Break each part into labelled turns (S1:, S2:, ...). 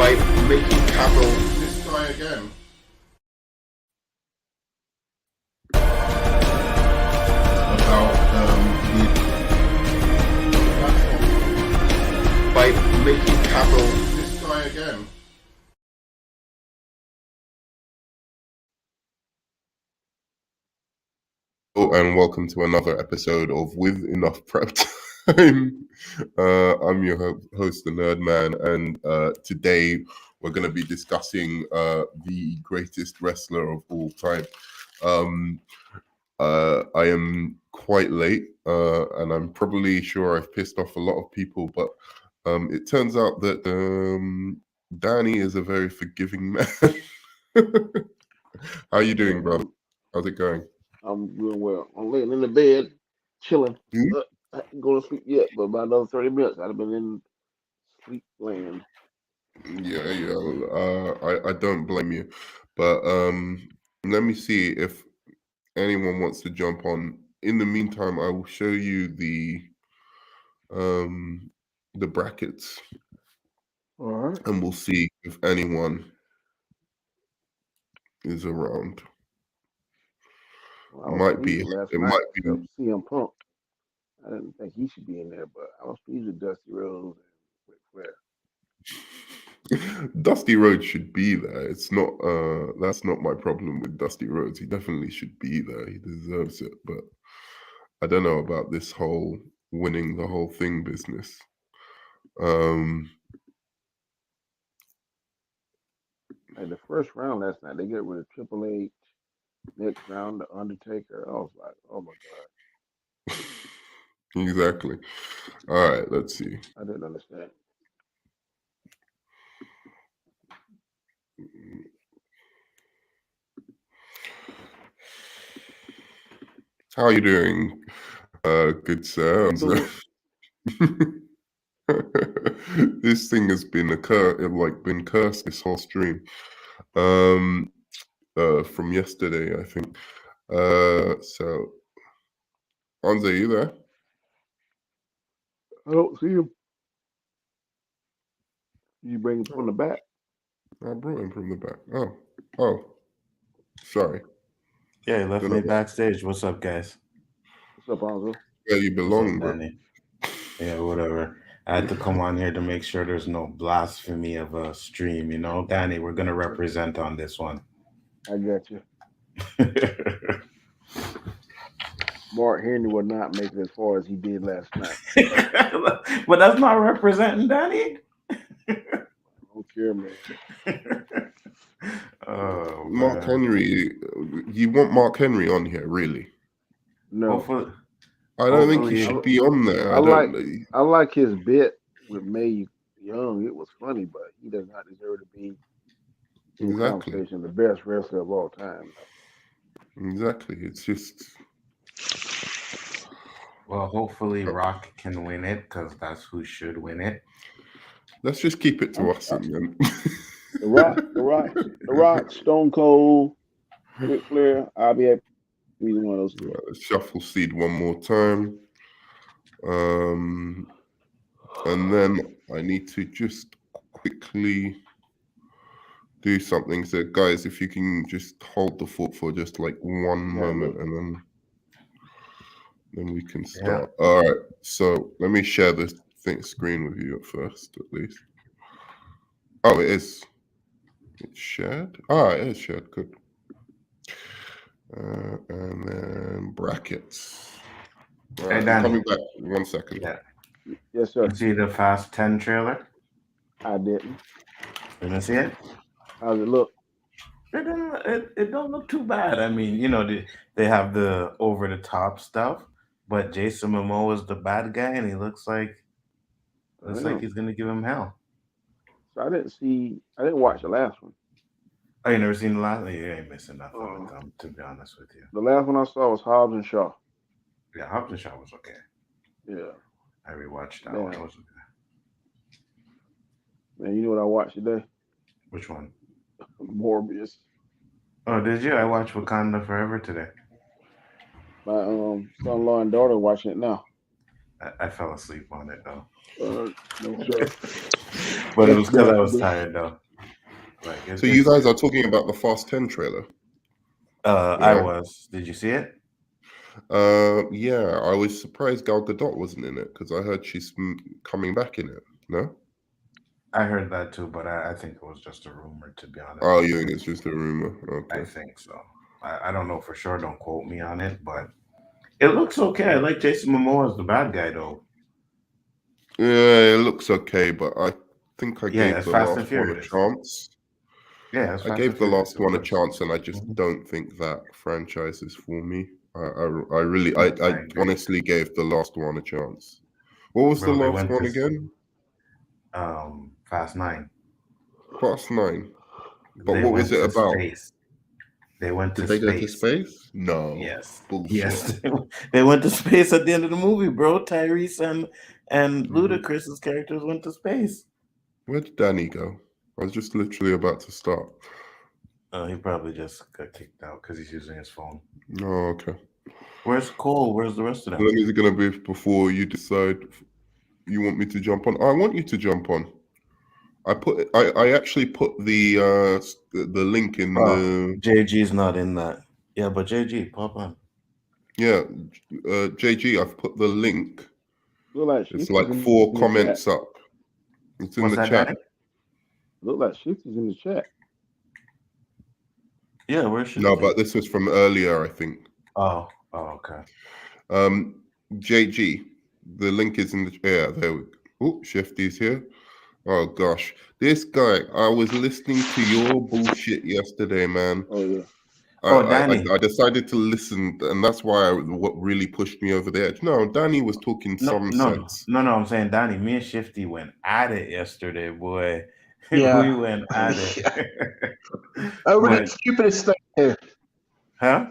S1: by making capital. This guy again. About by making capital. This guy again. And welcome to another episode of With Enough Prep Time. I'm your host, the Nerd Man, and today we're going to be discussing the greatest wrestler of all time. I am quite late, and I'm probably sure I've pissed off a lot of people, but it turns out that Danny is a very forgiving man. How you doing, brother? How's it going?
S2: I'm doing well. I'm laying in the bed, chilling. I ain't go to sleep yet, but about another 30 minutes, I'd have been in sleep land.
S1: Yeah. I don't blame you, but let me see if anyone wants to jump on. In the meantime, I will show you the brackets,
S2: All right.
S1: and we'll see if anyone is around.
S2: Well, I was
S1: Might be.
S2: pleased last
S1: It
S2: night.
S1: might be.
S2: Except CM Punk. I didn't think he should be in there, but I was pleased with Dusty Rhodes and Ric Flair.
S1: Dusty Rhodes should be there. It's not. That's not my problem with Dusty Rhodes. He definitely should be there. He deserves it. But I don't know about this whole winning the whole thing business.
S2: Like the first round last night, they get rid of Triple H. Next round, The Undertaker. I was like, oh my god.
S1: Exactly. All right, let's see.
S2: I didn't understand.
S1: How are you doing, good sir? This thing has been been cursed this whole stream. From yesterday, I think. So Anze, you there?
S2: I don't see him. You bring him from the back.
S1: I brought him from the back. Oh, sorry.
S3: Yeah, he left me backstage. What's up, guys?
S2: What's up, Alonzo?
S1: Yeah, you belong, bro.
S3: Danny? Yeah, whatever. I had to come on here to make sure there's no blasphemy of a stream, you know? Danny, we're going to represent on this one.
S2: I got you. Mark Henry will not make it as far as he did last night.
S3: But that's not representing Danny.
S2: I don't care, man.
S3: Oh,
S1: Mark Henry, you want Mark Henry on here, really?
S2: No.
S1: I don't think he should be on there.
S2: I like his bit with Mae Young. It was funny, but he does not deserve to be in conversation the best wrestler of all time.
S1: Exactly. It's just.
S3: Well, hopefully Rock can win it because that's who should win it.
S1: Let's just keep it to us, then.
S2: The Rock, Stone Cold, Ric Flair. I'll be happy to be one of those.
S1: Right, let's shuffle seed one more time. And then I need to just quickly do something. So, guys, if you can just hold the fort for just like one moment, and then we can start. Yeah. All right. So let me share this screen with you at first, at least. Oh, it is. It's shared. It is shared. Good. And then brackets. All right, I'm coming back. 1 second.
S3: Yeah.
S2: Yes, sir.
S3: You see the Fast 10 trailer?
S2: I didn't.
S3: Didn't see it?
S2: How's it look?
S3: It don't look too bad. I mean, you know, they have the over the top stuff, but Jason Momoa is the bad guy, and he looks like he's gonna give him hell.
S2: So I didn't watch the last one.
S3: Oh, you never seen the last one? You ain't missing nothing with them, to be honest with you.
S2: The last one I saw was Hobbs and Shaw.
S3: Yeah, Hobbs and Shaw was okay.
S2: Yeah.
S3: I rewatched that one. It was okay.
S2: Man, you know what I watched today?
S3: Which one?
S2: Morbius.
S3: Oh, did you? I watched Wakanda Forever today.
S2: My son-in-law and daughter watching it now.
S3: I fell asleep on it though.
S2: No, sir.
S3: But it was because I was tired though. Like
S1: So you guys are talking about the Fast 10 trailer?
S3: I was. Did you see it?
S1: Yeah, I was surprised Gal Gadot wasn't in it because I heard she's coming back in it. No?
S3: I heard that too, but I think it was just a rumor, to be honest.
S1: Oh, you think it's just a rumor? Okay.
S3: I think so. I don't know for sure. Don't quote me on it, but it looks okay. I like Jason Momoa as the bad guy though.
S1: Yeah, it looks okay, but I think I gave
S3: it's
S1: the
S3: Fast and
S1: last one a
S3: Furious.
S1: chance.
S3: Yeah,
S1: I gave the last one a chance, and I just don't think that franchise is for me. I honestly gave the last one a chance. What was the last one again?
S3: Fast 9.
S1: Fast 9. But
S3: They
S1: what was
S3: went
S1: it
S3: to
S1: about?
S3: space. They went to
S1: Did they
S3: space.
S1: go to space? No.
S3: Yes.
S1: Bullshit.
S3: Yes. They went to space at the end of the movie, bro. Tyrese and Ludacris's characters went to space.
S1: Where did Danny go? I was just literally about to start.
S3: He probably just got kicked out because he's using his phone.
S1: Oh, okay.
S3: Where's Cole? Where's the rest of them?
S1: How long is it going to be before you decide you want me to jump on? I want you to jump on. I actually put the link in the...
S3: JG's not in that. Yeah, but JG, pop on.
S1: Yeah, JG, I've put the link. It's like 4 comments up. It's in the chat.
S2: Look like Shifty's in the chat.
S3: Yeah, where's Shifty?
S1: No, but this was from earlier, I think.
S3: Oh, okay.
S1: JG, the link is in the... Yeah, there we go. Oh, Shifty's here. Oh, gosh. This guy, I was listening to your bullshit yesterday, man.
S2: Oh, yeah.
S3: Danny.
S1: I decided to listen, and that's why what really pushed me over the edge. No, Danny was talking sense.
S3: No, I'm saying Danny, me and Shifty went at it yesterday, boy.
S4: Yeah.
S3: We went at it.
S4: Over the stupidest thing, too.
S3: Huh?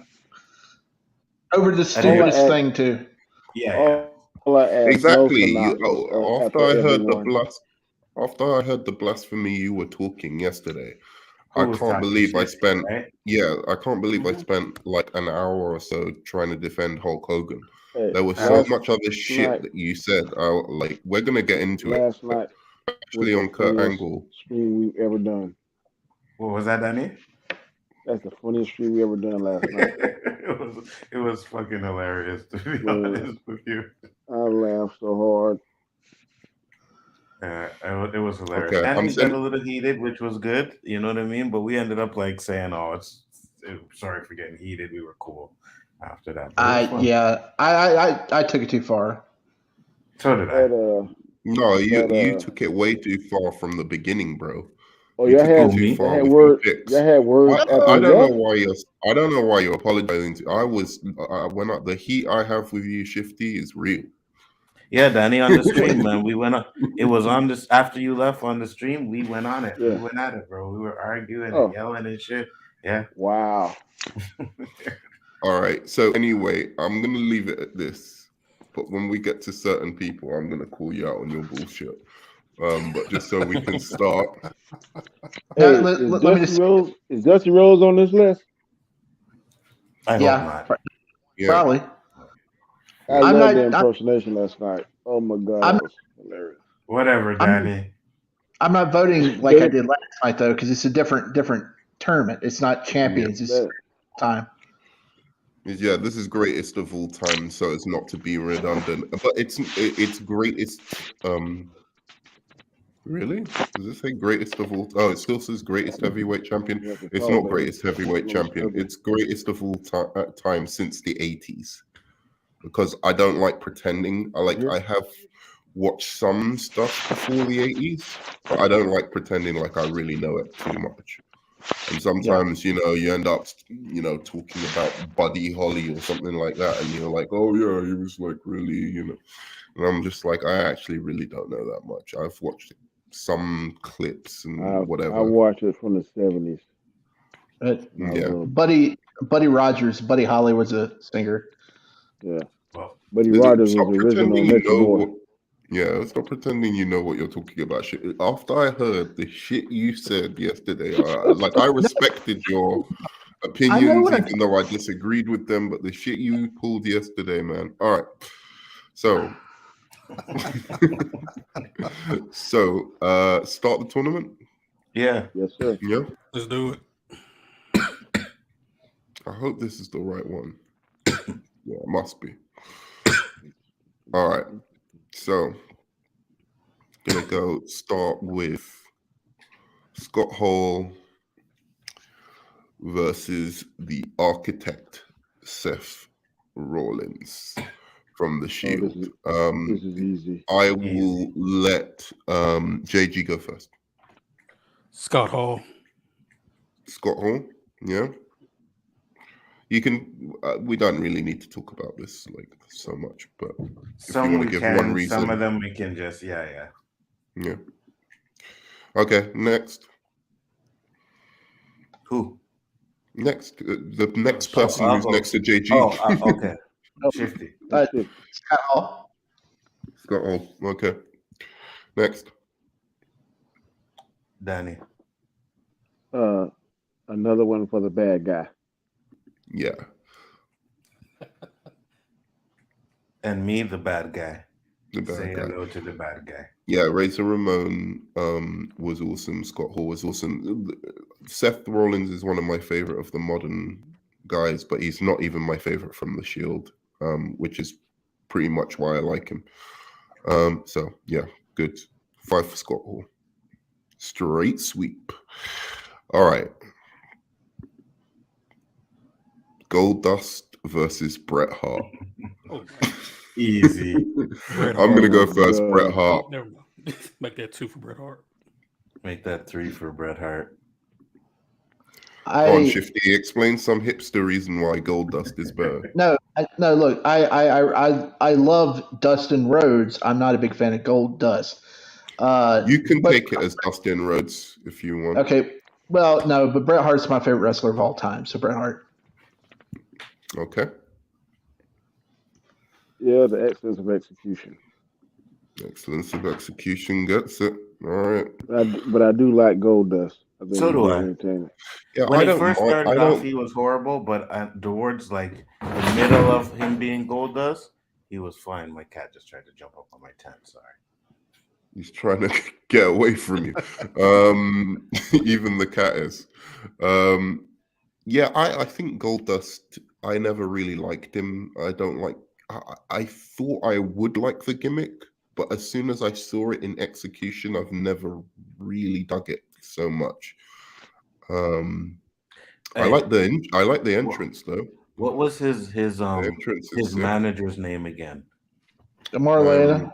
S4: Over the stupidest thing, too.
S3: Yeah.
S1: Exactly. After I heard the blasphemy you were talking yesterday, I can't believe I spent I spent like an hour or so trying to defend Hulk Hogan. There was so much other shit that you said. Like, we're gonna get into
S2: last
S1: it.
S2: Night
S1: actually on Kurt Angle.
S2: Stream we've ever done.
S3: What was that, Danny?
S2: That's the funniest stream we ever done last night.
S3: it was fucking hilarious, to be honest with you.
S2: I laughed so hard.
S3: It was hilarious.
S1: Okay,
S3: and we got a little heated, which was good. You know what I mean? But we ended up like saying, "Oh, sorry for getting heated. We were cool after that."
S4: I took it too far.
S3: So did I.
S1: No, you took it way too far from the beginning, bro.
S2: Oh, you had words. I
S1: don't know why you're apologizing. The heat I have with you, Shifty, is real.
S3: Yeah, Danny, on the stream, man. We went on. It was on this after you left on the stream. We went on it.
S2: Yeah.
S3: We went at it, bro. We were arguing and yelling and shit. Yeah.
S2: Wow.
S1: All right. So anyway, I'm gonna leave it at this. But when we get to certain people, I'm gonna call you out on your bullshit. But just so we can start.
S2: Hey, is Dusty Rhodes on this list?
S3: I hope not.
S4: Yeah. Probably.
S2: I love the impersonation last night. Oh my god, that was hilarious.
S3: Whatever, Danny.
S4: I'm not voting like I did last night though, because it's a different tournament. It's not champions. It's time.
S1: Yeah, this is greatest of all time, so it's not to be redundant. But it's greatest. Really? Does it say greatest of all? Oh, it still says greatest heavyweight champion. It's not greatest heavyweight champion. It's greatest of all time since the 80s. Because I don't like pretending. I have watched some stuff before the 80s, but I don't like pretending like I really know it too much. And sometimes, you end up, talking about Buddy Holly or something like that, and you're like, oh yeah, he was like really, And I'm just like, I actually really don't know that much. I've watched some clips and whatever.
S2: I watched it from the 70s.
S4: Buddy Rogers, Buddy Holly was a singer.
S2: Yeah. Buddy Rogers was the original Metro Boy.
S1: It's not pretending you know what you're talking about. Shit. After I heard the shit you said yesterday, I respected your opinions, even though I disagreed with them. But the shit you pulled yesterday, man. All right. So So, start the tournament.
S3: Yeah.
S2: Yes, sir.
S1: Yeah.
S5: Let's do it.
S1: I hope this is the right one. Yeah, it must be. All right. So, gonna go start with Scott Hall versus the Architect Seth Rollins from the Shield.
S2: This is easy.
S1: I will let JG go first.
S5: Scott Hall.
S1: Scott Hall, yeah. You can. We don't really need to talk about this like so much, but
S3: some
S1: if you want
S3: we
S1: to give
S3: can,
S1: one reason,
S3: some of them we can just yeah.
S1: Okay, next.
S3: Who?
S1: Next, the next person who's next to JG.
S3: Okay. Shifty.
S4: Scott Hall.
S1: Scott Hall. Okay. Next.
S3: Danny.
S2: Another one for the bad guy.
S1: Yeah.
S3: And me, the bad guy.
S1: The bad
S3: Say
S1: guy.
S3: hello to the bad guy.
S1: Yeah, Razor Ramon was awesome. Scott Hall was awesome. Seth Rollins is one of my favorite of the modern guys, but he's not even my favorite from the Shield, which is pretty much why I like him. So yeah, good. 5 for Scott Hall. Straight sweep. All right. Goldust versus Bret Hart.
S5: Oh,
S3: Easy.
S1: I'm gonna go first. Bret Hart.
S5: oh, never mind. Make that 2 for Bret Hart.
S3: Make that 3 for Bret Hart.
S1: On Shifty, explain some hipster reason why Goldust is better.
S4: No. Look, I love Dustin Rhodes. I'm not a big fan of Goldust.
S1: You can take it as Dustin Rhodes if you want.
S4: Okay. Well, no, but Bret Hart's my favorite wrestler of all time. So Bret Hart.
S1: Okay.
S2: Yeah, the excellence of execution.
S1: Excellence of execution gets it. All right.
S2: But I do like Goldust. I think
S3: So do I.
S2: entertaining.
S1: Yeah,
S3: When
S1: I
S3: he
S1: don't.
S3: first
S1: I
S3: started
S1: don't.
S3: off, he was horrible, but towards like the middle of him being Goldust, he was fine. My cat just tried to jump up on my tent. Sorry.
S1: He's trying to get away from you. Even the cat is. Yeah, I think Goldust. I never really liked him. I don't like. I thought I would like the gimmick, but as soon as I saw it in execution, I've never really dug it so much. I like the entrance though.
S3: What was his
S1: entrance is sick.
S3: manager's name again?
S4: Marlena.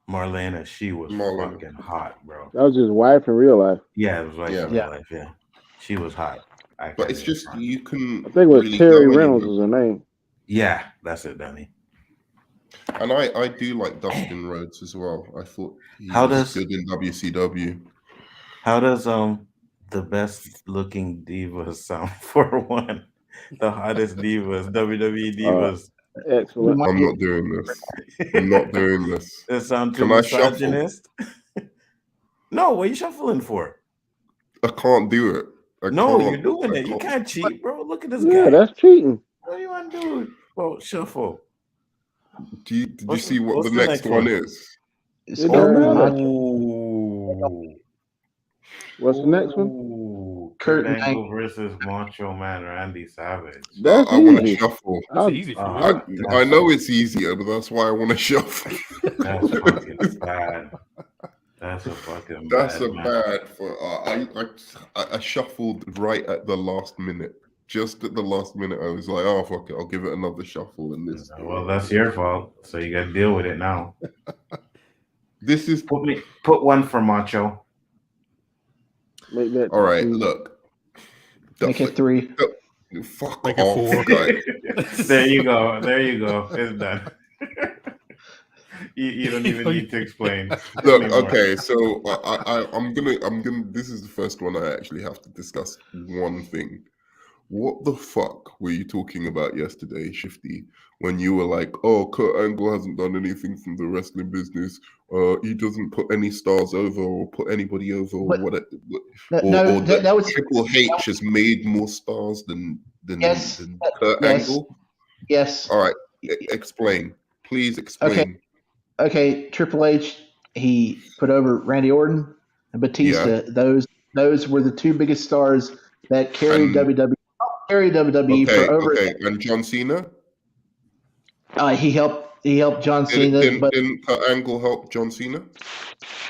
S3: Marlena. She was fucking hot, bro.
S2: That was his wife in real life.
S3: Yeah, it was wife in real life. Yeah, she was hot.
S1: But it's just you can.
S2: I think it was
S1: really
S2: Terry
S1: go
S2: Reynolds
S1: anywhere.
S2: was her name.
S3: Yeah, that's it, Danny.
S1: And I do like Dustin Rhodes as well. I thought he
S3: How
S1: was
S3: does-
S1: good in WCW.
S3: How does the best looking divas sound for one? The hottest divas, WWE divas.
S2: Excellent.
S1: I'm not doing this. I'm not doing this.
S3: It sound too
S1: Can I shuffle?
S3: misogynist. No, what are you shuffling for?
S1: I can't do it.
S3: No,
S1: can't.
S3: you're doing
S1: I
S3: it. You can't cheat, bro. Look at this
S2: Yeah,
S3: guy.
S2: that's cheating.
S3: What do you want to do? Bro, shuffle.
S1: Did you see what
S3: what's
S1: the
S3: the
S1: next
S3: next
S1: one
S3: one?
S1: is?
S4: It's
S2: It don't matter.
S3: Ooh.
S2: What's the next one?
S3: Ooh.
S4: Kurt
S3: Kurt Angle
S4: Angle.
S3: versus Macho Man Randy Savage.
S2: That's
S1: I want to
S2: easy.
S1: shuffle.
S5: It's easy for
S3: Uh,
S5: you.
S1: I know it's easier, but that's why I want to shuffle.
S3: That's fucking bad. That's a fucking
S1: That's
S3: bad
S1: a
S3: man.
S1: bad for. I shuffled right at the last minute. Just at the last minute, I was like, "Oh fuck it, I'll give it another shuffle." And this.
S3: Well, that's your fault. So you got to deal with it now.
S1: This is
S3: Put one for Macho.
S2: Make that
S1: all right.
S2: two.
S1: Look,
S4: Make it 3.
S1: fuck
S5: Make it
S1: off,
S5: 4.
S1: guy.
S3: There you go. There you go. It's done. You don't even need to explain.
S1: Look,
S3: anymore.
S1: okay, so I'm gonna. This is the first one I actually have to discuss one thing. What the fuck were you talking about yesterday, Shifty, when you were like, "Oh, Kurt Angle hasn't done anything from the wrestling business. He doesn't put any stars over or put anybody over, or
S4: But-
S1: what?
S4: No,
S1: Or
S4: that was
S1: Triple H has made more stars than
S4: Yes,
S1: Kurt
S4: yes.
S1: Angle."
S4: yes.
S1: All right, explain, please explain.
S4: okay, Triple H, he put over Randy Orton and Batista. Those were the two biggest stars that carried
S1: And
S4: WWE for over.
S1: okay. And John Cena?
S4: He helped John Cena, but
S1: Didn't Kurt Angle help John Cena?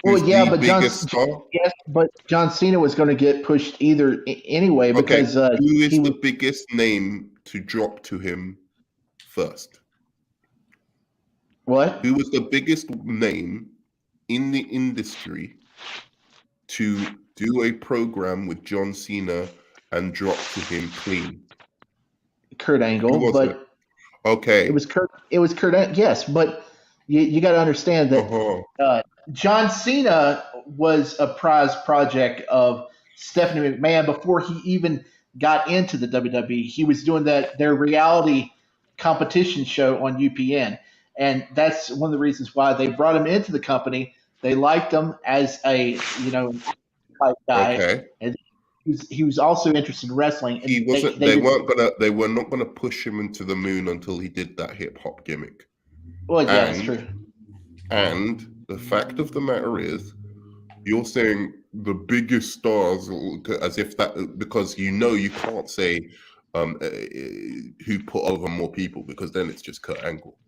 S4: well,
S1: Who's
S4: yeah,
S1: the
S4: but
S1: biggest star?
S4: yes, but John Cena was going to get pushed anyway
S1: Okay,
S4: because
S1: who is
S4: he
S1: the
S4: was
S1: biggest name to drop to him first?
S4: what?
S1: Who was the biggest name in the industry to do a program with John Cena and drop to him clean?
S4: Kurt
S1: Who
S4: Angle,
S1: was
S4: but
S1: it? Okay.
S4: it was Kurt. It was Kurt. Yes, but you got to understand that
S1: Uh-huh.
S4: John Cena was a prize project of Stephanie McMahon before he even got into the WWE. He was doing their reality competition show on UPN, and that's one of the reasons why they brought him into the company. They liked him as a type guy,
S1: Okay.
S4: and he was also interested in wrestling. And
S1: He wasn't.
S4: They
S1: They were not gonna push him into the moon until he did that hip hop gimmick.
S4: Well, yeah, that's true.
S1: And the fact of the matter is, you're saying the biggest stars as if that, because you can't say who put over more people, because then it's just Kurt Angle.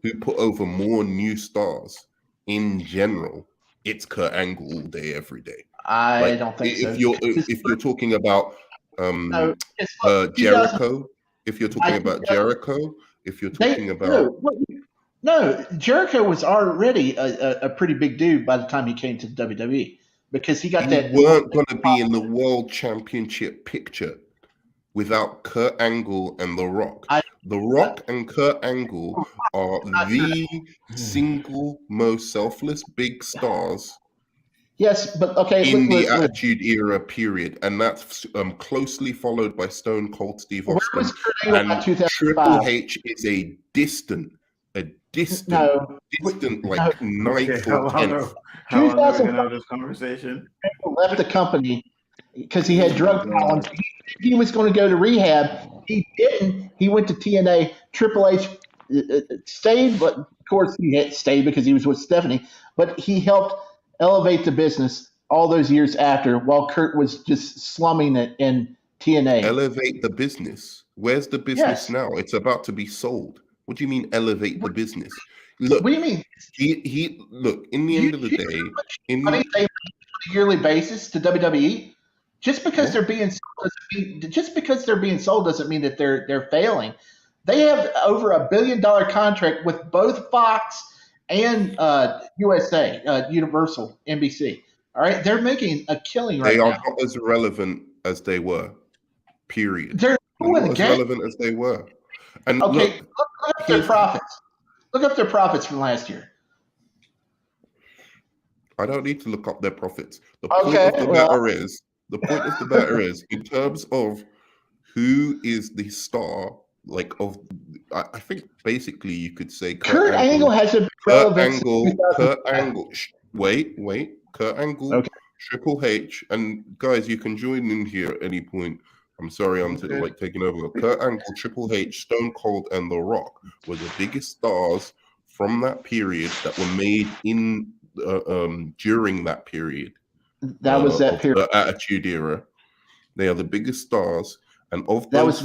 S1: Who put over more new stars in general? It's Kurt Angle all day, every day.
S4: I don't think so.
S1: If you're talking about
S4: No,
S1: Jericho, if you're talking about Jericho, if you're talking about
S4: no, Jericho was already a pretty big dude by the time he came to the WWE because he got that.
S1: You weren't going to be in the World Championship picture without Kurt Angle and The Rock. The Rock and Kurt Angle are the single most selfless big stars.
S4: Yes, but okay.
S1: In the Attitude Era period, and that's closely followed by Stone Cold Steve Austin. And Triple H is a distant like ninth or 10th.
S3: How long are we gonna have this conversation?
S4: Left the company because he had drug problems. He was going to go to rehab. He didn't. He went to TNA. Triple H stayed, but of course he had stayed because he was with Stephanie. But he helped elevate the business all those years after, while Kurt was just slumming it in TNA.
S1: Elevate the business. Where's the business now? It's about to be sold. What do you mean elevate the business? Look,
S4: what do you mean?
S1: He look. In the end of the day,
S4: on a yearly basis to WWE, just because they're being sold doesn't mean that they're failing. They have over $1 billion contract with both Fox and USA, Universal, NBC. All right, they're making a killing right now.
S1: They are not as relevant as they were. Period.
S4: They're
S1: not as relevant as they were. And
S4: okay, look up their profits. Look up their profits from last year.
S1: I don't need to look up their profits. The point of the matter is, in terms of who is the star, I think basically you could say
S4: Kurt Angle has a relevance.
S1: Kurt Angle. Wait. Kurt Angle, Triple H, and guys, you can join in here at any point. I'm sorry, I'm taking over. Kurt Angle, Triple H, Stone Cold, and The Rock were the biggest stars from that period that were made in during that period.
S4: That was that period.
S1: The Attitude Era. They are the biggest stars, and of those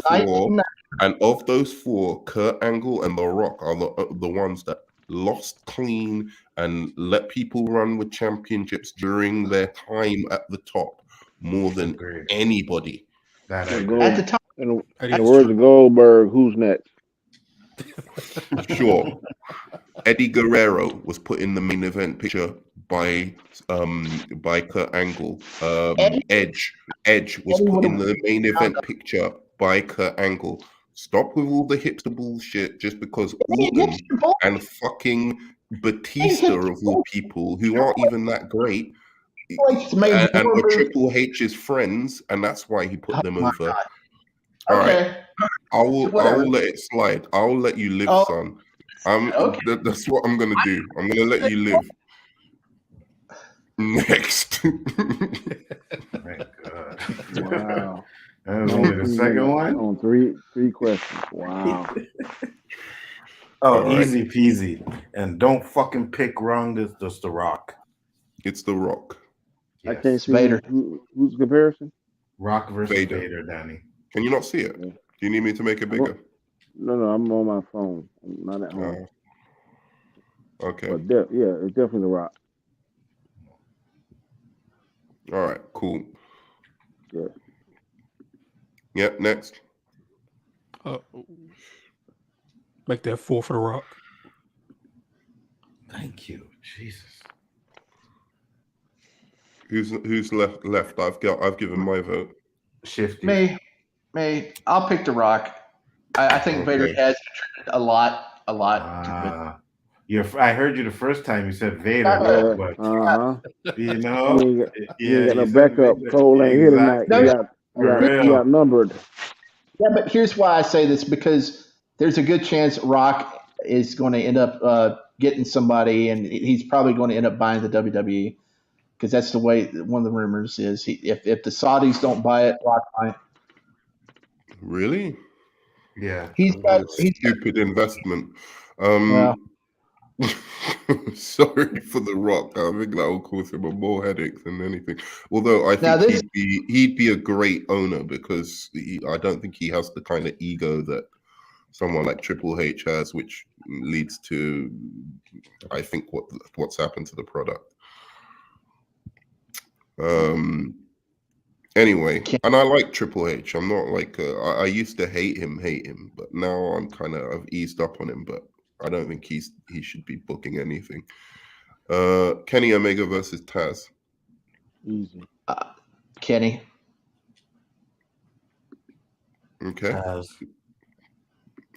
S1: four, Kurt Angle and The Rock are the ones that lost clean and let people run with championships during their time at the top more than anybody.
S2: At the top. In the words of Goldberg, who's next?
S1: Sure. Eddie Guerrero was put in the main event picture by Kurt Angle. Edge was put in the main event picture by Kurt Angle. Stop with all the hipster bullshit just because Orton and fucking Batista of all people, who aren't even that great, and were Triple H's friends, and that's why he put them over. All right, I will let it slide. I'll let you live, son. That's what I'm gonna do. I'm gonna let you live. Next.
S3: Thank God.
S2: Wow.
S3: That was only the second one
S2: on three questions. Wow.
S3: Oh,
S1: All right.
S3: easy peasy. And don't fucking pick wrong. This just The Rock.
S1: It's The Rock.
S2: I
S3: Yes.
S2: can't see
S4: Vader.
S2: who's the comparison.
S3: Rock versus
S1: Vader.
S3: Vader, Danny.
S1: Can you not see it?
S2: Yeah.
S1: Do you need me to make it
S2: I'm on-
S1: bigger?
S2: No, I'm on my phone. I'm not at home.
S1: Okay.
S2: But yeah, it's definitely The Rock.
S1: All right. Cool.
S2: Yeah.
S1: Yep. Next.
S5: Make that 4 for the Rock.
S3: Thank you. Jesus.
S1: Who's left? I've given my vote.
S3: Shifty.
S4: Me. I'll pick The Rock. I think Vader
S1: Okay.
S4: has contributed a lot.
S3: I heard you the first time you said Vader,
S4: Uh,
S3: but
S2: Uh-huh.
S3: you know,
S2: You ain't got no
S3: you said
S2: backup.
S3: Vader.
S2: Cole ain't here tonight.
S3: Exactly.
S2: You outnumbered.
S4: Yeah, but here's why I say this, because there's a good chance Rock is going to end up getting somebody, and he's probably going to end up buying the WWE, because that's the way one of the rumors is. If the Saudis don't buy it, Rock might.
S1: Really?
S3: Yeah.
S4: He's got
S1: Stupid investment.
S4: well,
S1: Sorry for The Rock. I think that will cause him more headaches than anything. Although I
S4: Now
S1: think he'd be a great owner, because I don't think he has the kind of ego that someone like Triple H has, which leads to, I think, what's happened to the product. Anyway, and I like Triple H. I'm not like I used to hate him, but now I've eased up on him. But I don't think he should be booking anything. Kenny Omega versus Taz.
S2: Easy.
S4: Kenny.
S1: Okay.
S3: Taz.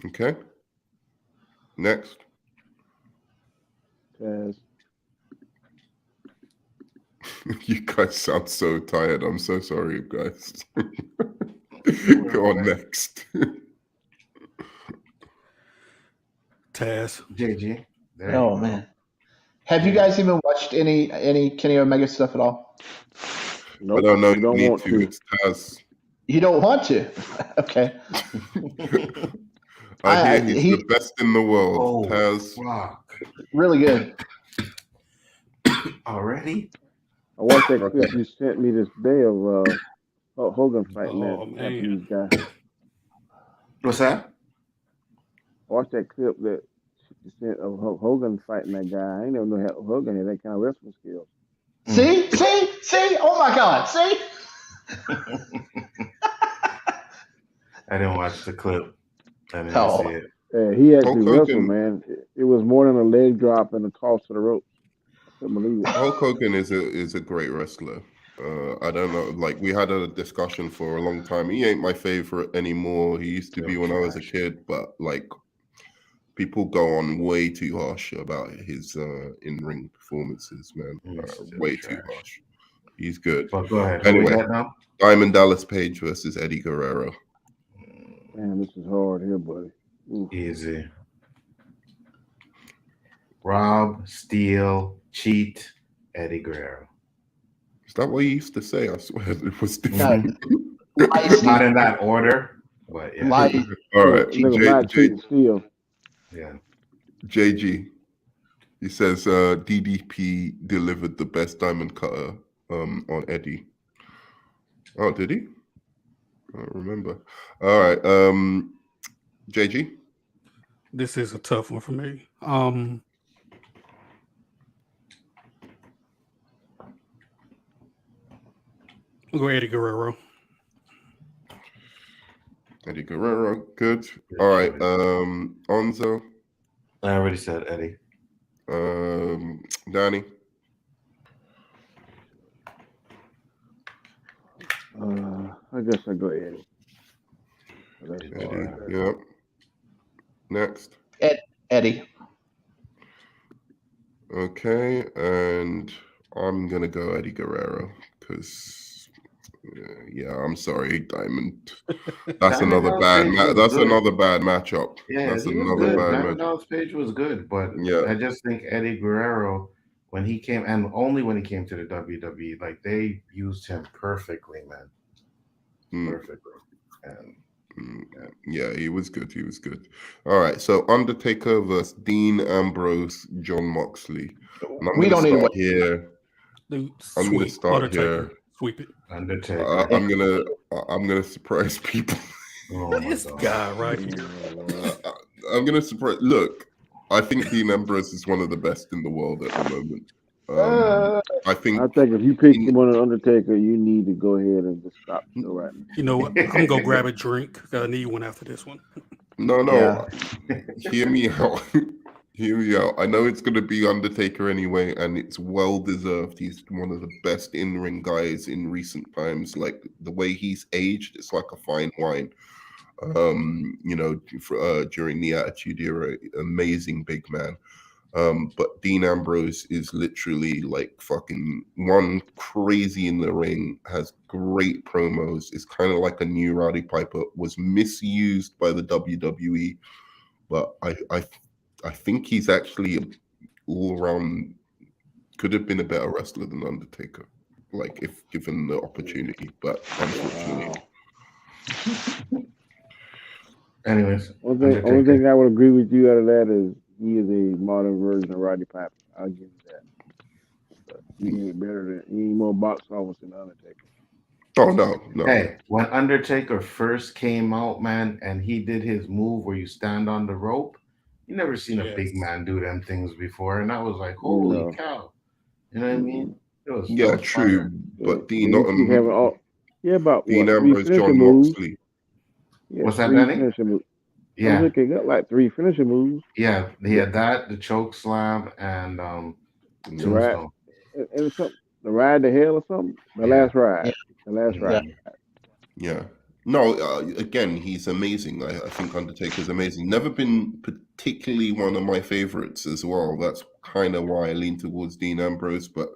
S1: Okay. Next.
S2: Taz.
S1: You guys sound so tired. I'm so sorry, guys. Go on next.
S5: Taz.
S3: JG. There
S4: Oh
S3: you go.
S4: man, have you guys even watched any Kenny Omega stuff at all?
S2: Nope.
S1: I don't know.
S2: You don't
S1: need
S2: want
S1: to.
S2: to.
S1: It's Taz.
S4: You don't want to? Okay.
S1: I hear he's the best in the world.
S3: Oh,
S1: Taz.
S3: fuck.
S4: Really good.
S3: Already?
S2: I watched that clip you sent me this day of Hogan fighting
S5: Oh,
S2: that
S5: man.
S2: Japanese guy.
S3: What's that?
S2: I watched that clip that you sent of Hogan fighting that guy. I ain't never know how Hogan had that kind of wrestling skills.
S4: See? Oh my God! See?
S3: I didn't watch the clip. I didn't
S4: Oh.
S3: see it.
S2: He actually
S1: Hulk
S2: wrestled,
S1: Hogan-
S2: man. It was more than a leg drop and a toss to the ropes. I couldn't believe it.
S1: Hulk Hogan is a great wrestler. I don't know. Like, we had a discussion for a long time. He ain't my favorite anymore. He used to be when I was a kid, but like, people go on way too harsh about his in-ring performances, man. Way too harsh. He's good.
S3: But go ahead. Who we
S1: Anyway,
S3: got now?
S1: Diamond Dallas Page versus Eddie Guerrero.
S2: Man, this is hard here, buddy. Ooh.
S3: Easy. Rob, steal, cheat, Eddie Guerrero.
S1: Is that what you used to say? I swear it was
S4: No,
S1: different.
S3: Not in that order, but yeah.
S4: Light.
S1: All right,
S2: Nigga not cheating still.
S3: Yeah.
S1: JG. He says DDP delivered the best diamond cutter on Eddie. Oh, did he? I don't remember. All right, JG.
S5: This is a tough one for me. We'll go Eddie Guerrero.
S1: Eddie Guerrero, good. All right, Onzo.
S3: I already said Eddie.
S1: Danny.
S2: I guess I go Eddie.
S1: Eddie, yeah. Next.
S4: Eddie.
S1: Okay, and I'm gonna go Eddie Guerrero because, yeah, I'm sorry, Diamond. That's another bad. That's another bad matchup.
S3: Yeah,
S1: that's
S3: he was
S1: another
S3: good.
S1: bad
S3: Diamond
S1: matchup.
S3: Dallas Page was good, but
S1: Yeah.
S3: I just think Eddie Guerrero, when he came, and only when he came to the WWE, like they used him perfectly, man. Perfectly. And
S1: Yeah, he was good. He was good. All right, so Undertaker versus Dean Ambrose, John Moxley. And I'm
S4: We
S1: going to
S4: don't need to
S1: start
S4: wait.
S1: here.
S5: Dude,
S1: I'm going to
S5: sweep.
S1: start
S5: Undertaker.
S1: here.
S5: Sweep it.
S3: Undertaker.
S1: I'm gonna surprise people.
S3: Oh my
S5: This
S3: god.
S5: guy right here.
S1: I'm gonna surprise. Look, I think Dean Ambrose is one of the best in the world at the moment. I
S2: I
S1: think
S2: think if you pick one of the Undertaker, you need to go ahead and just stop the show right now.
S5: You know what? I'm gonna go grab a drink. I need one after this one.
S1: no,
S4: Yeah.
S1: hear me out. Hear me out. I know it's gonna be Undertaker anyway, and it's well deserved. He's one of the best in-ring guys in recent times. Like the way he's aged, it's like a fine wine. During the Attitude Era, amazing big man. But Dean Ambrose is literally like fucking one crazy in the ring, has great promos, is kind of like a new Roddy Piper, was misused by the WWE, but I think he's actually all around could have been a better wrestler than Undertaker, like if given the opportunity, but unfortunately.
S3: Anyways,
S2: Only thing I would agree with you out of that is he is a modern version of Roddy Piper. I'll give you that. But he ain't more box office than Undertaker.
S1: Oh no.
S3: Hey, when Undertaker first came out, man, and he did his move where you stand on the rope, you never seen a big man do them things before, and I was like, holy cow. You know what I mean? It was
S1: true,
S3: fire.
S1: but Dean
S2: Dean
S1: Ambrose, John Moxley.
S2: Yeah,
S3: what's that, Danny?
S2: Finishing moves.
S3: Yeah.
S2: Undertaker got like 3 finishing moves.
S3: Yeah, he had that, the choke slam, and Tombstone.
S2: And something, the ride to hell or something. The last ride. The last ride.
S1: Yeah. No, again, he's amazing. I think Undertaker's amazing. Never been particularly one of my favorites as well. That's kind of why I lean towards Dean Ambrose, but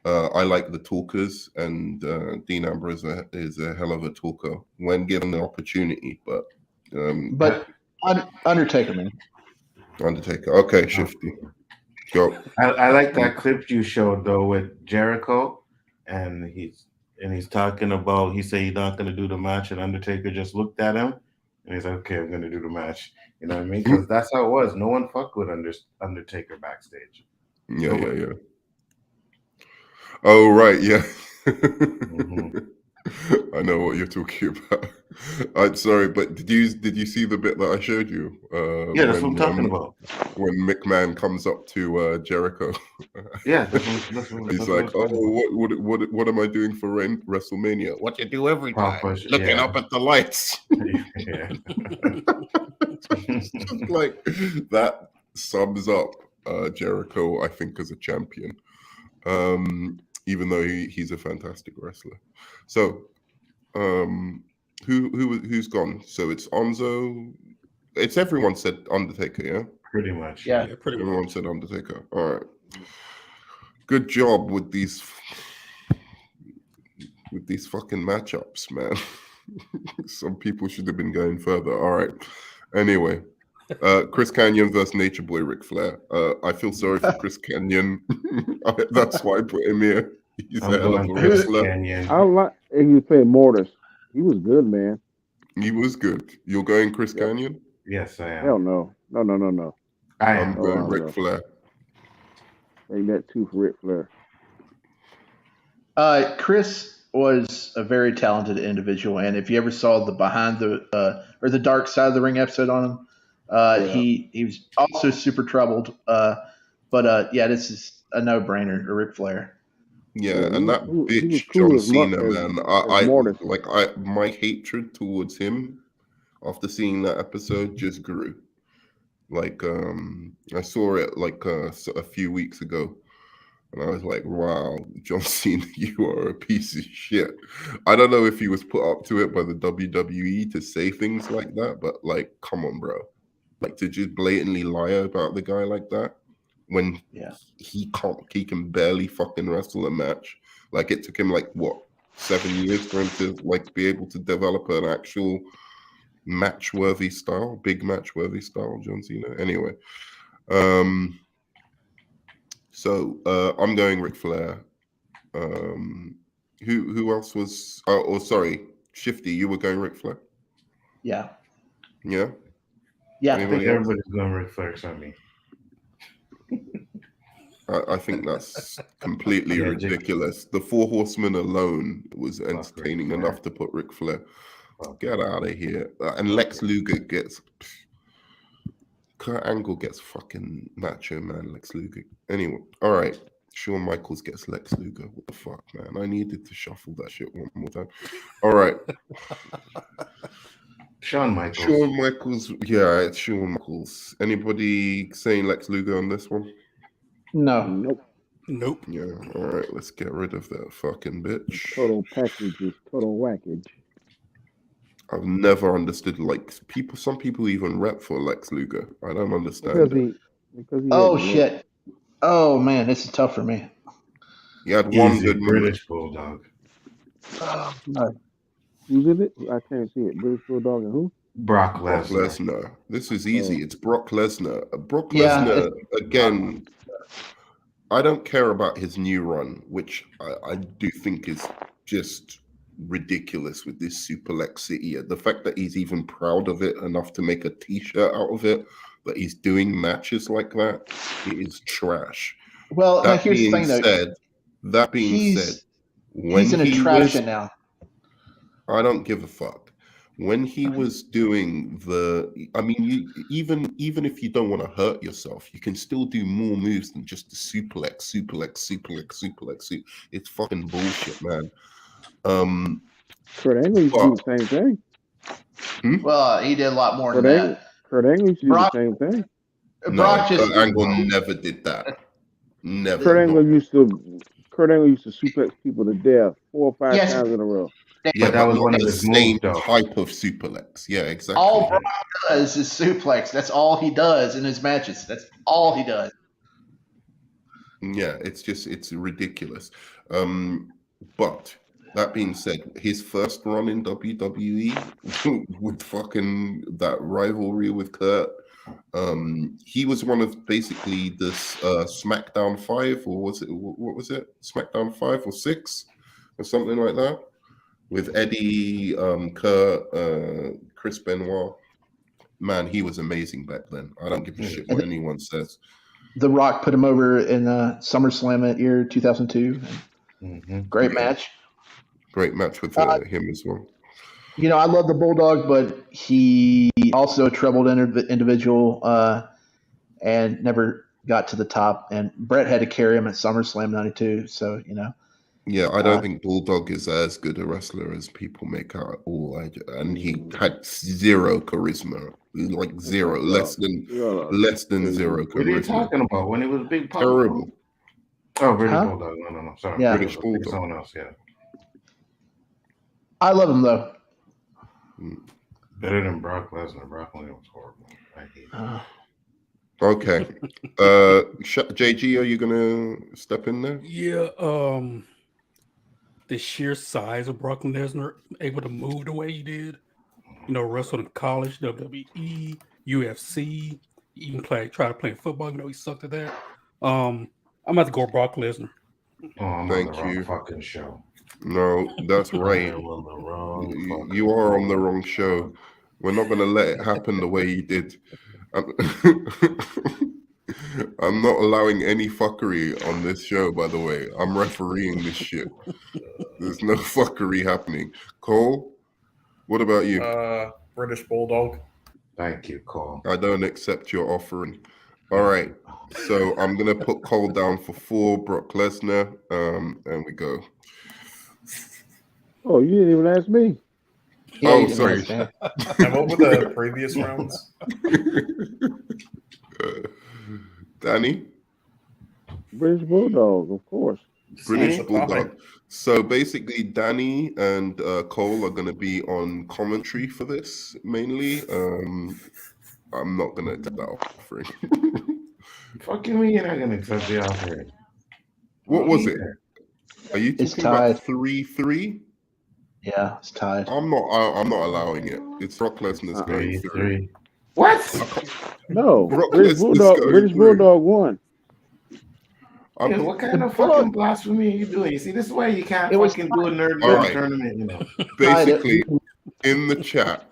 S1: I like the talkers, and Dean Ambrose is a hell of a talker when given the opportunity. But
S4: Undertaker, man.
S1: Undertaker. Okay, Shifty. Go.
S3: I like that clip you showed though with Jericho, and he's talking about, he said he's not going to do the match, and Undertaker just looked at him and he's like, okay, I'm going to do the match. You know what I mean? Because that's how it was. No one fucked with Undertaker backstage.
S1: Yeah. Oh right, yeah. I know what you're talking about. I'm sorry, but did you see the bit that I showed you?
S3: Yeah, that's what I'm talking about.
S1: When McMahon comes up to Jericho.
S3: Yeah,
S1: he's like, "Oh, what am I doing for WrestleMania? What you do every time? Looking up at the lights." Just like that sums up Jericho, I think, as a champion. Even though he's a fantastic wrestler. So, who's gone? So it's Onzo. It's everyone said Undertaker, yeah?
S3: Pretty much.
S4: Yeah,
S5: pretty much.
S1: Everyone said Undertaker. All right. Good job with these fucking matchups, man. Some people should have been going further. All right. Anyway, Chris Kanyon versus Nature Boy Ric Flair. I feel sorry for Chris Kanyon. That's why I put him here. He's a hell of a wrestler.
S2: I like he was playing Mortis. He was good, man.
S1: He was good. You're going Chris Kanyon?
S3: Yes, I am.
S2: Hell no. No.
S1: I'm going Ric Flair.
S2: Take that 2 for Ric Flair.
S4: Chris was a very talented individual, and if you ever saw the behind the or the dark side of the ring episode on him, he was also super troubled. But this is a no-brainer, Ric Flair.
S1: Yeah, and that bitch John Cena, man. My hatred towards him after seeing that episode just grew. Like, I saw it like a few weeks ago, and I was like, "Wow, John Cena, you are a piece of shit." I don't know if he was put up to it by the WWE to say things like that, but like, come on, bro, like to just blatantly lie about the guy like that when he can barely fucking wrestle a match. Like it took him like what 7 years for him to like be able to develop an actual match-worthy style, big match-worthy style, John Cena. Anyway, so I'm going Ric Flair. Who else was? Sorry, Shifty, you were going Ric Flair.
S4: Yeah.
S1: Yeah.
S4: Yeah.
S3: I think
S1: Anybody else?
S3: everybody's going Ric Flair except me.
S1: I think that's completely
S3: Yeah,
S1: ridiculous. The Four Horsemen alone was
S3: Ric
S1: entertaining
S3: Flair.
S1: enough to put Ric Flair.
S3: Fuck
S1: Get out of here. And Lex Luger gets. Kurt Angle gets fucking Macho Man Lex Luger. Anyway, all right. Shawn Michaels gets Lex Luger. What the fuck, man? I needed to shuffle that shit one more time. All right.
S3: Shawn Michaels.
S1: Shawn Michaels. Yeah, it's Shawn Michaels. Anybody saying Lex Luger on this one?
S4: No.
S2: Nope.
S5: Nope.
S1: Yeah. All right. Let's get rid of that fucking bitch.
S2: Total packages, total whackage.
S1: I've never understood people. Some people even rep for Lex Luger. I don't understand
S2: Because he
S4: Oh,
S2: has a look.
S4: shit. Oh, man. This is tough for me.
S1: He had one
S3: Easy
S1: good moment.
S3: British Bulldog.
S4: Oh, no.
S2: Who's in it? I can't see it. British Bulldog and who?
S3: Brock
S1: Brock
S3: Lesnar.
S1: Lesnar. This is easy. It's Brock Lesnar. Brock
S4: Yeah,
S1: Lesnar, again, I don't care about his new run, which I do think is just ridiculous with this Superlex City. The fact that he's even proud of it enough to make a t-shirt out of it, that he's doing matches like that, it is trash.
S4: Well,
S1: That
S4: here's the
S1: being
S4: thing, though.
S1: said, when
S4: He's an
S1: he
S4: attraction
S1: was,
S4: now.
S1: I don't give a fuck. When he was doing even if you don't want to hurt yourself, you can still do more moves than just the suplex. It's fucking bullshit, man.
S2: Kurt Angle used to do the same thing.
S4: Well, he did a lot more than that.
S2: Kurt Angle used to do the same thing.
S4: Brock just
S1: Kurt Angle never did that. Never.
S2: Kurt Angle used to suplex people to death 4 or 5 times in a row.
S1: Yeah,
S3: that was
S1: not
S3: one of
S1: the
S3: his
S1: same
S3: moves, though.
S1: type of suplex. Yeah, exactly.
S4: All Brock does is suplex. That's all he does in his matches. That's all he does.
S1: Yeah, it's ridiculous. But that being said, his first run in WWE with fucking that rivalry with Kurt, he was one of basically this SmackDown 5, or was it, what was it? SmackDown 5 or 6 or something like that, with Eddie, Kurt, Chris Benoit. Man, he was amazing back then. I don't give a shit what anyone says.
S4: The Rock put him over in SummerSlam that year, 2002. Great match.
S1: Great match with him as well.
S4: You know, I love the Bulldog, but he also a troubled individual and never got to the top. And Brett had to carry him at SummerSlam 92. So, you know.
S1: Yeah, I don't think Bulldog is as good a wrestler as people make out at all. And he had zero charisma, like zero, less than zero charisma.
S3: What are you talking about? When he was Big Pop?
S1: Terrible.
S3: Oh, British Bulldog. No, sorry.
S4: Yeah.
S1: British Bulldog.
S3: Someone else, yeah.
S4: I love him, though.
S3: Better than Brock Lesnar. Brock Lesnar was horrible. I hate him.
S1: Okay. JG, are you gonna step in there?
S5: Yeah. The sheer size of Brock Lesnar, able to move the way he did, you know, wrestled in college, WWE, UFC, even try to play football. You know, he sucked at that. I'm about to go Brock Lesnar.
S3: Oh, I'm
S1: Thank
S3: on the wrong
S1: you.
S3: fucking show.
S1: No, that's right.
S3: I'm on the wrong
S1: You are on the wrong show. We're not gonna let it happen the way you did. I'm not allowing any fuckery on this show, by the way. I'm refereeing this shit. There's no fuckery happening. Cole, what about you?
S6: British Bulldog.
S3: Thank you, Cole.
S1: I don't accept your offering. All right. So I'm going to put Cole down for 4, Brock Lesnar, and we go.
S2: Oh, you didn't even ask me.
S4: Yeah,
S1: Oh,
S4: you can
S1: sorry.
S4: understand.
S6: And what were the previous rounds?
S1: Danny?
S2: British Bulldog, of course.
S1: British
S6: See?
S1: Bulldog. So basically, Danny and Cole are going to be on commentary for this mainly. I'm not going to accept that offering.
S3: Fucking me, you're not gonna accept the offer.
S1: What was it? Are you
S4: It's
S1: talking about
S4: tied.
S1: 3-3?
S4: Yeah, it's tied.
S1: I'm not allowing it. It's Brock Lesnar's going through.
S3: 3-3. What?
S2: No,
S1: Brock
S2: British
S1: Lesnar's
S2: Bulldog.
S1: going
S2: British
S1: through.
S2: Bulldog won.
S3: Yeah, what kind of fucking blasphemy are you doing? You see, this is why you can't
S4: It was
S3: fucking do a nerd
S1: All right.
S3: tournament, you know.
S1: Basically, in the chat,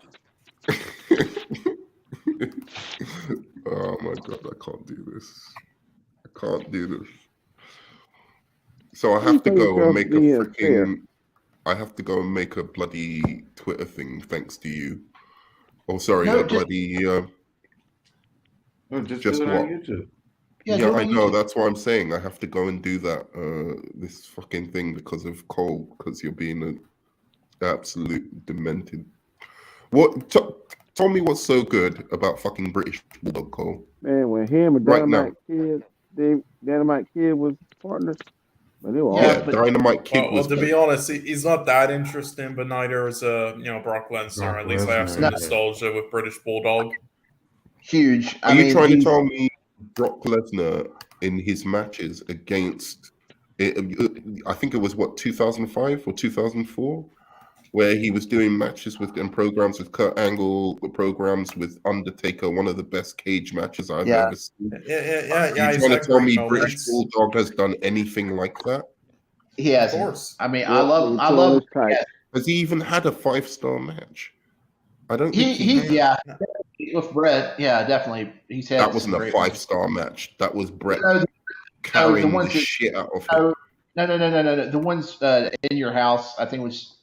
S1: god, I can't do this. I can't do this. So I have to go and make a freaking. I have to go and make a bloody Twitter thing, thanks to you. Oh, sorry,
S4: No,
S1: a bloody.
S3: Just
S1: Just
S3: do it
S1: what?
S3: on YouTube.
S4: Yeah,
S1: Yeah,
S4: do it
S1: I
S4: on
S1: know.
S4: YouTube.
S1: That's why I'm saying I have to go and do that. This fucking thing because of Cole, because you're being an absolute demented. What? Tell me what's so good about fucking British Bulldog, Cole.
S2: Man, when him and
S1: Right now.
S2: Dynamite Kid was partners, but they were
S4: Yeah,
S2: awesome.
S4: but-
S1: Dynamite Kid
S6: Well,
S1: was.
S6: to be honest, he's not that interesting, but neither is Brock Lesnar.
S3: Brock
S6: At least I have some
S3: Lesnar,
S6: nostalgia with British Bulldog.
S4: Huge.
S1: Are you trying to tell me Brock Lesnar in his matches against? I think it was what 2005 or 2004, where he was doing matches with and programs with Kurt Angle, programs with Undertaker. One of the best cage matches I've
S4: Yeah.
S1: ever seen.
S6: Yeah.
S1: You
S6: He's
S1: trying to
S6: had
S1: tell
S6: great
S1: me
S6: moments.
S1: British Bulldog has done anything like that?
S4: He has.
S6: Of course.
S4: I mean,
S2: Yep,
S4: I love.
S2: they put on his tights.
S4: yeah.
S1: Has he even had a 5-star match? I don't think he
S4: He
S1: has.
S4: yeah. With Brett, yeah, definitely. He's had.
S1: That wasn't
S4: some
S1: a
S4: great ones.
S1: 5-star match. That was Brett
S4: No,
S1: carrying the
S4: ones that-
S1: shit out of him.
S4: No. The ones in your house, I think it was,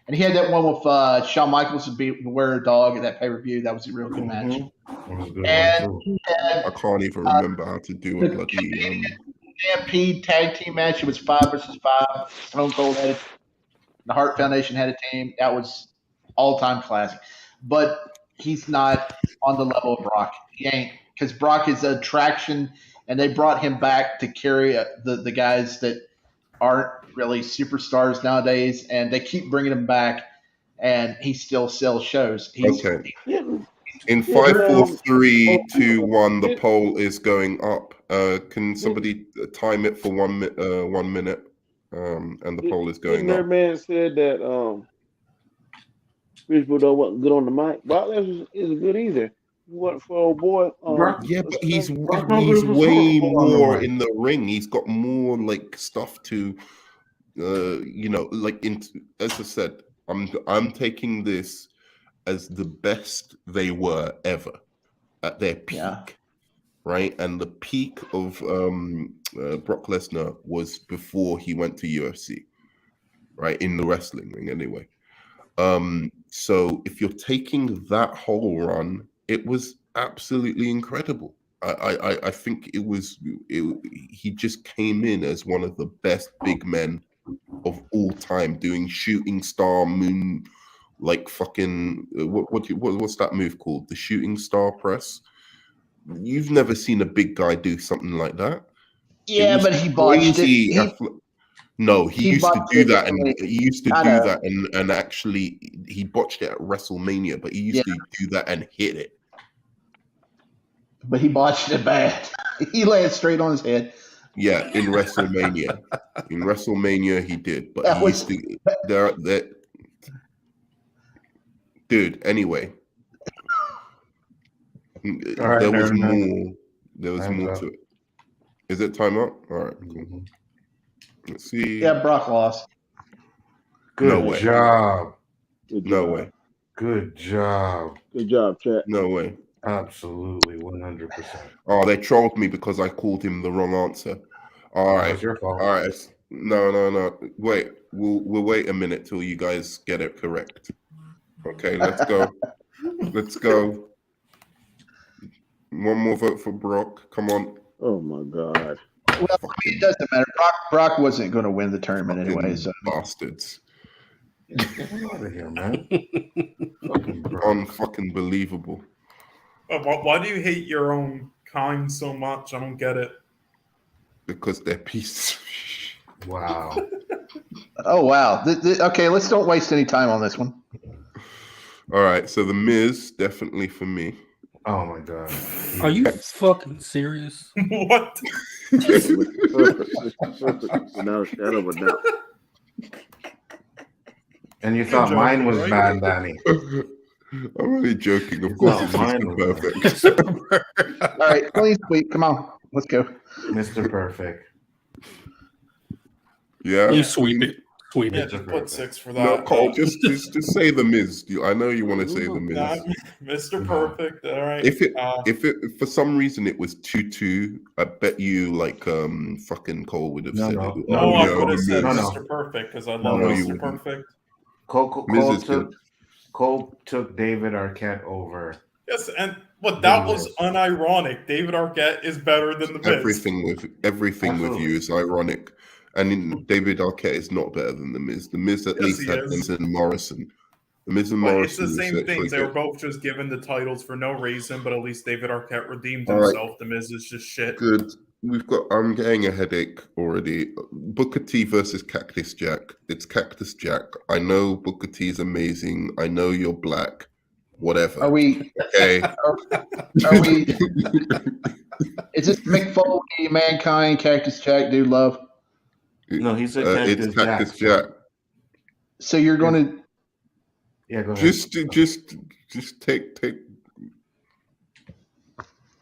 S4: and he had that one with Shawn Michaels to Beware a Dog at that pay per view. That was a real good match.
S3: That was a good
S4: And
S3: one too.
S4: he had
S1: I can't even remember how to do a bloody.
S4: Stampede tag team match. It was 5 versus 5. Stone Cold had it. The Hart Foundation had a team. That was all time classic. But he's not on the level of Brock. He ain't, because Brock is an attraction, and they brought him back to carry the guys that aren't really superstars nowadays, and they keep bringing him back, and he still sells shows.
S1: Okay.
S2: Yeah,
S1: In
S2: Yeah,
S1: 5, 4,
S2: um,
S1: 3, 2, 1, the
S2: yeah.
S1: poll is going up. Can somebody time it for 1 minute? And the poll is going
S2: Their
S1: up.
S2: man said that British Bulldog wasn't good on the mic. Brock Lesnar isn't good either. What for old boy?
S1: Yeah, but he's
S3: Brock no
S1: he's
S3: good for
S1: way
S3: football on the
S1: more
S3: mic.
S1: in the ring. He's got more like stuff to, like as I said, I'm taking this as the best they were ever at their peak,
S4: Yeah.
S1: right? And the peak of Brock Lesnar was before he went to UFC, right? In the wrestling ring, anyway. So if you're taking that whole run, it was absolutely incredible. I think he just came in as one of the best big men of all time, doing shooting star moon, like fucking what's that move called? The shooting star press. You've never seen a big guy do something like that.
S4: Yeah,
S1: was
S4: but he botched
S1: crazy
S4: it.
S1: No, he used to
S4: botched
S1: do
S4: it
S1: that, and
S4: differently.
S1: he used to
S4: I
S1: do
S4: know.
S1: that, and actually he botched it at WrestleMania, but he used to do that and hit it.
S4: But he botched it bad. He landed straight on his head.
S1: Yeah, in WrestleMania. In WrestleMania he did, but
S4: That
S1: he
S4: was-
S1: used to there dude, anyway.
S3: All right,
S1: There was
S3: fair enough.
S1: more. There was
S3: Time's
S1: more
S3: up.
S1: to it. Is it time up? All right, cool. Let's see.
S4: Yeah, Brock lost.
S3: Good
S1: No way.
S3: job.
S2: Good
S1: No
S2: job.
S1: way.
S3: Good job.
S2: Good job, chat.
S1: No way.
S3: Absolutely, 100%.
S1: Oh, they trolled me because I called him the wrong answer. All right.
S3: That's your fault.
S1: All right. No. Wait. We'll wait a minute till you guys get it correct. Okay, let's go. Let's go. One more vote for Brock. Come on.
S2: Oh my God.
S4: Well, I mean, it doesn't matter. Brock wasn't going to win the tournament anyway. So
S1: Bastards.
S3: Get out of here, man. Fucking bro.
S1: Unfucking believable.
S6: Why do you hate your own kind so much? I don't get it.
S1: Because they're pieces of shit.
S3: Wow.
S4: oh wow. Okay, let's don't waste any time on this one.
S1: All right, so the Miz definitely for me.
S3: Oh my god.
S5: Are you fucking serious?
S6: What?
S2: Perfect. Without a shadow of a doubt.
S3: And you thought mine was bad, Danny.
S1: I'm only joking. Of course, it's
S3: mine
S1: Mr.
S3: was
S1: Perfect.
S4: All right, please, wait, come on, let's go.
S3: Mr. Perfect.
S1: Yeah.
S5: You sweep it. Sweep
S6: Yeah,
S5: it.
S6: just put 6 for
S1: No,
S6: that.
S1: Cole, just say the Miz. I know you want to say the Miz.
S6: Nah, Mr.
S3: No.
S6: Perfect. All right.
S1: If it for some reason it was 2-2, I bet you like fucking Cole would have
S3: No,
S1: said
S3: no.
S1: it.
S6: no, I
S1: yeah,
S6: would have
S1: the
S6: said
S1: Miz.
S3: No,
S6: Mr. Perfect because I love
S3: No,
S1: you
S6: Mr.
S1: wouldn't.
S6: Perfect.
S1: Miz is good.
S3: Cole took David Arquette over.
S6: Yes, and but
S3: The
S6: that was
S3: Miz.
S6: unironic. David Arquette is better than the Miz.
S1: Everything with you is ironic, and David Arquette is not better than the Miz. The Miz at
S6: Yes,
S1: least
S6: he
S1: had
S6: is.
S1: Miz and Morrison. The Miz and
S6: But
S1: Morrison
S6: it's the
S1: was
S6: same
S1: actually
S6: things. They were
S1: good.
S6: both just given the titles for no reason, but at least David Arquette redeemed
S1: All right.
S6: himself. The Miz is just shit.
S1: Good. I'm getting a headache already. Booker T versus Cactus Jack. It's Cactus Jack. I know Booker T is amazing. I know you're black. Whatever.
S4: Are we?
S1: Okay.
S4: Are we? Is this Mick Foley, Mankind, Cactus Jack, Dude Love?
S3: No, he said
S1: It's Cactus Jack.
S4: So you're going to?
S3: Yeah, go ahead.
S1: Just take.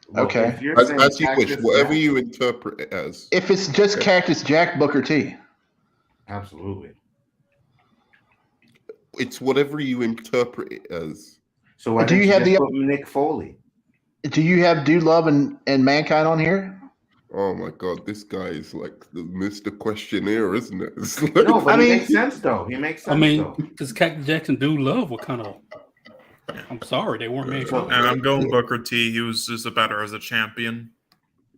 S3: Well,
S4: Okay.
S3: if you're
S1: As
S3: saying
S1: you wish,
S3: Cactus
S1: whatever
S3: Jack,
S1: you interpret it as.
S4: If it's just Cactus Jack, Booker T.
S3: absolutely.
S1: It's whatever you interpret it as.
S3: So why
S4: Do
S3: didn't
S4: you
S3: you
S4: have
S3: just
S4: the-
S3: put Nick Foley?
S4: Do you have Dude Love and Mankind on here?
S1: Oh my god, this guy is like the Mr. Questionnaire, isn't it? It's like,
S3: No, but
S4: I
S3: he
S4: mean-
S3: makes sense though. He makes sense
S5: I mean,
S3: though.
S5: because Cactus Jackson do love what kind of. I'm sorry, they weren't mankind.
S6: And I'm going Booker T. He was just better as a champion.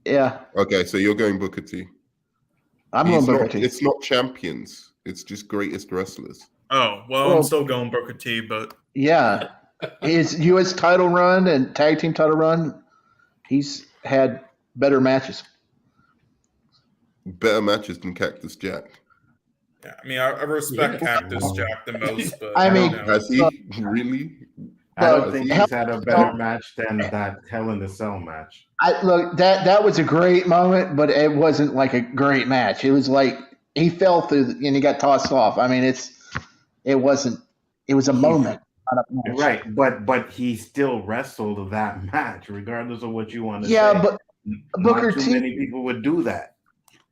S4: Yeah,
S1: okay, so you're going Booker T.
S4: I'm
S1: He's
S4: going Booker
S1: not,
S4: T.
S1: It's not champions. It's just greatest wrestlers.
S6: Oh, well,
S4: Well-
S6: I'm still going Booker T, but
S4: Yeah, his U.S. title run and tag team title run, he's had better matches.
S1: Better matches than Cactus Jack.
S6: yeah, I mean, I respect
S5: Yeah.
S6: Cactus Jack the most, but
S4: I mean-
S6: you know.
S1: Has he really?
S3: I don't
S4: But
S3: think
S4: hell-
S3: he's had a better match than that Hell in the Cell match.
S4: Look, that was a great moment, but it wasn't like a great match. It was like he fell through and he got tossed off. I mean, it wasn't. It was a moment, not a match.
S3: Right, but he still wrestled that match, regardless of what you want to
S4: Yeah,
S3: say.
S4: but
S3: Not
S4: Booker
S3: too
S4: T-
S3: many people would do that.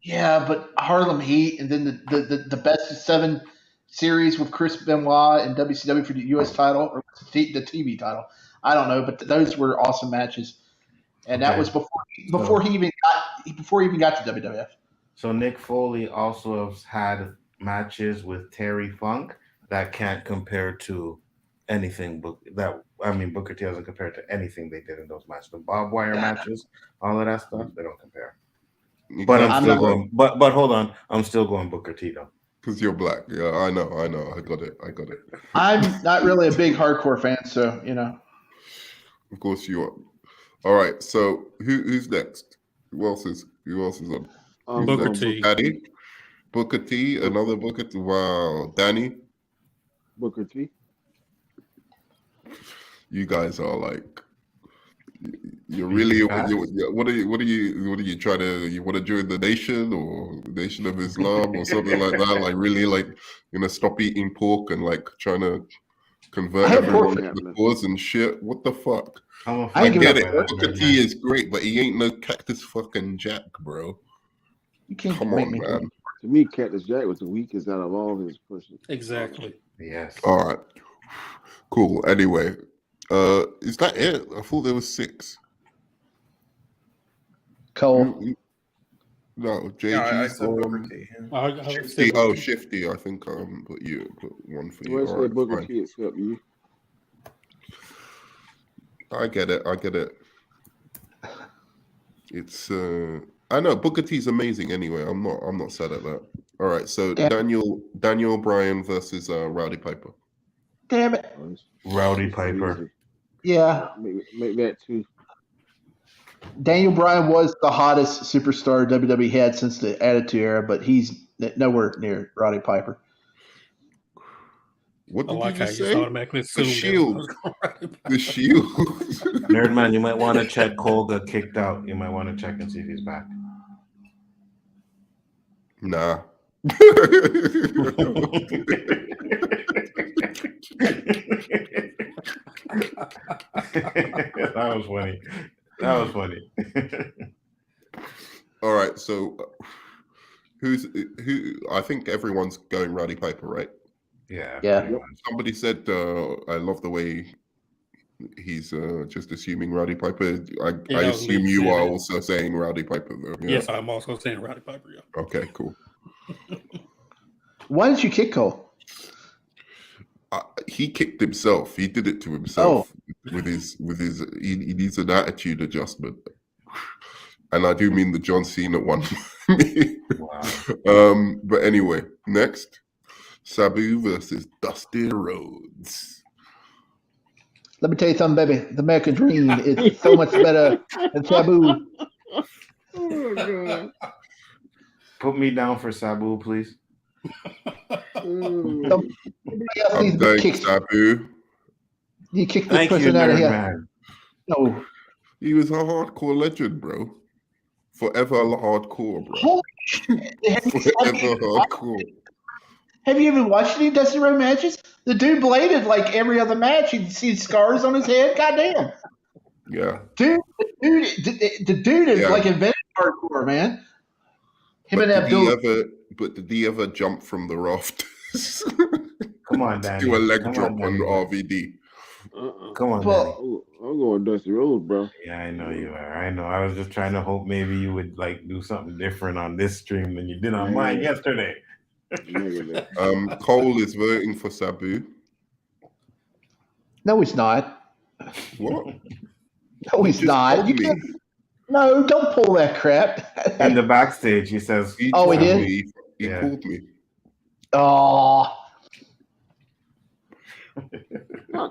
S4: yeah, but Harlem Heat and then the best of 7 series with Chris Benoit and WCW for the U.S. title or the TV title. I don't know, but those were awesome matches, and that
S3: Okay.
S4: was before he even got to WWF.
S3: So Nick Foley also has had matches with Terry Funk that can't compare to anything. Booker T doesn't compare to anything they did in those matches. The barbed wire matches, all of that stuff, they don't compare. But I'm still going. But hold on, I'm still going Booker T though.
S1: Because you're black. Yeah, I know. I got it.
S4: I'm not really a big hardcore fan, so you know.
S1: Of course you are. All right. So who's next? Who else is on? Who's
S5: Booker
S1: next?
S5: T.
S1: Danny. Booker T. Another Booker T. Wow. Danny.
S2: Booker T.
S1: You guys are like. You're really. What are you trying to? You want to join the nation or Nation of Islam or something like that? Like really, like stop eating pork and like trying to convert
S4: I had
S1: everyone
S2: pork
S1: to the
S2: happening.
S1: cause and shit. What the fuck?
S3: I'm
S1: I
S4: give
S1: get
S4: it
S1: it.
S3: by that,
S1: Booker
S3: man.
S1: T is great, but he ain't no Cactus fucking Jack, bro.
S4: You can't
S1: Come
S4: make
S1: on,
S4: me.
S1: man.
S2: To me, Cactus Jack was the weakest out of all his pushes.
S5: Exactly.
S3: Yes.
S1: All right. Cool. Anyway, is that it? I thought there was 6.
S4: Cole.
S1: No, JG's
S6: Yeah, I said Booker
S1: on.
S6: T. yeah.
S5: I would
S1: Shifty.
S5: say
S1: Oh,
S5: Booker T.
S1: Shifty. I think put one for you.
S2: Where's
S1: All
S2: that
S1: right,
S2: Booker
S1: fine.
S2: T except you?
S1: I get it. It's I know Booker T's amazing anyway. I'm not sad at that. All right, so
S4: Yeah.
S1: Daniel Bryan versus Rowdy Piper.
S4: Damn it.
S3: Rowdy Piper.
S4: Yeah,
S2: Make that 2.
S4: Daniel Bryan was the hottest superstar WWE had since the Attitude Era, but he's nowhere near Roddy Piper.
S1: What
S5: I
S1: did
S5: like
S1: you
S5: how
S1: just
S5: you just
S1: say?
S5: automatically assumed that
S1: Shield.
S5: was going right
S1: The Shield.
S3: Nerdman, you might want to check Cole got kicked out. You might want to check and see if he's back.
S1: Nah.
S3: That was funny. That was funny.
S1: All right, so who? I think everyone's going Roddy Piper, right?
S3: Yeah.
S4: Yeah.
S3: pretty much.
S1: Somebody said, "I love the way he's just assuming Roddy Piper." I
S5: Yeah, that was me
S1: assume you
S5: saying
S1: are
S5: that.
S1: also saying Roddy Piper, though. Yeah.
S5: Yes, I'm also saying Roddy Piper. Yeah.
S1: Okay. Cool.
S4: Why did you kick Cole?
S1: He kicked himself. He did it to himself with his. He needs an attitude adjustment, and I do mean the John Cena one.
S3: Wow.
S1: But anyway, next, Sabu versus Dusty Rhodes.
S4: Let me tell you something, baby. The American Dream is so much better than Sabu.
S2: Oh god.
S3: Put me down for Sabu, please.
S2: Oh.
S4: Somebody else
S1: I'm
S4: needs to
S1: going
S4: be kicked.
S1: Sabu.
S4: You kick this
S3: Thank you,
S4: person out of
S3: nerd
S4: here.
S3: man.
S4: No.
S1: He was a hardcore legend, bro. Forever hardcore, bro.
S4: Holy shit.
S1: Forever hardcore.
S4: Have you ever watched any Dusty Road matches? The dude bladed like every other match. You see scars on his head. Goddamn.
S1: Yeah.
S4: Dude, the dude is
S1: Yeah.
S4: like invented hardcore, man. Him
S1: But
S4: and
S1: did he ever jump from the rafters?
S3: Come on, Danny.
S1: Do a leg
S3: Come
S1: drop
S3: on,
S1: on
S3: Danny.
S1: RVD.
S3: Come on,
S4: Well,
S3: Danny.
S2: I'm going Dusty Rhodes, bro.
S3: Yeah, I know you are. I know. I was just trying to hope maybe you would like do something different on this stream than you did on mine yesterday.
S1: Cole is voting for Sabu.
S4: no, he's not.
S1: What?
S4: No, he's
S1: Just
S4: not.
S1: told
S4: You
S1: me.
S4: can't, no, don't pull that crap.
S3: In the backstage, he says,
S1: He
S4: Oh, he
S1: told
S4: did?
S1: me. He
S3: Yeah.
S1: called me.
S4: Oh,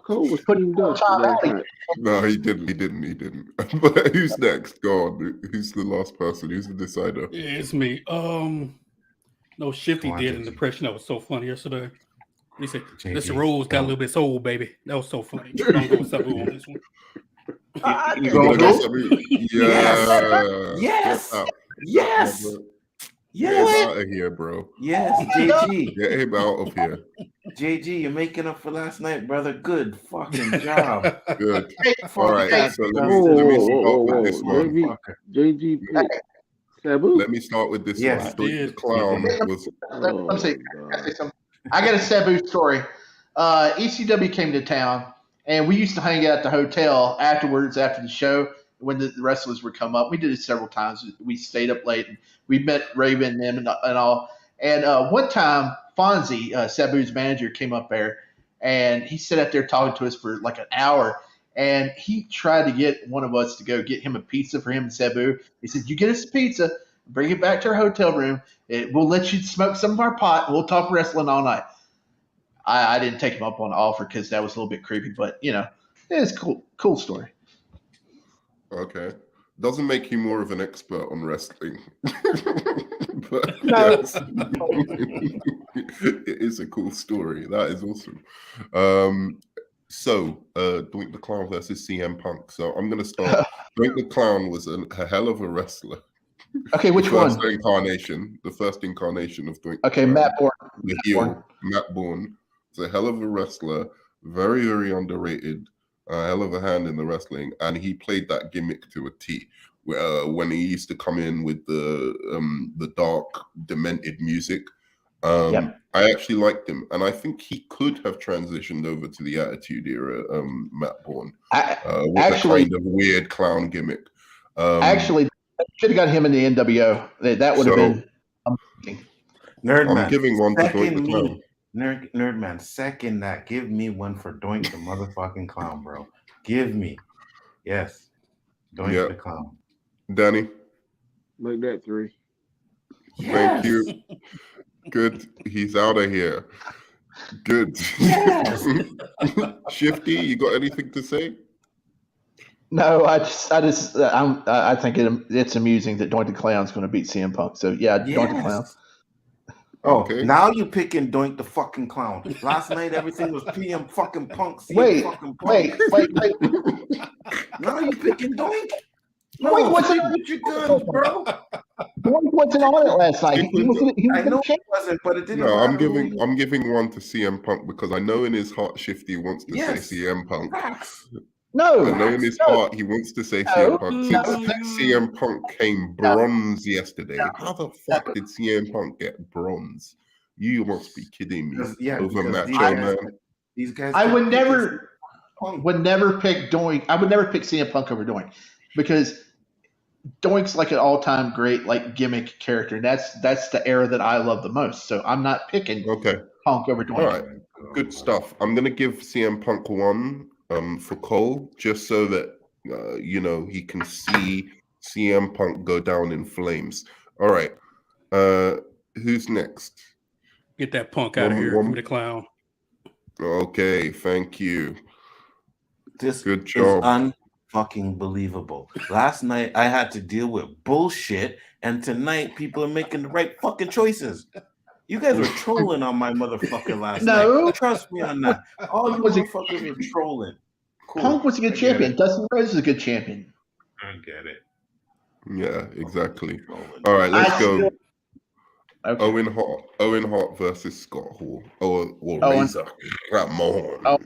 S2: Cole was putting dust last night.
S1: No, he didn't. He didn't. But who's next? Go on. Who's the last person? Who's the decider?
S5: Yeah, it's me. No, Shifty
S3: Come on,
S5: did an
S3: JG.
S5: impression that was so funny yesterday. He said,
S3: JG,
S5: "This Rose got a
S3: come
S5: little bit soul, baby." That was so funny. I'm gonna go with Sabu on this one.
S3: You
S1: You
S3: going
S1: gonna go
S3: who?
S1: Sabu? Yeah.
S3: Yes.
S1: Get out.
S3: Yes.
S1: Get him
S3: Yes.
S1: out of here, bro.
S3: Yes, JG.
S1: Get him out of here.
S3: JG, you're making up for last night, brother. Good fucking job.
S1: Good.
S3: Fuck
S1: All right.
S3: that
S1: So let
S3: Dustin.
S1: me
S2: Whoa,
S1: start with this one.
S3: Motherfucker.
S2: JG picked Sabu.
S1: Let me start with this
S3: Yes,
S1: one.
S5: I
S1: Doink
S5: did.
S1: the Clown was.
S4: let me say,
S2: Oh,
S4: I gotta say something. I got a Sabu story. ECW came to town, and we used to hang out at the hotel afterwards after the show when the wrestlers would come up. We did it several times. We stayed up late, and we met Raven and them and all. And one time, Fonzie, Sabu's manager, came up there, and he sat out there talking to us for like an hour. And he tried to get one of us to go get him a pizza for him and Sabu. He said, "You get us a pizza, bring it back to our hotel room. We'll let you smoke some of our pot. We'll talk wrestling all night." I didn't take him up on the offer because that was a little bit creepy, but it's cool story.
S1: Okay. Doesn't make you more of an expert on wrestling. But
S4: No.
S1: yes. It is a cool story. That is awesome. So Doink the Clown versus CM Punk. So I'm gonna start. Doink the Clown was a hell of a wrestler.
S4: Okay, which one?
S1: The first incarnation of Doink.
S4: Okay,
S1: the Clown.
S4: Matt Bourne.
S1: The heel, Matt Bourne, was a hell of a wrestler, very, very underrated, a hell of a hand in the wrestling, and he played that gimmick to a T. When he used to come in with the dark, demented music,
S4: Yep.
S1: I actually liked him, and I think he could have transitioned over to the Attitude Era, Matt Bourne, with
S4: Actually-
S1: a kind of weird clown gimmick.
S4: Actually, should have got him in the NWO. That would have been amazing.
S3: Nerdman.
S1: I'm giving one to Doink
S3: Second
S1: the
S3: me.
S1: Clown.
S3: Nerdman. Second that. Give me one for Doink the motherfucking clown, bro. Give me. Yes. Doink
S1: Yeah.
S3: the clown.
S1: Danny,
S2: Make that 3.
S1: thank you. Good. He's out of here. Good.
S3: Yes.
S1: Shifty, you got anything to say?
S4: No, I think it's amusing that Doink the Clown's going to beat CM Punk. So yeah, Doink the Clown.
S3: Oh,
S1: Okay.
S3: now you picking Doink the fucking clown. Last night everything was PM fucking Punk. CM
S4: Wait,
S3: fucking Punk.
S4: wait.
S3: Now you picking Doink? No,
S4: Doink wasn't-
S3: stick with your guns, bro.
S4: Doink wasn't on it last night. He was
S3: I know
S4: champ.
S3: it wasn't, but it didn't
S1: No, I'm
S3: matter who
S1: giving
S3: he-
S1: I'm giving one to CM Punk because I know in his heart Shifty wants to
S3: Yes.
S1: say CM Punk.
S3: Facts.
S4: No,
S1: I know in his
S4: no,
S1: heart he wants to say
S4: no,
S1: CM Punk. Since
S4: no,
S1: CM Punk came bronze yesterday, how the fuck did CM Punk get bronze? You must be kidding me. Over Macho Man.
S3: These guys.
S4: I would
S3: kept picking
S4: never
S3: Punk.
S4: pick Doink. I would never pick CM Punk over Doink because Doink's like an all-time great like gimmick character. That's the era that I love the most. So I'm not picking
S1: Okay.
S4: Punk over Doink.
S1: All right. Good stuff. I'm gonna give CM Punk one for Cole, just so that he can see CM Punk go down in flames. All right. Who's next?
S5: Get that Punk out of here. Give me the clown.
S1: Okay, thank you.
S3: This
S1: Good
S3: is
S1: job.
S3: unfucking believable. Last night I had to deal with bullshit, and tonight people are making the right fucking choices. You guys were trolling on my motherfucker last
S4: No.
S3: night. Trust me on that. All you
S4: Was it-
S3: motherfuckers were trolling. Cool.
S4: Punk was a good
S3: I get
S4: champion.
S3: it.
S4: Dustin Rhodes is a good champion.
S3: I get it.
S1: Yeah, exactly.
S3: Trolling.
S1: All right, let's
S4: I
S1: go.
S4: still- Okay.
S1: Owen Hart versus Scott Hall. Or
S4: Owen.
S1: Razor Ramon.
S4: Oh.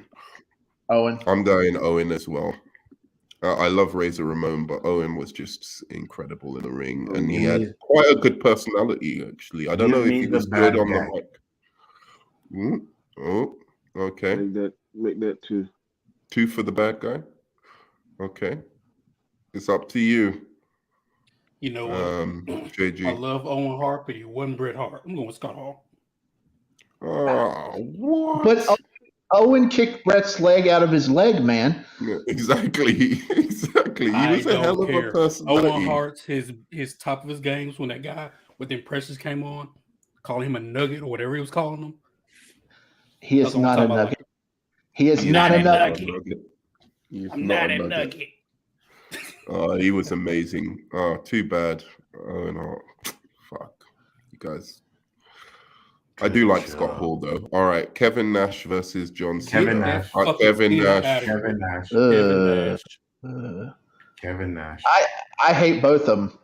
S4: Owen.
S1: I'm going Owen as well. I love Razor Ramon, but Owen was just incredible in the ring, and he had quite a good personality. Actually, I don't know if he was good on the mic. Oh, okay.
S2: Make that 2.
S1: 2 for the bad guy. Okay, it's up to you.
S5: You know what?
S1: JG.
S5: I love Owen Hart, but he wasn't Bret Hart. I'm going with Scott Hall.
S1: Oh, what?
S4: But Owen kicked Bret's leg out of his leg, man.
S1: Yeah, exactly. He
S5: I
S1: was a hell
S5: don't
S1: of a
S5: care.
S1: personality.
S5: Owen Hart's his top of his games when that guy with the impressions came on, calling him a nugget or whatever he was calling him.
S4: He is not a nugget. He is not a nugget.
S5: I'm not a nugget.
S1: He was amazing. Oh, too bad. Owen Hart. Fuck. You guys. I do like Scott Hall though. All right, Kevin Nash versus John Cena.
S3: Kevin Nash.
S1: Kevin Nash.
S3: Kevin Nash. Kevin Nash.
S4: I hate both of them.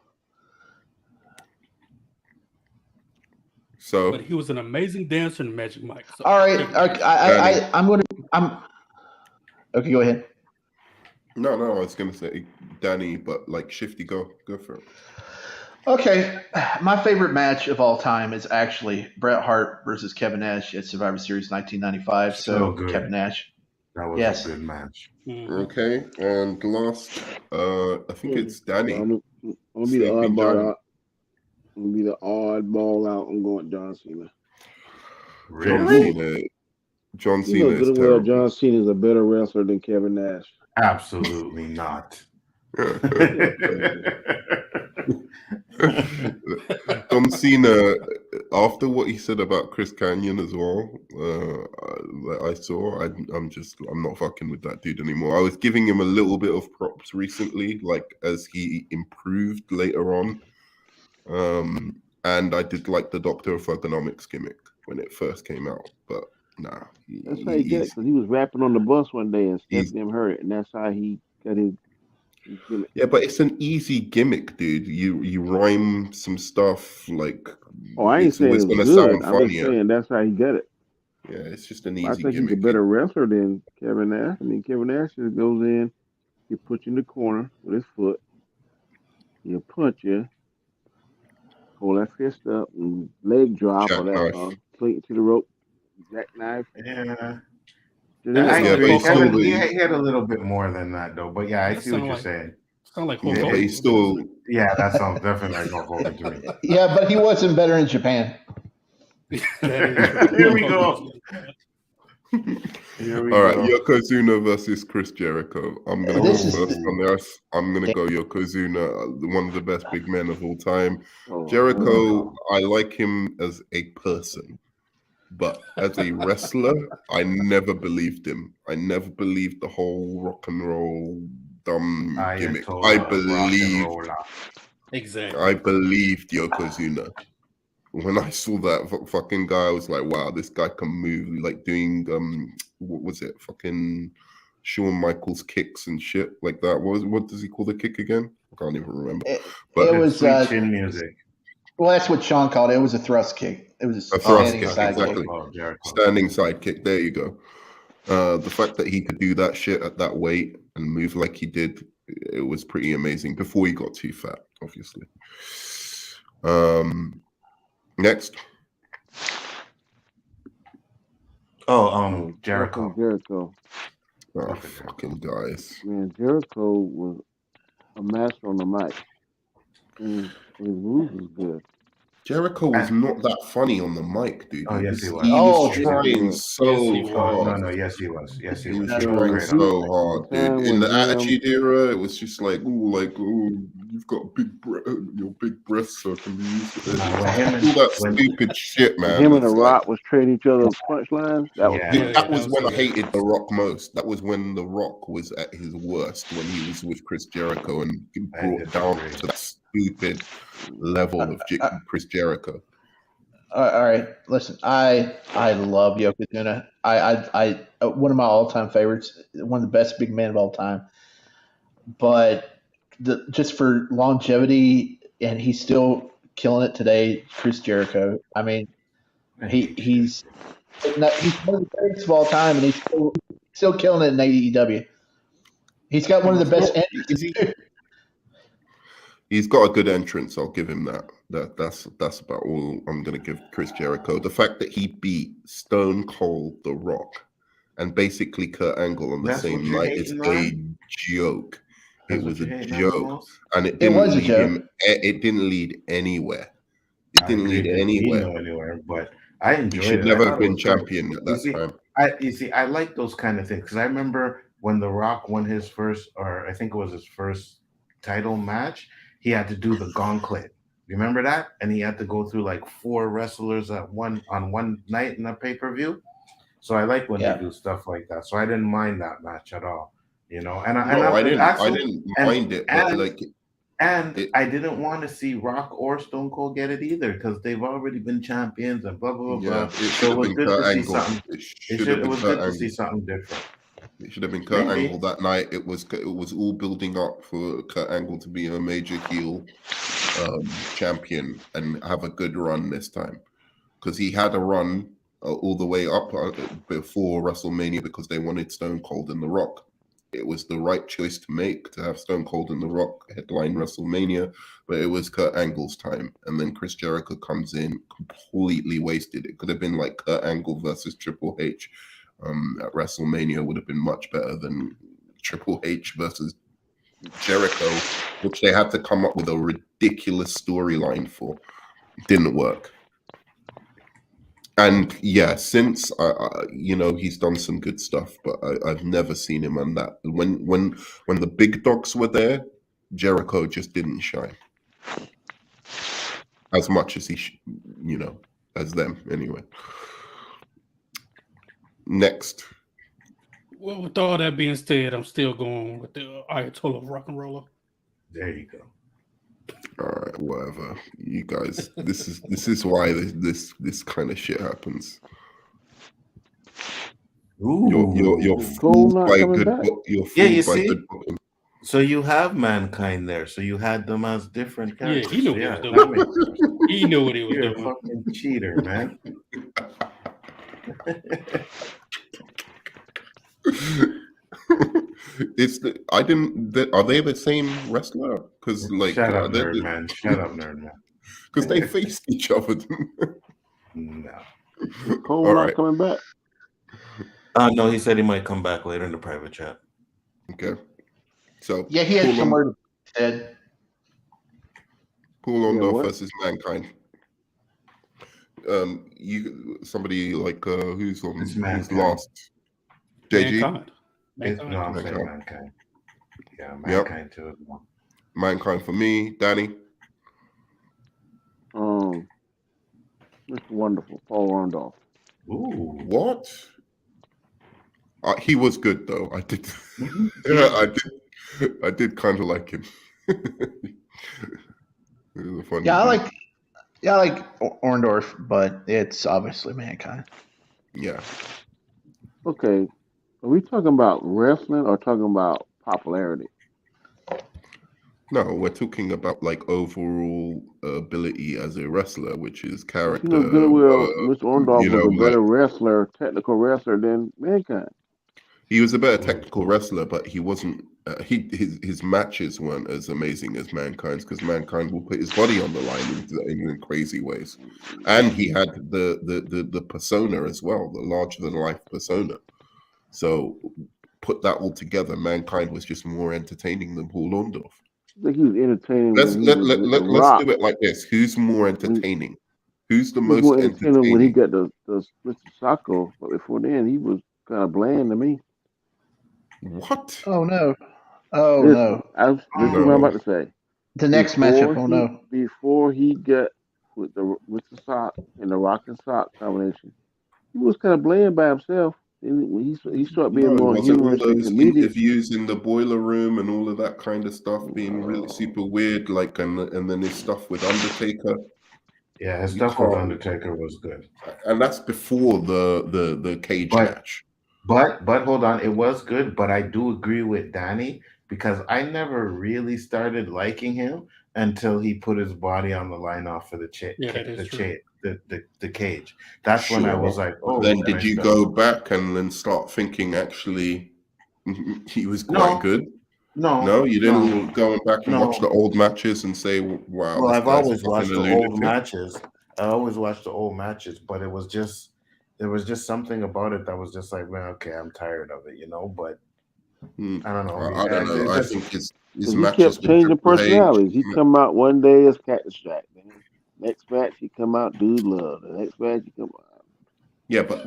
S1: So,
S5: but he was an amazing dancer in Magic Mike. So
S4: all right, I'm okay. Go ahead.
S1: No, I was gonna say Danny, but like Shifty, go for it.
S4: Okay, my favorite match of all time is actually Bret Hart versus Kevin Nash at Survivor Series 1995. So
S3: good.
S4: Kevin Nash.
S3: That was
S4: Yes.
S3: a good match.
S5: Mhm.
S1: Okay, and last, I think it's Danny.
S2: I'm gonna be the oddball out. I'm gonna be the oddball out. I'm going John Cena.
S3: Really?
S1: John
S2: You know
S1: Cena is
S2: good and well
S1: terrible.
S2: John Cena is a better wrestler than Kevin Nash.
S3: Absolutely not.
S1: John Cena, after what he said about Chris Kanyon as well, I'm not fucking with that dude anymore. I was giving him a little bit of props recently, like as he improved later on. And I did like the Doctor of Ergonomics gimmick when it first came out, but nah.
S2: That's how he get it, because he was rapping on the bus one day and stepped him hurt, and that's how he got his gimmick.
S1: Yeah, but it's an easy gimmick, dude. You rhyme some stuff like.
S2: Oh, I ain't
S1: it's
S2: saying
S1: always
S2: it was
S1: gonna
S2: good.
S1: sound
S2: I'm just
S1: funnier.
S2: saying that's how he got it.
S1: Yeah, it's just an easy
S2: I think
S1: gimmick.
S2: he's a better wrestler than Kevin Nash. I mean, Kevin Nash just goes in, he puts you in the corner with his foot, he'll punch you, hold that fist up, and leg drop or that
S1: Jackknife.
S2: cling to the rope, jackknife.
S3: Yeah.
S2: Then
S3: I
S1: Yeah,
S3: agree.
S1: but he's
S3: Kevin,
S1: still-
S3: he had a little bit more than that, though. But yeah, I
S5: That
S3: see what
S5: sound
S3: you're
S5: like-
S3: saying.
S5: Sound like
S1: Yeah,
S5: Hulk
S1: but
S5: Hogan.
S1: he's still.
S3: Yeah, that sounds definitely like Hulk Hogan to me.
S4: Yeah, but he wasn't better in Japan.
S5: That is
S3: Here we go. Here we
S1: All right,
S3: go.
S1: Yokozuna versus Chris Jericho. I'm gonna
S4: This
S1: go
S4: is-
S1: first on this. I'm gonna go Yokozuna, one of the best big men of all time.
S2: oh,
S1: Jericho, I like him as a person, but as a wrestler, I never believed him. I never believed the whole rock and roll dumb gimmick.
S5: Exactly.
S1: I believed Yokozuna. When I saw that fucking guy, I was like, wow, this guy can move. Like doing, what was it? Fucking Shawn Michaels kicks and shit like that. What does he call the kick again? I can't even remember. But
S4: It was
S3: Sweet chin music.
S4: well, that's what Sean called it. It was a thrust kick. It was a
S1: A thrust
S4: standing
S1: kick,
S4: side
S1: exactly.
S4: kick.
S3: Oh, Jericho.
S1: standing side kick. There you go. The fact that he could do that shit at that weight, and move like he did, it was pretty amazing before he got too fat, obviously. Next.
S3: Jericho.
S2: Jericho.
S1: Oh, fucking guys.
S2: Man, Jericho was a master on the mic. And his moves was good.
S1: Jericho was not that funny on the mic, dude.
S3: Oh, yes, he was.
S1: He
S4: Oh,
S1: was
S4: yes,
S1: trying
S2: was.
S1: so
S5: Yes, he was.
S1: hard.
S3: No, yes, he was. Yes, he
S1: He was
S3: was. He was
S1: trying
S3: great on the
S1: so
S3: mic.
S1: hard,
S2: Time
S1: dude. In the
S2: when
S1: Attitude Era, it was just like, you've got your big breasts, so can be used for this.
S3: When him and-
S1: All that
S3: when-
S1: stupid shit, man.
S2: him and The
S1: It's like-
S2: Rock was trading each other's punchlines. That was
S3: Yeah.
S2: funny.
S1: that was
S5: that
S1: when
S5: was
S1: I
S5: good.
S1: hated The Rock most. That was when The Rock was at his worst, when he was with Chris Jericho and brought down to that stupid level of Chris Jericho.
S4: All right, listen. I love Yokozuna. I one of my all time favorites. One of the best big men of all time. But just for longevity, and he's still killing it today. Chris Jericho. I mean, he's one of the greatest of all time, and he's still killing it in AEW. He's got one of the best entrances.
S1: He's got a good entrance. I'll give him that. That's about all I'm gonna give Chris Jericho. The fact that he beat Stone Cold, The Rock, and basically Kurt Angle on the
S3: That's
S1: same
S3: what you're
S1: night is
S3: hating
S1: a
S3: on?
S1: joke.
S3: That's
S1: It was
S3: what
S1: a
S3: you're hating on the
S1: joke,
S3: most?
S1: and it
S4: It
S1: didn't
S4: was a
S1: lead
S4: joke.
S1: him. It didn't lead anywhere. It
S3: I
S1: didn't
S3: agree,
S1: lead
S3: it didn't lead
S1: anywhere.
S3: no anywhere, but I
S1: He
S3: enjoyed
S1: should
S3: it.
S1: never
S3: I
S1: have
S3: thought it
S1: been
S3: was great.
S1: champion at
S3: You
S1: that
S3: see,
S1: time.
S3: I like those kind of things because I remember when The Rock won his first, or I think it was his first title match, he had to do the gauntlet. Remember that? And he had to go through like 4 wrestlers on one night in a pay-per-view. So I like when
S4: Yeah.
S3: they do stuff like that. So I didn't mind that match at all. You know, and
S1: I didn't
S3: and-
S1: mind it, but
S3: and-
S1: like
S3: And
S1: It-
S3: I didn't want to see Rock or Stone Cold get it either because they've already been champions and blah blah blah
S1: yeah,
S3: blah.
S1: it
S3: So
S1: should
S3: it
S1: have
S3: was
S1: been
S3: good
S1: Kurt
S3: to see
S1: Angle.
S3: something.
S1: It should have
S3: It
S1: been
S3: was
S1: Kurt
S3: good to see
S1: Angle.
S3: something different.
S1: It should have been Kurt
S3: Maybe.
S1: Angle that night. It was all building up for Kurt Angle to be a major heel champion and have a good run this time, because he had a run all the way up before WrestleMania because they wanted Stone Cold and The Rock. It was the right choice to make to have Stone Cold and The Rock headline WrestleMania, but it was Kurt Angle's time, and then Chris Jericho comes in, completely wasted. It could have been like Kurt Angle versus Triple H at WrestleMania would have been much better than Triple H versus Jericho, which they had to come up with a ridiculous storyline for. Didn't work. And yeah, since he's done some good stuff, but I've never seen him on that. When the big dogs were there, Jericho just didn't shine as much as as them anyway. Next.
S5: Well, with all that being said, I'm still going with the Ayatollah of Rock and Roller.
S3: There you go.
S1: All right, whatever. You guys, this is why this kind of shit happens.
S3: Ooh.
S1: You're
S2: Is
S1: fooled
S2: Gold not
S1: by
S2: coming
S1: good
S2: back?
S1: book. You're
S3: Yeah,
S1: fooled
S3: you
S1: by
S3: see?
S1: good booking.
S3: So you have Mankind there. So you had them as different
S5: Yeah,
S3: characters.
S5: he knew
S3: So
S5: what he was
S3: that
S5: doing.
S3: makes sense.
S5: He knew what he was
S3: You're a
S5: doing.
S3: fucking cheater, man.
S1: Are they the same wrestler? Because
S3: Shut up, nerd man. Shut up, nerd man.
S1: because they faced each other.
S3: No.
S2: Is Cole
S1: All
S2: not
S1: right.
S2: coming back?
S3: No, he said he might come back later in the private chat.
S1: Okay. So
S4: Yeah, he had somewhere to said.
S1: Paul
S2: Yeah,
S1: Orndorff
S2: what?
S1: versus Mankind. Somebody like who's
S3: Mankind.
S1: last? JG.
S5: Mankind.
S3: No, I'm saying
S1: Mankind.
S3: Mankind. Yeah, Mankind too. As well.
S1: Mankind for me. Danny.
S2: Mr. Wonderful, Paul Orndorff.
S3: Ooh.
S1: What? He was good though. I did. I did kind of like him. He was a funny
S4: Yeah, I
S1: dude.
S4: like Orndorff, but it's obviously Mankind.
S1: Yeah.
S2: Okay, are we talking about wrestling or talking about popularity?
S1: No, we're talking about like overall ability as a wrestler, which is character.
S2: Goodwill, Mr. Orndorff was a
S1: like-
S2: better wrestler, technical wrestler than Mankind.
S1: He was a better technical wrestler, but he wasn't. His matches weren't as amazing as Mankind's because Mankind will put his body on the line in crazy ways, and he had the persona as well, the larger than life persona. So put that all together, Mankind was just more entertaining than Paul Orndorff.
S2: I think he was entertaining
S1: Let's
S2: when he was with The Rock.
S1: do it like this. Who's more entertaining? Who's the
S2: He was
S1: most
S2: more entertaining when he
S1: entertaining?
S2: got the Mr. Sacco, but before then he was kind of bland to me.
S1: What?
S4: Oh no. Oh
S2: Listen,
S4: no.
S2: listen what I'm about to say.
S4: The next matchup. Oh no.
S2: Before he got with the Sock and the Rock and Sock combination, he was kind of bland by himself. And when he started being
S1: No, it
S2: more
S1: wasn't all
S2: humorous and
S1: those
S2: comedic.
S1: interviews in the boiler room and all of that kind of stuff being really super weird, like and then his stuff with Undertaker.
S3: Yeah, his
S1: You
S3: stuff with
S1: can't-
S3: Undertaker was good.
S1: And that's before the cage match.
S3: But hold on, it was good. But I do agree with Danny because I never really started liking him until he put his body on the line off for the cage. That's when I was like, oh.
S1: Then did you go back and then start thinking actually he was quite good? No, you didn't go back and watch the old matches and say, wow.
S3: Well, I've always watched the old matches. I always watched the old matches, but there was just something about it that was just like, man, okay, I'm tired of it, But I don't know.
S1: I don't know. I think his
S2: he
S1: matches
S2: kept changing personalities. He come out one day as Cactus Jack. Next match he come out Dude Love. The next match he come out.
S1: Yeah, but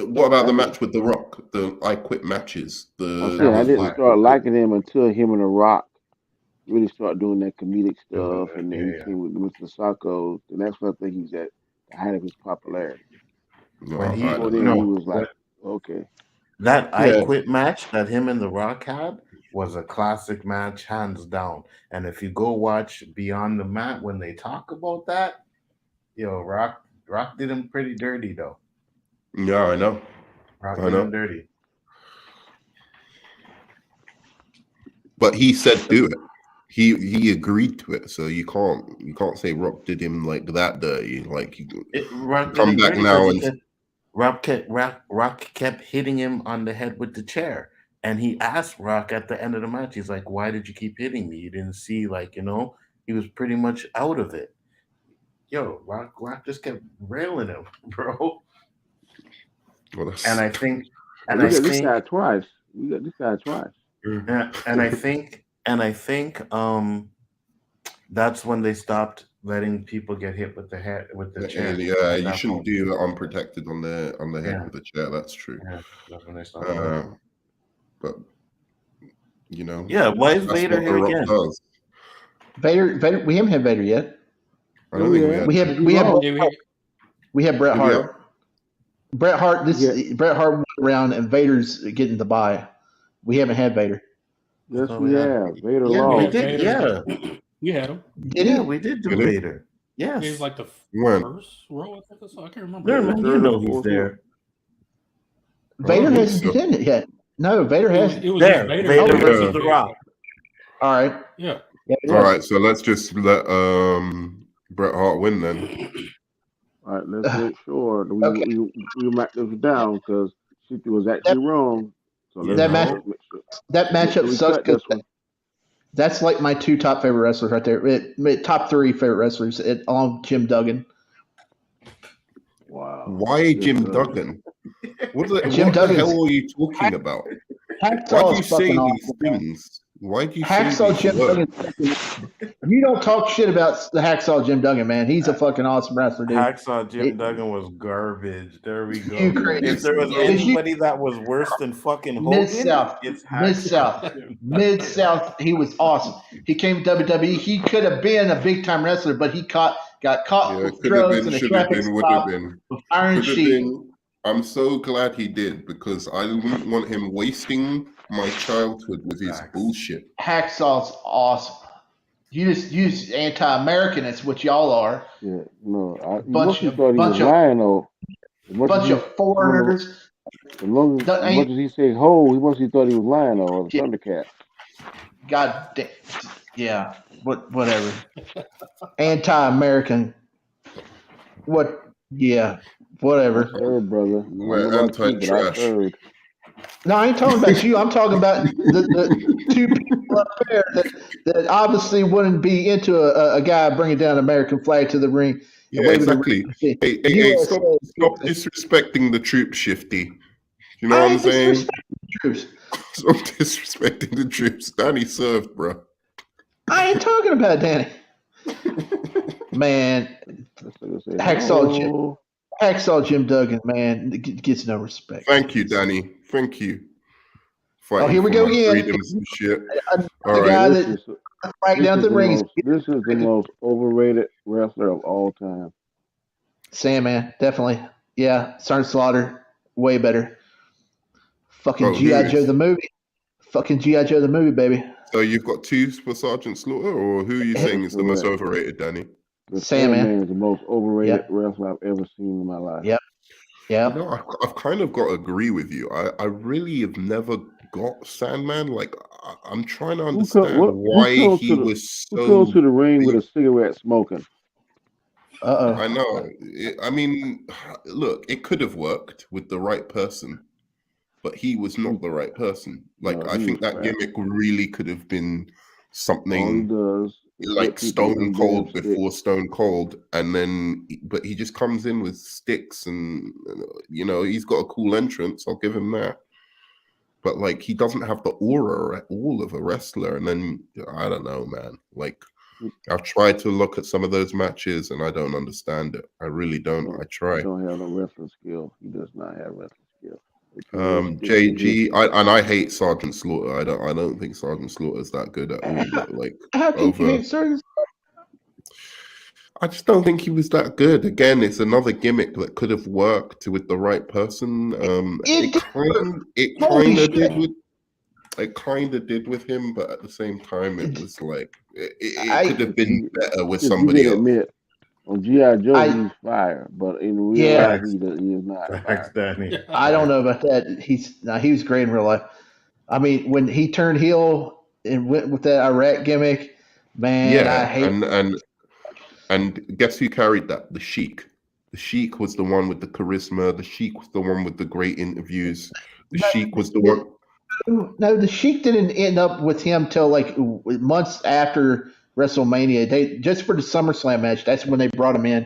S1: what about the match with The Rock? The I Quit matches.
S2: I didn't start liking him until him and The Rock really start doing that comedic stuff, and then he came with Mr. Sacco, and that's when I think he's at the height of his popularity.
S3: When he
S2: was like, okay.
S3: That I Quit match that him and The Rock had was a classic match, hands down. And if you go watch Beyond the Mat when they talk about that, Rock did him pretty dirty though.
S1: Yeah, I know.
S3: Rock did him dirty.
S1: But he said do it. He agreed to it, so you can't say Rock did him like that dirty. Like
S3: Rock
S1: come back now and
S3: Rock kept hitting him on the head with the chair, and he asked Rock at the end of the match. He's like, "Why did you keep hitting me? You didn't see, he was pretty much out of it." Rock just kept railing him, bro.
S1: Well,
S3: and I think
S2: this guy twice. We got this guy twice.
S3: Yeah, and I think that's when they stopped letting people get hit with the head with the chair.
S1: Yeah, you shouldn't do it unprotected on the head with the chair. That's true.
S3: Yeah, that's when they stopped.
S1: But
S3: yeah, why is Vader here again?
S4: Vader. We haven't had Vader yet.
S1: I don't think
S4: we have Bret Hart. Bret Hart. Bret Hart went around, and Vader's getting the bye. We haven't had Vader.
S2: Yes, we have. Vader lost.
S3: We did. Yeah,
S5: we had him.
S3: We did do Vader. Yes,
S5: he was like the first row. I can't remember.
S3: He's there.
S4: Vader hasn't done it yet. No, Vader hasn't.
S5: It was
S3: there.
S5: Vader
S3: versus The Rock.
S4: All right.
S5: Yeah.
S1: All right. So let's just let Bret Hart win then.
S2: All right. Let's make sure that we mark this down because she was actually wrong. So
S4: that matchup sucks because that's like my two top favorite wrestlers right there. Top three favorite wrestlers along with Jim Duggan.
S2: Wow.
S1: Why Jim Duggan? What the hell are you talking about? Why do you say these things? Why do you
S4: Hacksaw
S1: say
S4: Jim Duggan? You don't talk shit about the Hacksaw Jim Duggan, man. He's a fucking awesome wrestler, dude.
S3: Hacksaw Jim Duggan was garbage. There we go.
S4: If
S3: there was anybody that was worse than fucking Hogan,
S4: Mid-South, he was awesome. He came to WWE. He could have been a big-time wrestler, but he got caught with drugs and a traffic stop with Iron Sheik.
S1: I'm so glad he did because I wouldn't want him wasting my childhood with his bullshit.
S4: Hacksaw's awesome. You just anti-American. That's what y'all are.
S2: Yeah, no.
S4: Bunch of foreigners.
S2: As much as he said "ho," he must have thought he was lying or the Thundercat.
S4: God damn. Yeah. Whatever. Anti-American. What? Yeah. Whatever.
S2: Heard, brother.
S1: We're anti-trash.
S4: No, I ain't talking about you. I'm talking about the two people up there that obviously wouldn't be into a guy bringing down an American flag to the ring and
S1: Yeah,
S4: waving
S1: exactly.
S4: the ring.
S1: Hey, stop
S4: USA.
S1: disrespecting the troops, Shifty. You know
S4: I
S1: what I'm
S4: ain't
S1: saying?
S4: disrespecting the troops.
S1: Stop disrespecting the troops. Danny served, bro.
S4: I ain't talking about Danny. Man, Hacksaw Jim Duggan, man, gets no respect.
S1: Thank you, Danny. Thank you.
S4: Oh, here we go again.
S1: Freedoms and shit.
S4: The guy that right down to the ring.
S2: This is the most overrated wrestler of all time.
S4: Sandman, definitely. Yeah, Sergeant Slaughter, way better. Fucking
S1: Oh,
S4: G.I. Joe the movie. Fucking G.I. Joe the movie, baby.
S1: So you've got two for Sergeant Slaughter, or who are you saying is the most overrated, Danny?
S2: The Sandman is the most overrated wrestler I've ever seen in my life.
S4: Yep. Yeah.
S1: You know, I've kind of got to agree with you. I really have never got Sandman. Like, I'm trying to understand why he was so.
S2: Who goes to the ring with a cigarette smoking?
S1: I know. I mean, look, it could have worked with the right person, but he was not the right person. Like, I think that gimmick really could have been something like Stone Cold before Stone Cold, and then, but he just comes in with sticks, and you know, he's got a cool entrance. I'll give him that. But like, he doesn't have the aura at all of a wrestler. And then I don't know, man. Like, I've tried to look at some of those matches, and I don't understand it. I really don't. I try.
S2: He don't have no wrestling skill. He does not have wrestling skill.
S1: JG, I hate Sergeant Slaughter. I don't think Sergeant Slaughter is that good at all. But like,
S4: how can you hate Sergeant Slaughter?
S1: I just don't think he was that good. Again, it's another gimmick that could have worked with the right person. It kind of did with him, but at the same time, it was like it could have been better with somebody else.
S2: Admit, on G.I. Joe, he's fire, but in real life, he is not.
S4: I don't know about that. He was great in real life. I mean, when he turned heel and went with that Iraq gimmick, man, I hate.
S1: And guess who carried that? The Sheik. The Sheik was the one with the charisma. The Sheik was the one with the great interviews. The Sheik was the one.
S4: No, the Sheik didn't end up with him till like months after WrestleMania. They just for the SummerSlam match. That's when they brought him in.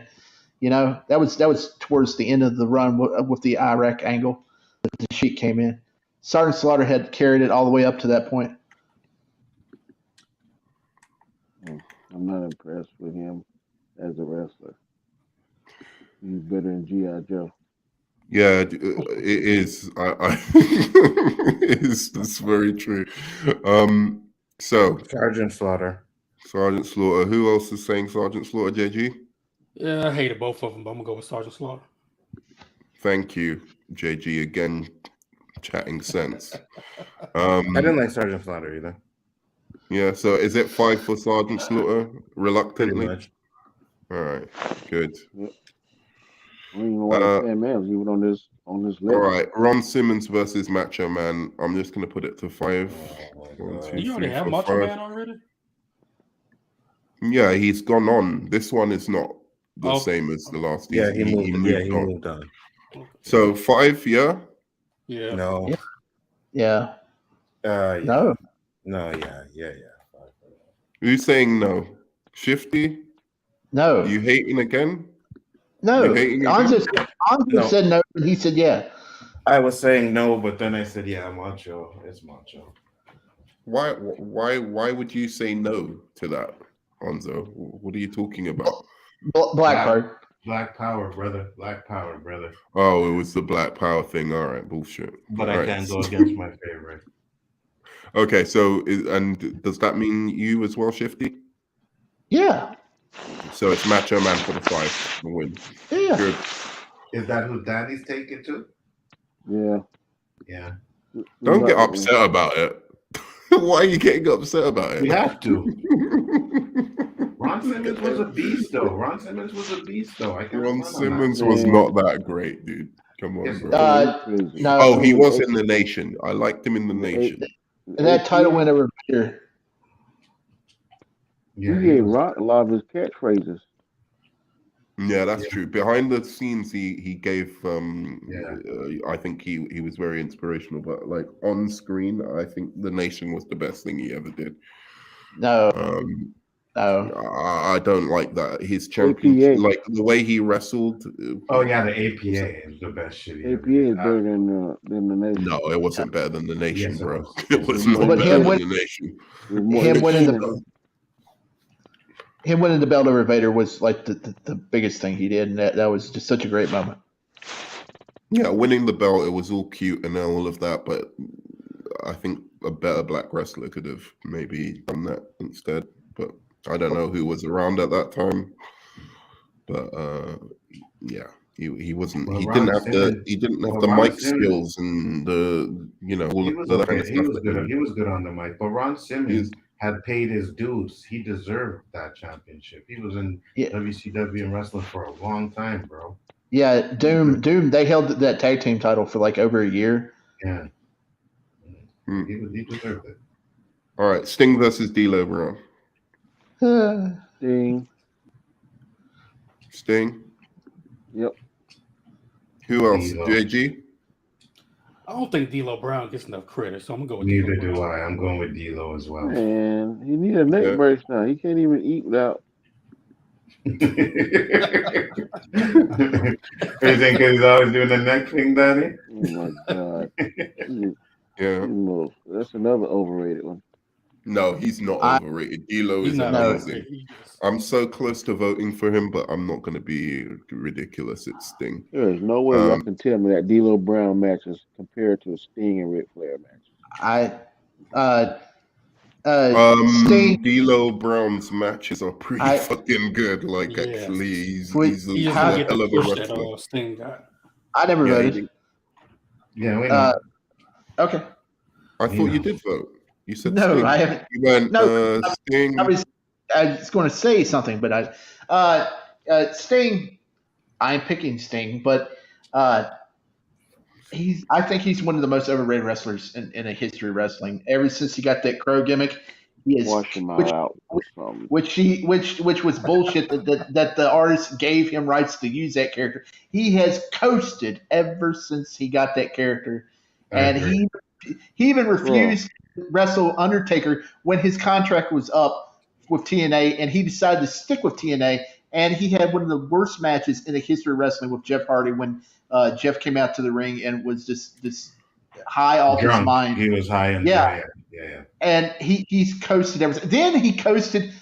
S4: You know, that was towards the end of the run with the Iraq angle. The Sheik came in. Sergeant Slaughter had carried it all the way up to that point.
S2: I'm not impressed with him as a wrestler. He's better than G.I. Joe.
S1: Yeah, it is. That's very true. So
S3: Sergeant Slaughter.
S1: Who else is saying Sergeant Slaughter? JG.
S5: Yeah, I hated both of them, but I'm gonna go with Sergeant Slaughter.
S1: Thank you, JG. Again, chatting sense.
S3: I didn't like Sergeant Slaughter either.
S1: Yeah. So is it 5 for Sergeant Slaughter? Reluctantly.
S3: Pretty much.
S1: All right. Good.
S2: Yep. I don't even know why Sandman was even on this list.
S1: All right, Ron Simmons versus Macho Man. I'm just gonna put it to 5.
S5: You already have Macho Man already?
S1: Yeah, he's gone on. This one is not the same as the last.
S3: Yeah, he moved on.
S1: So 5, yeah.
S5: Yeah.
S3: No.
S4: Yeah.
S3: No. No. Yeah.
S1: Who's saying no? Shifty.
S4: No.
S1: You hating again?
S4: No. Anzo said no, and he said yeah.
S3: I was saying no, but then I said yeah. Macho. It's Macho.
S1: Why would you say no to that, Anzo? What are you talking about?
S4: Black Power.
S3: Black Power, brother. Black Power, brother.
S1: Oh, it was the Black Power thing. All right, bullshit.
S3: But I can't go against my favorite.
S1: Okay, so and does that mean you as well, Shifty?
S4: Yeah.
S1: So it's Macho Man for the 5 to win.
S4: Yeah.
S1: Good.
S3: Is that who Danny's taking to?
S2: Yeah.
S1: Don't get upset about it. Why are you getting upset about it?
S3: We have to. Ron Simmons was a beast, though. Ron Simmons was
S1: not that great, dude. Come on, bro.
S4: No.
S1: Oh, he was in the Nation. I liked him in the Nation.
S4: And that title winner here.
S2: He gave Rock a lot of his catchphrases.
S1: Yeah, that's
S3: Yeah.
S1: true. Behind the scenes, he gave.
S3: Yeah.
S1: I think he was very inspirational. But like on screen, I think the Nation was the best thing he ever did.
S4: No,
S1: Um,
S4: no.
S1: I don't like that. His championship,
S2: APA.
S1: like the way he wrestled.
S3: Oh yeah, the APA is the best shit he ever
S2: APA
S3: did.
S2: is better than the Nation.
S1: No, it wasn't better than the Nation,
S3: Yes, it
S1: bro.
S3: was.
S1: It
S3: Yes,
S1: was
S3: it was.
S1: not
S2: But
S1: better
S4: him
S1: than
S4: win-
S1: the Nation.
S2: It was more
S4: Him winning
S2: entertaining.
S4: him winning the belt over Vader was like the biggest thing he did, and that was just such a great moment.
S1: Yeah, winning the belt, it was all cute and all of that, but I think a better black wrestler could have maybe done that instead. But I don't know who was around at that time. But yeah, he wasn't.
S3: Well,
S1: He
S3: Ron
S1: didn't have
S3: Simmons-
S1: He didn't have
S3: well,
S1: the
S3: Ron
S1: mic
S3: Simmons-
S1: skills and the all
S3: He
S1: of
S3: was
S1: that kind
S3: okay.
S1: of
S3: He
S1: stuff.
S3: was good. He was good on the mic. But Ron Simmons had paid his dues. He deserved that championship. He was in
S4: Yeah.
S3: WCW and wrestling for a long time, bro.
S4: Yeah, Doom. They held that tag team title for like over a year.
S3: Yeah.
S1: Hmm.
S3: He deserved it.
S1: All right, Sting versus D'Lo Brown.
S2: Sting.
S1: Sting.
S2: Yep.
S1: Who else?
S3: D'Lo.
S1: JG.
S5: I don't think D'Lo Brown gets enough credit, so I'm gonna go with
S3: Neither
S5: D'Lo
S3: do
S5: Brown.
S3: I. I'm going with D'Lo as well.
S2: Man, he need a neck
S1: Yeah.
S2: brace now. He can't even eat without.
S3: You think he's always doing the neck thing, Daddy?
S2: Oh my God.
S1: Yeah.
S2: That's another overrated one.
S1: No, he's not
S4: I-
S1: overrated. D'Lo
S5: He's
S1: is
S5: not
S1: amazing.
S5: overrated. He just-
S1: I'm so close to voting for him, but I'm not going to be ridiculous. It's Sting.
S2: There is no way y'all can tell me that D'Lo Brown match is compared to a Sting and Ric Flair match.
S4: Sting.
S1: D'Lo Brown's matches are pretty
S4: I-
S1: fucking good. Like,
S5: Yes.
S1: actually, he's
S4: Wait,
S1: a
S5: He just
S4: How-
S5: didn't get
S1: hell
S5: the
S1: of a
S5: push that
S1: wrestler.
S5: Sting got.
S4: I never
S1: Yeah, he
S4: voted.
S1: did.
S3: Yeah, we know.
S4: Okay.
S1: I
S3: He
S1: thought you
S3: knows.
S1: did vote. You said
S4: No,
S1: Sting.
S4: I haven't.
S1: You went
S4: No,
S1: Sting.
S4: I was going to say something, but Sting. I'm picking Sting, but I think he's one of the most overrated wrestlers in the history of wrestling. Ever since he got that crow gimmick, he is
S2: Wash him
S4: which-
S2: out or something.
S4: which was bullshit that the artist gave him rights to use that character. He has coasted ever since he got that character,
S3: I
S4: and
S3: agree.
S4: he even refused to wrestle Undertaker when his contract was up with TNA, and he decided to stick with TNA. And he had one of the worst matches in the history of wrestling with Jeff Hardy when Jeff came out to the ring and was just this high off his
S3: Drunk.
S4: mind.
S3: He was high and
S4: Yeah.
S3: yeah.
S4: And he's coasted everything. Then he coasted.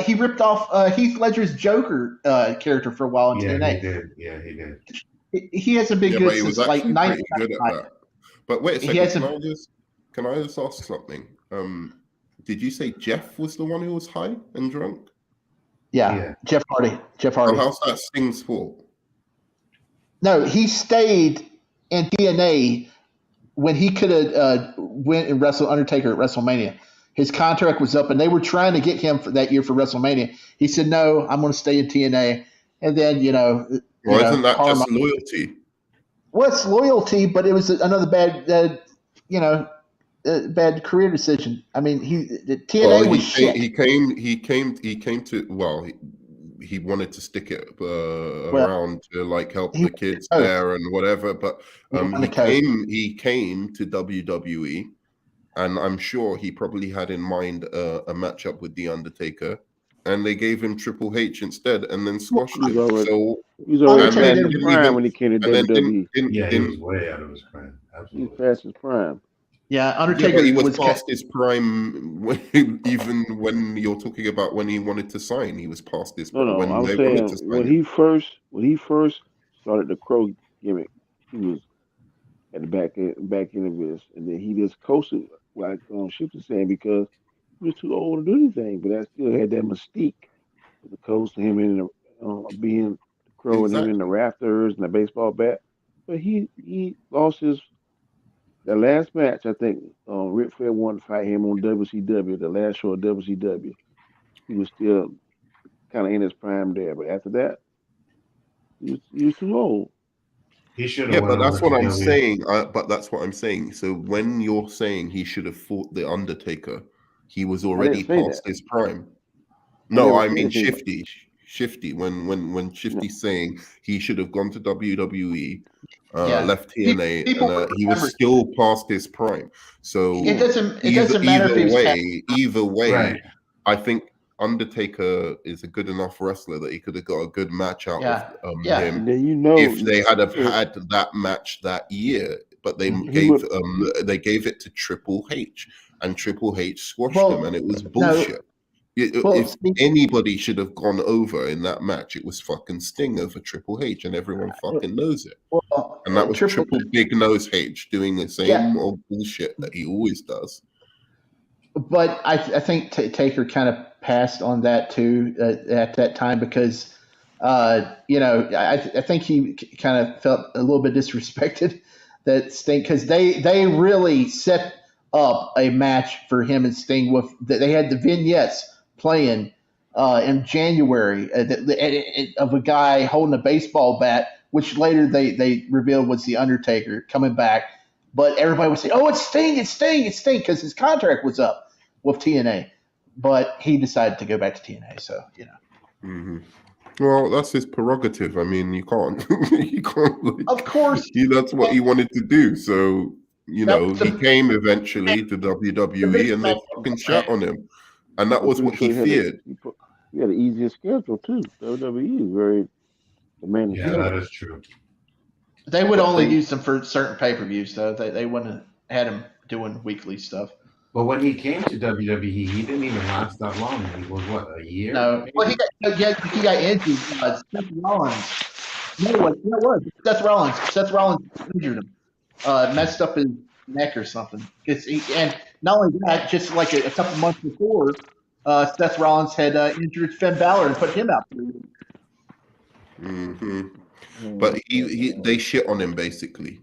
S4: He ripped off Heath Ledger's Joker character for a while in
S3: Yeah,
S4: TNA.
S3: he did. Yeah, he did.
S4: He hasn't been
S1: Yeah,
S4: good
S1: but he
S4: since
S1: was
S4: like
S1: actually pretty good at
S4: 1999.
S1: that. But wait a
S4: He
S1: second.
S4: hasn't-
S1: Can I just ask something? Did you say Jeff was the one who was high and drunk?
S4: Yeah, Jeff Hardy.
S1: So how's that Sting's fault?
S4: No, he stayed in TNA when he could have went and wrestled Undertaker at WrestleMania. His contract was up, and they were trying to get him for that year for WrestleMania. He said, "No, I'm going to stay in TNA." And then
S1: Well, isn't that
S4: karma.
S1: just loyalty?
S4: Well, it's loyalty, but it was another bad, bad career decision. I mean, TNA
S1: Well,
S4: was shit.
S1: he came to. Well, he wanted to stick it around to like help
S4: he
S1: the kids
S4: wanted to
S1: there and whatever. But he came to WWE, and I'm sure he probably had in mind a matchup with the Undertaker, and they gave him Triple H instead, and then squashed
S2: He was
S1: him.
S2: already-
S1: So
S2: He was already
S4: Undertaker
S2: past
S4: didn't
S2: his
S1: even-
S2: prime when he came to
S1: and then
S2: WWE.
S3: Yeah, he was
S1: didn't
S3: way out of his prime.
S2: He was
S3: Absolutely.
S2: past his prime.
S4: Yeah,
S1: yeah,
S4: Undertaker
S1: but he was
S4: was
S1: past his prime. Even when you're talking about when he wanted to sign, he was past his prime.
S2: No,
S1: when
S2: I'm
S1: they
S2: saying
S1: wanted to sign
S2: when
S1: him.
S2: he first started the Crow gimmick, he was at the back end of this, and then he just coasted like Ship was saying because he was too old to do anything, but that still had that mystique with the coast and him in the being the Crow and him in the rafters and the baseball bat. But he lost the last match. I think Ric Flair wanted to fight him on WCW, the last show of WCW. He was still kind of in his prime there, but after that, he was too old.
S3: He should have.
S1: Yeah, but that's what I'm
S3: WWE.
S1: saying. But that's what I'm saying. So when you're saying he should have fought the Undertaker, he was already
S2: say
S1: past
S2: that.
S1: his prime.
S2: never
S1: No, I
S2: said
S1: mean
S2: anything.
S1: Shifty. Shifty when Shifty's saying he should have gone to WWE,
S4: Yeah.
S1: left TNA,
S4: People
S1: and he was
S4: remember-
S1: still past his prime. So
S4: It doesn't matter if he was
S1: either way,
S3: Right.
S1: I think Undertaker is a good enough wrestler that he could have got a good match out of
S4: Yeah.
S1: him
S2: And then you know
S1: if they had have had that match that year. But they gave it to Triple H, and Triple H squashed him, and it was bullshit. If anybody should have gone over in that match, it was fucking Sting over Triple H, and everyone fucking knows it.
S4: Well,
S1: And that was Triple Big Nose H doing the same old bullshit that he always does.
S4: But I think Taker kind of passed on that too at that time because, I think he kind of felt a little bit disrespected that Sting, because they really set up a match for him and Sting they had the vignettes playing in January of a guy holding a baseball bat, which later they revealed was the Undertaker coming back. But everybody would say, "Oh, it's Sting, because his contract was up with TNA." But he decided to go back to TNA, so
S1: Mm-hmm. Well, that's his prerogative. I mean, you can't.
S4: Of course,
S1: that's what he wanted to do. So he came eventually to WWE, and they fucking shut on him, and that was what he feared.
S2: He had an easier schedule too. WWE is very demanding.
S3: Yeah, that is true.
S4: They would only use him for certain pay-per-views, though. They wouldn't have had him doing weekly stuff.
S3: But when he came to WWE, he didn't even last that long. He was what, a year?
S4: No,
S3: maybe?
S4: well, he got injured. Seth Rollins. No, it was Seth Rollins. Seth Rollins injured him, messed up his neck or something. And not only that, just like a couple months before, Seth Rollins had injured Finn Balor and put him out.
S1: Mm-hmm. But they shit on him basically.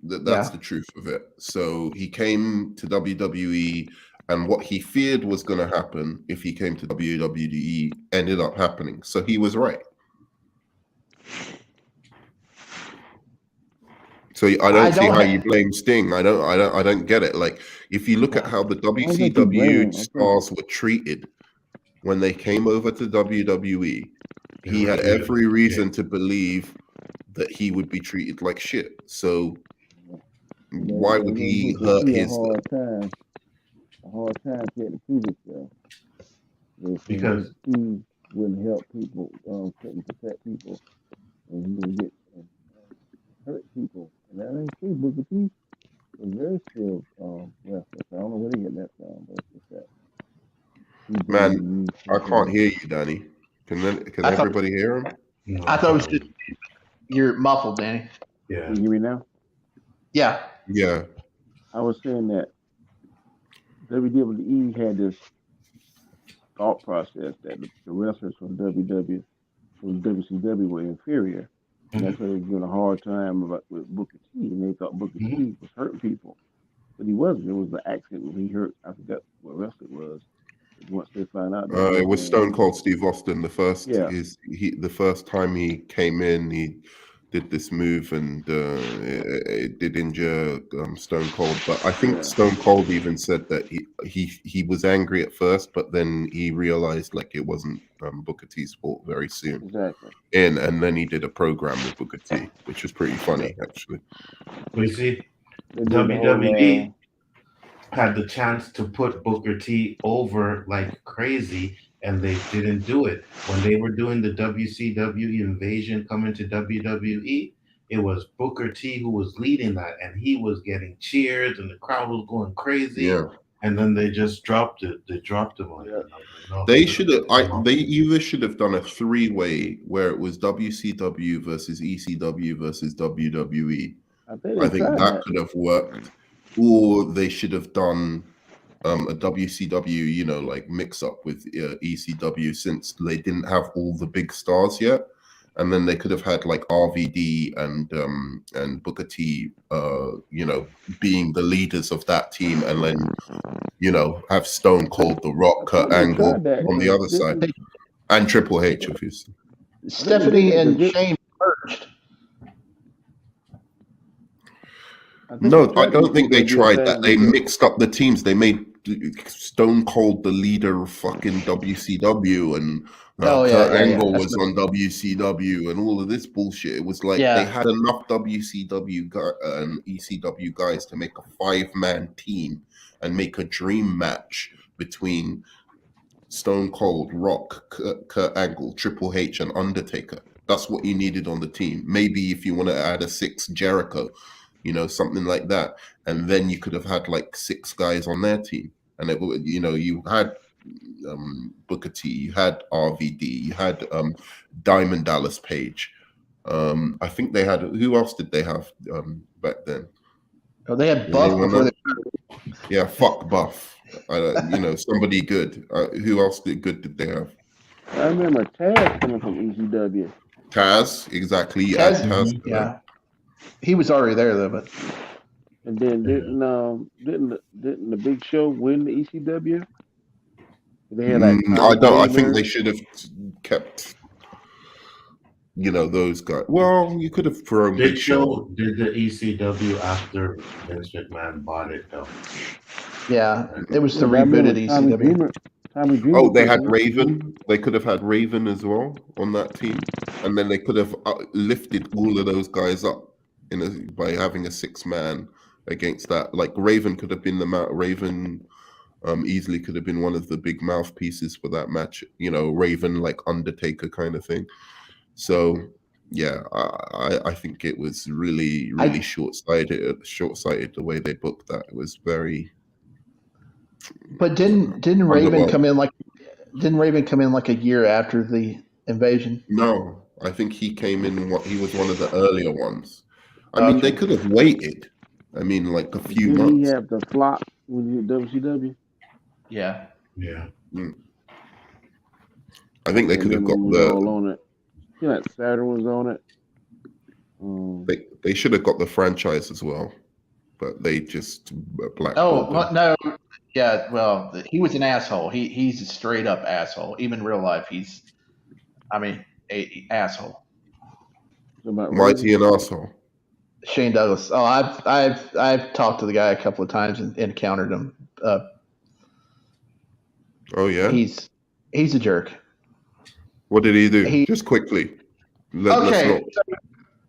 S1: That's the truth of it. So he came to WWE, and what he feared was going to happen if he came to WWE ended up happening. So he was right. So I don't see how you blame Sting. I don't get it. Like, if you look at how the WCW stars were treated when they came over to WWE, he had every reason to believe that he would be treated like shit. So why would he hurt his?
S2: A hard time getting to himself.
S3: Because
S2: he wouldn't help people, couldn't protect people, and he would get hurt people. And that ain't true. Booker T was very skilled wrestler. I don't know where they get that from, but it's that.
S1: Man, I can't hear you, Danny. Can everybody hear him?
S3: No,
S4: I thought it was just you're muffled, Danny.
S3: Yeah.
S2: Can you hear me now?
S4: Yeah.
S1: Yeah.
S2: I was saying that WWE had this thought process that the wrestlers from WCW were inferior. And that's why they were giving a hard time with Booker T. And they thought Booker T was hurting people. But he wasn't. It was the accident when he hurt. I forgot what wrestler it was. Once they find out.
S1: It was Stone Cold Steve Austin. The first time he came in, he did this move, and it did injure Stone Cold. But I think Stone Cold even said that he was angry at first, but then he realized like it wasn't Booker T's fault very soon.
S2: Exactly.
S1: And then he did a program with Booker T, which was pretty funny actually.
S3: But you see, WWE had the chance to put Booker T over like crazy, and they didn't do it. When they were doing the WCW invasion coming to WWE, it was Booker T who was leading that, and he was getting cheers, and the crowd was going crazy.
S1: Yeah.
S3: And then they just dropped it. They dropped him on it.
S1: They should have. They either should have done a three-way where it was WCW versus ECW versus WWE. I think that could have worked. Or they should have done a WCW, like mix up with ECW, since they didn't have all the big stars yet, and then they could have had like RVD and Booker T, being the leaders of that team, and then have Stone Cold, The Rock, Kurt Angle on the other side, and Triple H, obviously.
S4: Stephanie and Shane merged.
S1: No, I don't think they tried that. They mixed up the teams. They made Stone Cold, the leader of fucking WCW, and
S4: Oh yeah,
S1: Kurt
S4: yeah, yeah.
S1: Angle
S4: That's
S1: was on WCW, and all of this bullshit. It was like they
S4: yeah.
S1: had enough WCW and ECW guys to make a 5-man team and make a dream match between Stone Cold, Rock, Kurt Angle, Triple H, and Undertaker. That's what you needed on the team. Maybe if you want to add a 6th Jericho, something like that, and then you could have had like 6 guys on their team, and it would, you had Booker T, you had RVD, you had Diamond Dallas Page. I think they had, who else did they have back then?
S4: Oh, they had
S1: Does
S4: Buff
S1: anyone
S4: before
S1: know?
S4: they.
S1: Yeah, fuck Buff. Somebody good. Who else good did they have?
S2: I remember Taz coming from ECW.
S1: Taz, exactly. You add
S4: Taz,
S1: Taz.
S4: yeah. He was already there though, but
S2: And then didn't the Big Show win the ECW? They had like
S1: I don't. I think
S2: Kramer.
S1: they should have kept, those guys. Well, you could have thrown
S3: Big
S1: Big Show.
S3: Show did the ECW after Vince McMahon bought it, though.
S4: yeah, it was the
S2: I remember
S4: rebooted
S2: Tommy
S4: ECW.
S2: Dreamer. Tommy Dreamer.
S1: Oh, they had
S2: came in.
S1: Raven. They could have had Raven as well on that team, and then they could have lifted all of those guys up by having a 6-man against that. Like Raven could have been Raven. Easily could have been one of the big mouthpieces for that match. Raven like Undertaker kind of thing. So yeah, I think it was really short-sighted the way they booked that. It was very.
S4: But didn't Raven come in like a year after the invasion?
S1: No, I think he came in. He was one of the earlier ones. I mean, they could have waited. I mean, like a few
S2: Didn't
S1: months.
S2: he have the flop with WCW?
S4: Yeah.
S3: Yeah.
S1: I think they could have got
S2: all on it. Like Saturn was on it.
S1: They should have got the franchise as well, but they just blackballed
S4: Oh
S1: them.
S4: no, yeah. Well, he was an asshole. He's a straight up asshole. Even in real life, a asshole.
S1: Why is he an asshole?
S4: Shane Douglas. Oh, I've talked to the guy a couple of times and encountered him.
S1: Oh yeah,
S4: he's a jerk.
S1: What did he do? Just quickly.
S4: Okay.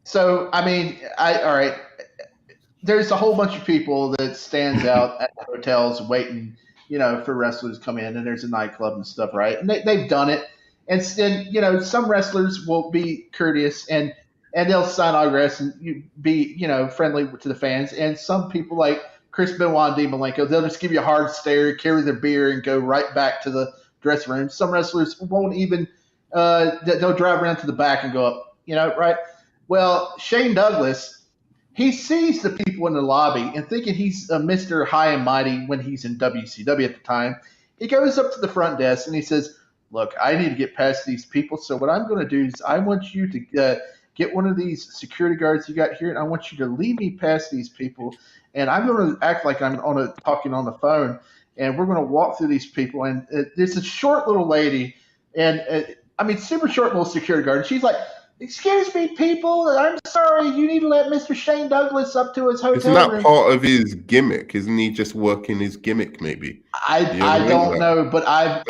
S4: So all right. There's a whole bunch of people that stands out at the hotels waiting, for wrestlers to come in, and there's a nightclub and stuff, right? And they've done it, and then some wrestlers will be courteous and they'll sign autographs and be friendly to the fans, and some people like Chris Benoit and Dean Malenko, they'll just give you a hard stare, carry their beer, and go right back to the dressing room. Some wrestlers won't even they'll drive around to the back and go up, right? Well, Shane Douglas, he sees the people in the lobby and thinking he's Mr. High and Mighty when he's in WCW at the time. He goes up to the front desk and he says, "Look, I need to get past these people. So what I'm going to do is I want you to get one of these security guards you got here, and I want you to lead me past these people. And I'm going to act like I'm talking on the phone, and we're going to walk through these people. And there's a short little lady, and super short little security guard. And she's like, 'Excuse me, people. I'm sorry. You need to let Mr. Shane Douglas up to his hotel
S1: Isn't that
S4: room.'"
S1: part of his gimmick? Isn't he just working his gimmick? Maybe.
S4: I don't know, but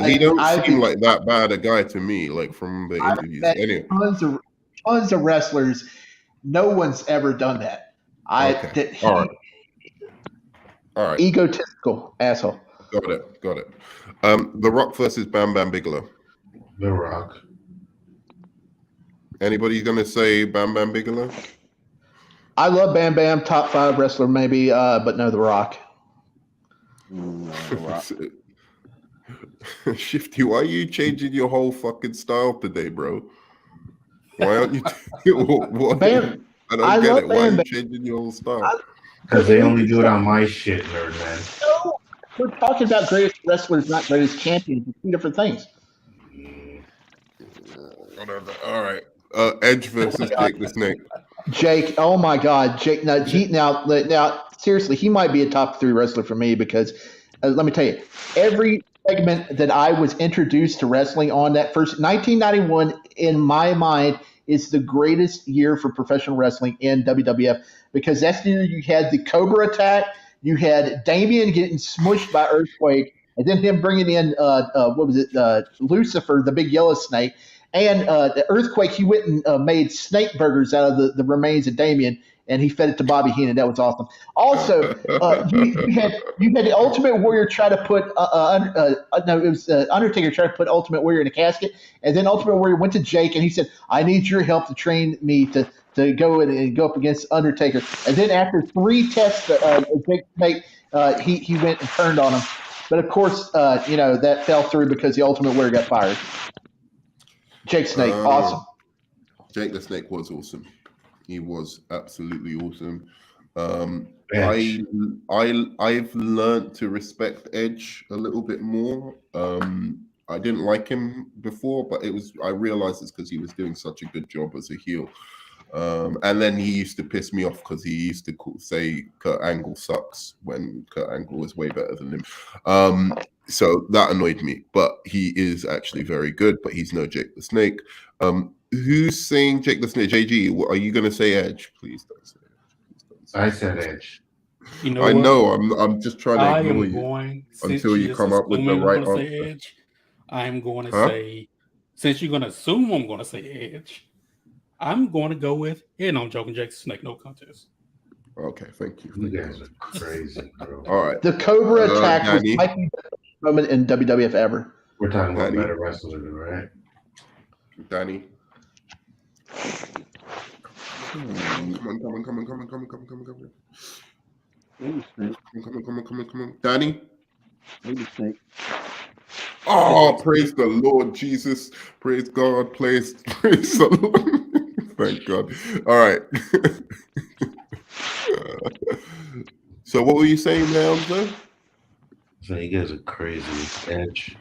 S1: he don't seem like that bad a guy to me. Like from the interviews, anyway.
S4: Tons of wrestlers. No one's ever done that.
S1: Okay. All right.
S4: Egotistical asshole.
S1: Got it. The Rock versus Bam Bam Bigelow.
S3: The Rock.
S1: Anybody gonna say Bam Bam Bigelow?
S4: I love Bam Bam, top 5 wrestler maybe, but no, The Rock.
S1: Shifty, why are you changing your whole fucking style today, bro? Why aren't you? What?
S4: Bam.
S1: I don't get it. Why are you
S4: Bam.
S1: changing your whole style?
S3: Because they only do it on my shit, nerd man.
S4: No, we're talking about greatest wrestlers, not greatest champions. It's 2 different things.
S1: Whatever. All right. Edge versus Jake the Snake.
S4: Jake, oh my God, Jake! Now, seriously, he might be a top 3 wrestler for me because let me tell you, every segment that I was introduced to wrestling on that first 1991, in my mind, is the greatest year for professional wrestling in WWF because that's the year you had the Cobra attack, You had Damien getting smushed by Earthquake, and then him bringing in what was it, Lucifer, the big yellow snake, and the Earthquake. He went and made snake burgers out of the remains of Damien, and he fed it to Bobby Heenan. That was awesome. Also, you had the Ultimate Warrior try to put no, it was Undertaker tried to put Ultimate Warrior in a casket, and then Ultimate Warrior went to Jake and he said, "I need your help to train me to go in and go up against Undertaker." And then after 3 tests, Jake Snake, he went and turned on him. But of course, that fell through because the Ultimate Warrior got fired. Jake Snake, awesome.
S1: Jake the Snake was awesome. He was absolutely awesome. I've learned to respect Edge a little bit more. I didn't like him before, but I realized it's because he was doing such a good job as a heel. And then he used to piss me off because he used to say Kurt Angle sucks when Kurt Angle was way better than him. So that annoyed me. But he is actually very good, but he's no Jake the Snake. Who's saying Jake the Snake? JG, are you going to say Edge? Please don't say Edge.
S3: I said Edge.
S5: You know
S1: I
S5: what?
S1: know. I'm just trying to ignore you until you come up with the right answer.
S5: Edge, I'm going to say, since you're going to assume I'm going to say Edge, I'm going to go with, and I'm joking, Jake the Snake, no contest.
S1: Okay, thank you.
S3: You guys are crazy, bro.
S1: All right.
S4: The Cobra attack was the best moment in WWF ever.
S3: We're talking about better wrestlers, right?
S1: Danny. Come on. Danny. Oh, praise the Lord Jesus. Praise God. Praise the Lord. Thank God. All right. So what were you saying now, sir?
S3: So you guys are crazy. Edge.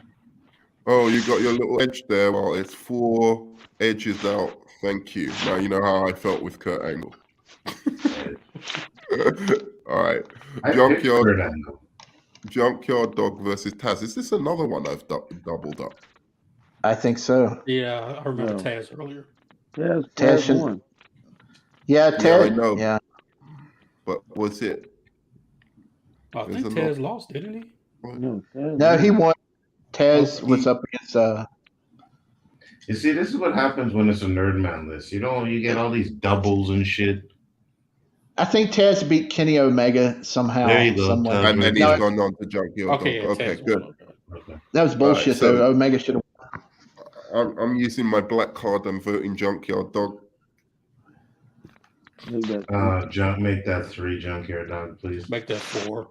S1: Oh, you got your little edge there. Well, it's 4 edges out. Thank you. Now you know how I felt with Kurt Angle. All right. Junkyard Dog versus Taz. Is this another one I've doubled up?
S4: I think so.
S5: Yeah, I remember Taz earlier.
S2: Taz won.
S4: Yeah, Taz.
S1: Yeah, I know.
S4: Yeah.
S1: But was it?
S5: I think Taz lost, didn't he?
S4: No, he won. Taz was up against.
S3: You see, this is what happens when it's a nerd man list. You get all these doubles and shit.
S4: I think Taz beat Kenny Omega somehow.
S3: There you go.
S1: And then he's gone on to Junkyard Dog. Okay, good.
S4: Okay. That was bullshit, though. Omega should have.
S1: I'm using my black card and voting Junkyard Dog.
S3: Make that 3 Junkyard Dog, please.
S5: Make that 4.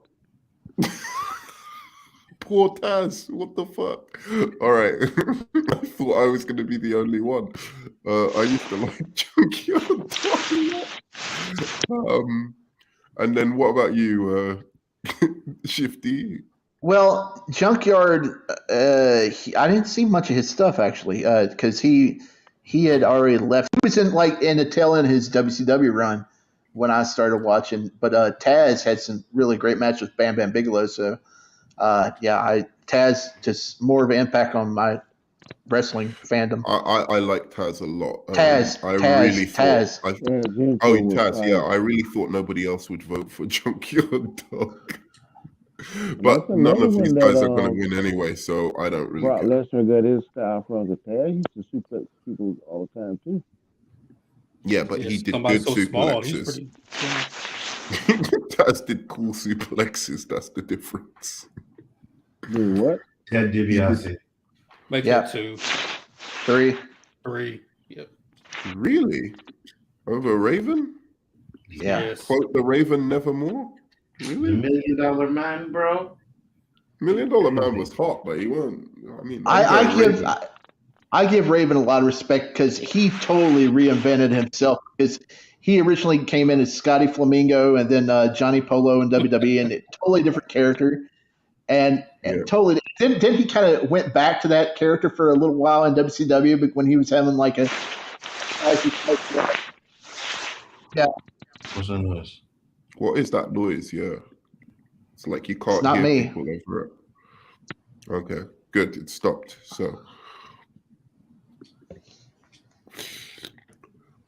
S1: Poor Taz, what the fuck? All right. I thought I was going to be the only one. I used to like Junkyard Dog. And then what about you, Shifty?
S4: Well, Junkyard, I didn't see much of his stuff, actually, because he had already left. He was in the tail end of his WCW run when I started watching. But Taz had some really great matches with Bam Bam Bigelow, so Taz just more of an impact on my wrestling fandom.
S1: I like Taz a lot.
S4: Taz.
S1: I really thought nobody else would vote for Junkyard Dog. But none of these guys are going to win anyway, so I don't really care.
S2: Lesnar got his style from the Taz. He used to suplex people all the time, too.
S1: Yeah, but he did good suplexes. Taz did cool suplexes. That's the difference.
S2: Do what?
S3: Ted DiBiase.
S5: Make that 2.
S4: 3.
S5: Yep.
S1: Really? Over Raven?
S4: Yeah.
S5: Yes.
S1: Quote the Raven nevermore? Really?
S3: $1 Million Man, bro.
S1: $1 Million Man was hot, but he wasn't. I mean,
S4: I give Raven a lot of respect because he totally reinvented himself. Because he originally came in as Scotty Flamingo and then Johnny Polo in WWE, and a totally different character. And totally. Then he kind of went back to that character for a little while in WCW, but when he was having like a. Yeah.
S3: What's that noise?
S1: What is that noise? Yeah. It's like you can't
S4: hear
S1: me. People over it. Okay, good. It stopped. So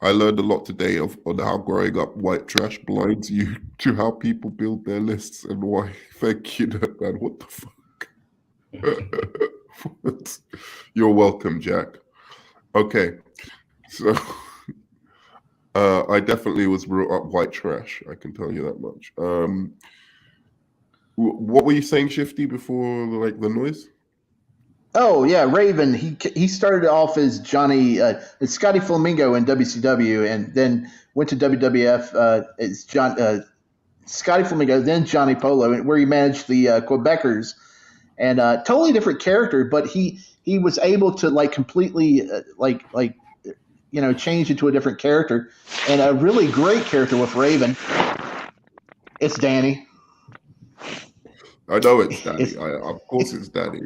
S1: I learned a lot today on how growing up white trash blinds you to how people build their lists and why. Thank you, man. What the fuck? What? You're welcome, Jack. Okay, so I definitely was brought up white trash. I can tell you that much. What were you saying, Shifty, before like the noise?
S4: Oh yeah, Raven. He started off as Johnny, as Scotty Flamingo in WCW, and then went to WWF as Scotty Flamingo, then Johnny Polo, where he managed the Quebecers, and totally different character. But he was able to like completely change into a different character, and a really great character with Raven. It's Danny.
S1: I know it's Danny. Of course it's Danny.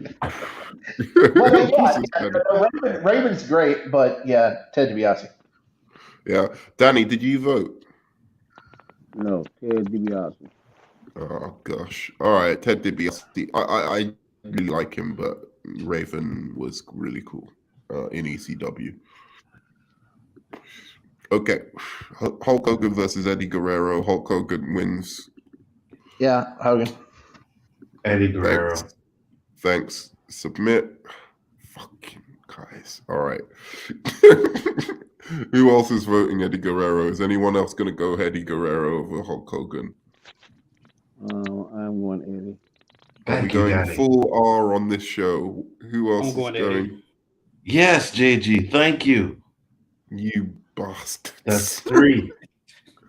S4: Well,
S1: Of course it's Danny.
S4: Raven's great, but yeah, Ted DiBiase.
S1: Yeah, Danny, did you vote?
S2: No, Ted DiBiase.
S1: Oh gosh. All right, Ted DiBiase. I really like him, but Raven was really cool in ECW. Okay, Hulk Hogan versus Eddie Guerrero. Hulk Hogan wins.
S4: Yeah, Hogan.
S3: Eddie Guerrero.
S1: Thanks. Submit. Fucking guys. All right. Who else is voting Eddie Guerrero? Is anyone else going to go Eddie Guerrero over Hulk Hogan?
S2: I'm going Eddie.
S1: Are we going full R on this show? Who else is going?
S5: Eddie.
S3: Yes, JG. Thank you.
S1: You bastard.
S3: That's 3.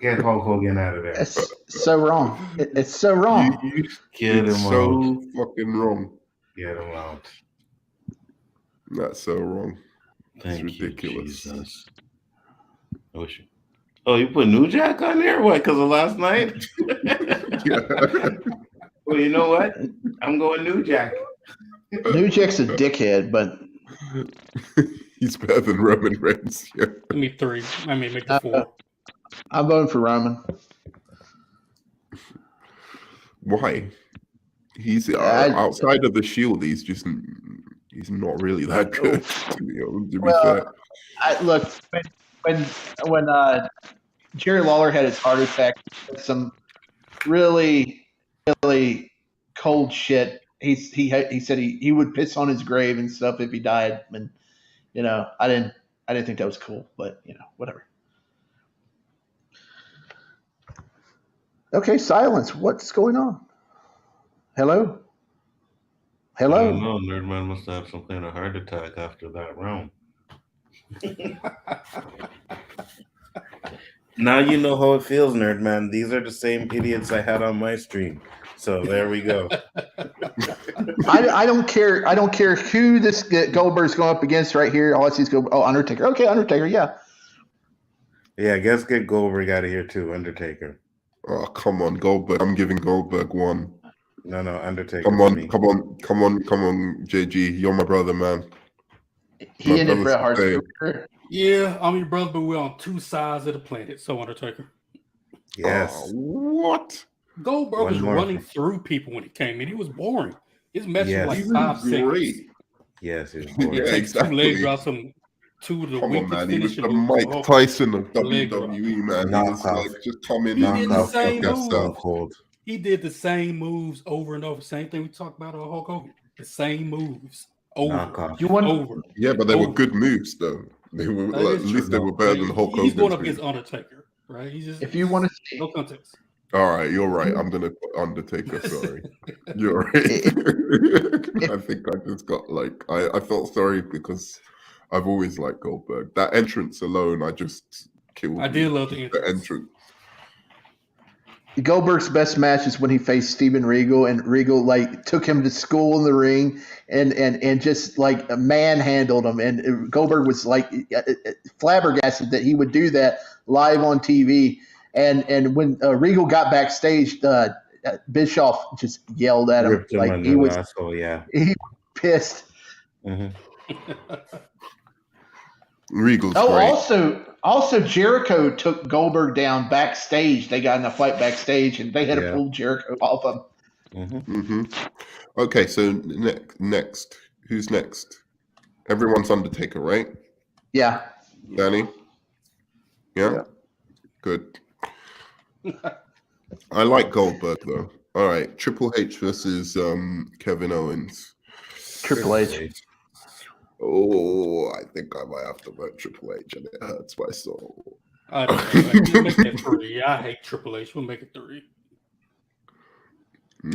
S3: Get Hulk Hogan out of there.
S4: It's so wrong. It's so wrong.
S3: Get him
S1: so fucking wrong.
S3: Get him out.
S1: That's so wrong.
S3: Thank
S1: it's ridiculous.
S3: You, Jesus. Oh, you put New Jack on there? What, because of last night? Well, you know what? I'm going New Jack.
S4: New Jack's a dickhead, but
S1: he's better than Roman Reigns. Yeah.
S5: Give me 3. I mean, make it 4.
S4: I'm voting for Roman.
S1: Why? He's outside of the Shield. He's not really that good. To be fair.
S4: Look, when Jerry Lawler had his heart attack, some really cold shit. He said he would piss on his grave and stuff if he died, and I didn't think that was cool, but whatever. Okay, silence. What's going on? Hello?
S3: I don't know. Nerdman must have some kind of heart attack after that round. Now you know how it feels, Nerdman. These are the same idiots I had on my stream. So there we go.
S4: I don't care. I don't care who this Goldberg's going up against right here. All I see is Undertaker. Okay, Undertaker. Yeah.
S3: Yeah, I guess get Goldberg out of here too. Undertaker.
S1: Oh, come on, Goldberg. I'm giving Goldberg 1.
S3: No, Undertaker.
S1: Come on, JG. You're my brother, man.
S4: He ended Bret Hart's career.
S5: Yeah, I'm your brother, but we're on 2 sides of the planet. So, Undertaker.
S3: Yes.
S1: What?
S5: Goldberg was running through people when he came in. He was boring. His match was like 5 seconds.
S3: Yes, he was boring.
S5: It takes
S1: exactly.
S5: 2 leg drops, some 2 of the weakest
S1: man. He was
S5: finishing
S1: the
S5: moves.
S1: Mike Tyson of WWE, man. He was like, just come in.
S5: He did the same
S3: moves.
S5: Cold. He did the same moves over and over. Same thing we talked about on Hulk Hogan. The same moves over. Over.
S1: Yeah, but they were good moves, though. They were at least they were better than Hulk Hogan.
S5: He's going up against Undertaker, right? He's just,
S4: if you want to see,
S5: no context.
S1: All right, you're right. I'm gonna put Undertaker. Sorry, you're right. I think I just got I felt sorry because I've always liked Goldberg. That entrance alone, I just killed.
S5: I did love the entrance.
S4: Goldberg's best match is when he faced Steven Regal, and Regal took him to school in the ring and just manhandled him. And Goldberg was flabbergasted that he would do that live on TV. And when Regal got backstage, Bischoff just yelled at him he was pissed.
S3: Mm-hmm.
S1: Regal's great.
S4: Also Jericho took Goldberg down backstage. They got in a fight backstage, and they had to pull Jericho off him.
S3: Mm-hmm.
S1: Mm-hmm. Okay, so next, who's next? Everyone's Undertaker, right?
S4: Yeah.
S1: Danny. Yeah, good. I like Goldberg though. All right, Triple H versus Kevin Owens.
S4: Triple H.
S1: Oh, I think I might have to vote Triple H, and it hurts my soul.
S5: I don't know. We'll make it 3. I hate Triple H. We'll make it 3.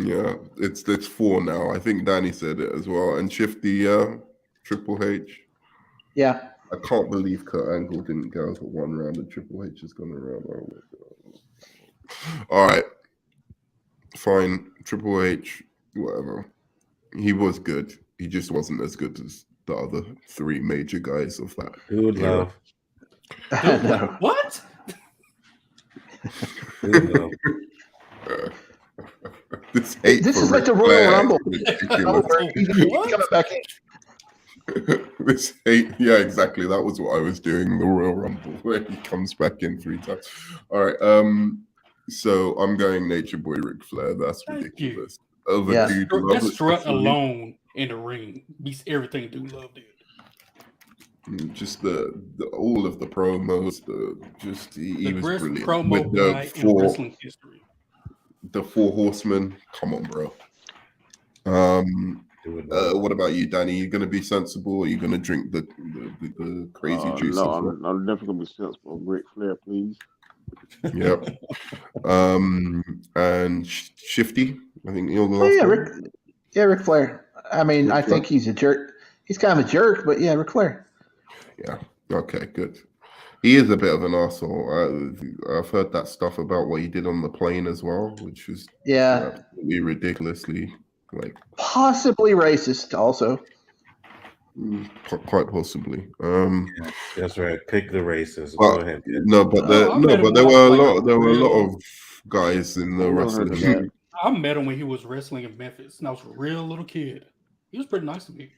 S1: Yeah, it's 4 now. I think Danny said it as well. And Shifty, Triple H.
S4: Yeah.
S1: I can't believe Kurt Angle didn't go for 1 round and Triple H has gone around. Oh my god. All right. Fine. Triple H, whatever. He was good. He just wasn't as good as the other 3 major guys of that.
S3: Dude
S1: era.
S3: love.
S4: No.
S5: What?
S3: Dude love.
S1: This hate
S4: This
S1: for
S4: is like
S1: Ric
S4: the Royal
S1: Flair
S4: Rumble.
S1: is ridiculous.
S4: He's
S5: What?
S4: coming back in.
S1: This hate, yeah, exactly. That was what I was doing. The Royal Rumble, where he comes back in 3 times. All right. So I'm going Nature Boy Ric Flair. That's
S5: Thank you.
S1: ridiculous. Over
S4: Yeah.
S1: Dude
S5: That
S1: Love.
S5: strut alone in the ring beats everything Dude Love did.
S1: Just the all of the promos. He
S5: The
S1: was
S5: best
S1: brilliant
S5: promo
S1: with
S5: guy in wrestling history.
S1: the 4 horsemen. Come on, bro.
S3: Dude love.
S1: What about you, Danny? You gonna be sensible? Or are you gonna drink the crazy juice?
S2: No,
S1: as well?
S2: I'm definitely gonna be sensible. Ric Flair, please.
S1: Yep. And Shifty, I think you're the
S4: Oh,
S1: last
S4: yeah,
S1: one.
S4: Ric Flair. I mean,
S1: Ric
S4: I think he's a jerk. He's kind of a jerk, but yeah, Ric Flair.
S1: Yeah. Okay, good. He is a bit of an asshole. I've heard that stuff about what he did on the plane as well, which was
S4: Yeah.
S1: absolutely ridiculously like
S4: Possibly racist also.
S1: quite possibly.
S3: That's right. Pick the races.
S1: But
S3: Go ahead. Kid.
S5: I met him
S1: there
S5: when
S1: were
S5: I
S1: a
S5: was
S1: lot.
S5: like
S1: There were a lot
S5: real-
S1: of guys in the
S2: I never heard of
S1: wrestling.
S2: that.
S5: I met him when he was wrestling in Memphis, and I was a real little kid. He was pretty nice to me.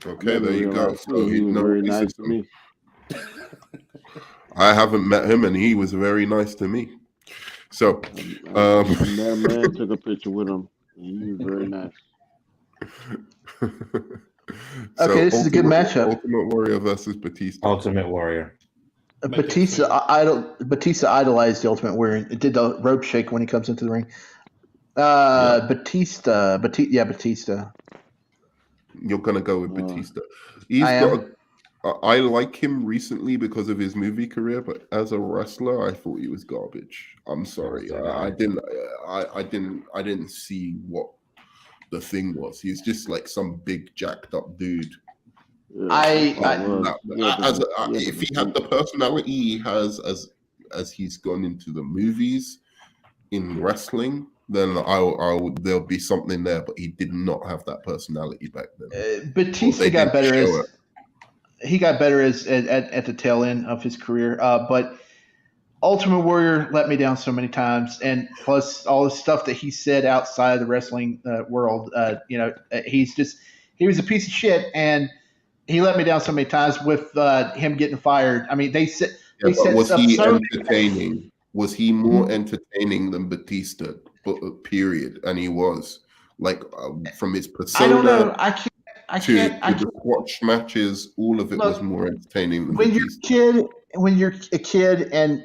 S1: Okay, there you go. So
S2: He was
S1: no
S2: very nice to
S1: racism.
S2: me.
S1: I haven't met him, and he was very nice to me. So,
S2: I met a man, took a picture with him. And he was very nice.
S4: Okay, this is a good matchup.
S1: Ultimate Warrior versus Batista.
S3: Ultimate Warrior.
S5: Make it
S4: Batista idolized the Ultimate Warrior. It did the rope shake when he comes into the ring. Batista.
S1: You're gonna go with Batista. I like him recently because of his movie career, but as a wrestler, I thought he was garbage. I'm sorry, I didn't see what the thing was. He's just like some big jacked up dude.
S2: Yeah,
S1: If he had the personality he has as he's gone into the movies in wrestling, then there'll be something there. But he did not have that personality back then.
S4: Batista got better at the tail end of his career, but Ultimate Warrior let me down so many times, and plus all the stuff that he said outside of the wrestling world. He was a piece of shit, and he let me down so many times with him getting fired. I mean,
S1: was he entertaining? Was he more entertaining than Batista? Period. And he was like from his persona.
S4: I don't know. I
S1: can't. The watch matches, all of it was more entertaining than Batista.
S4: When you're a kid, and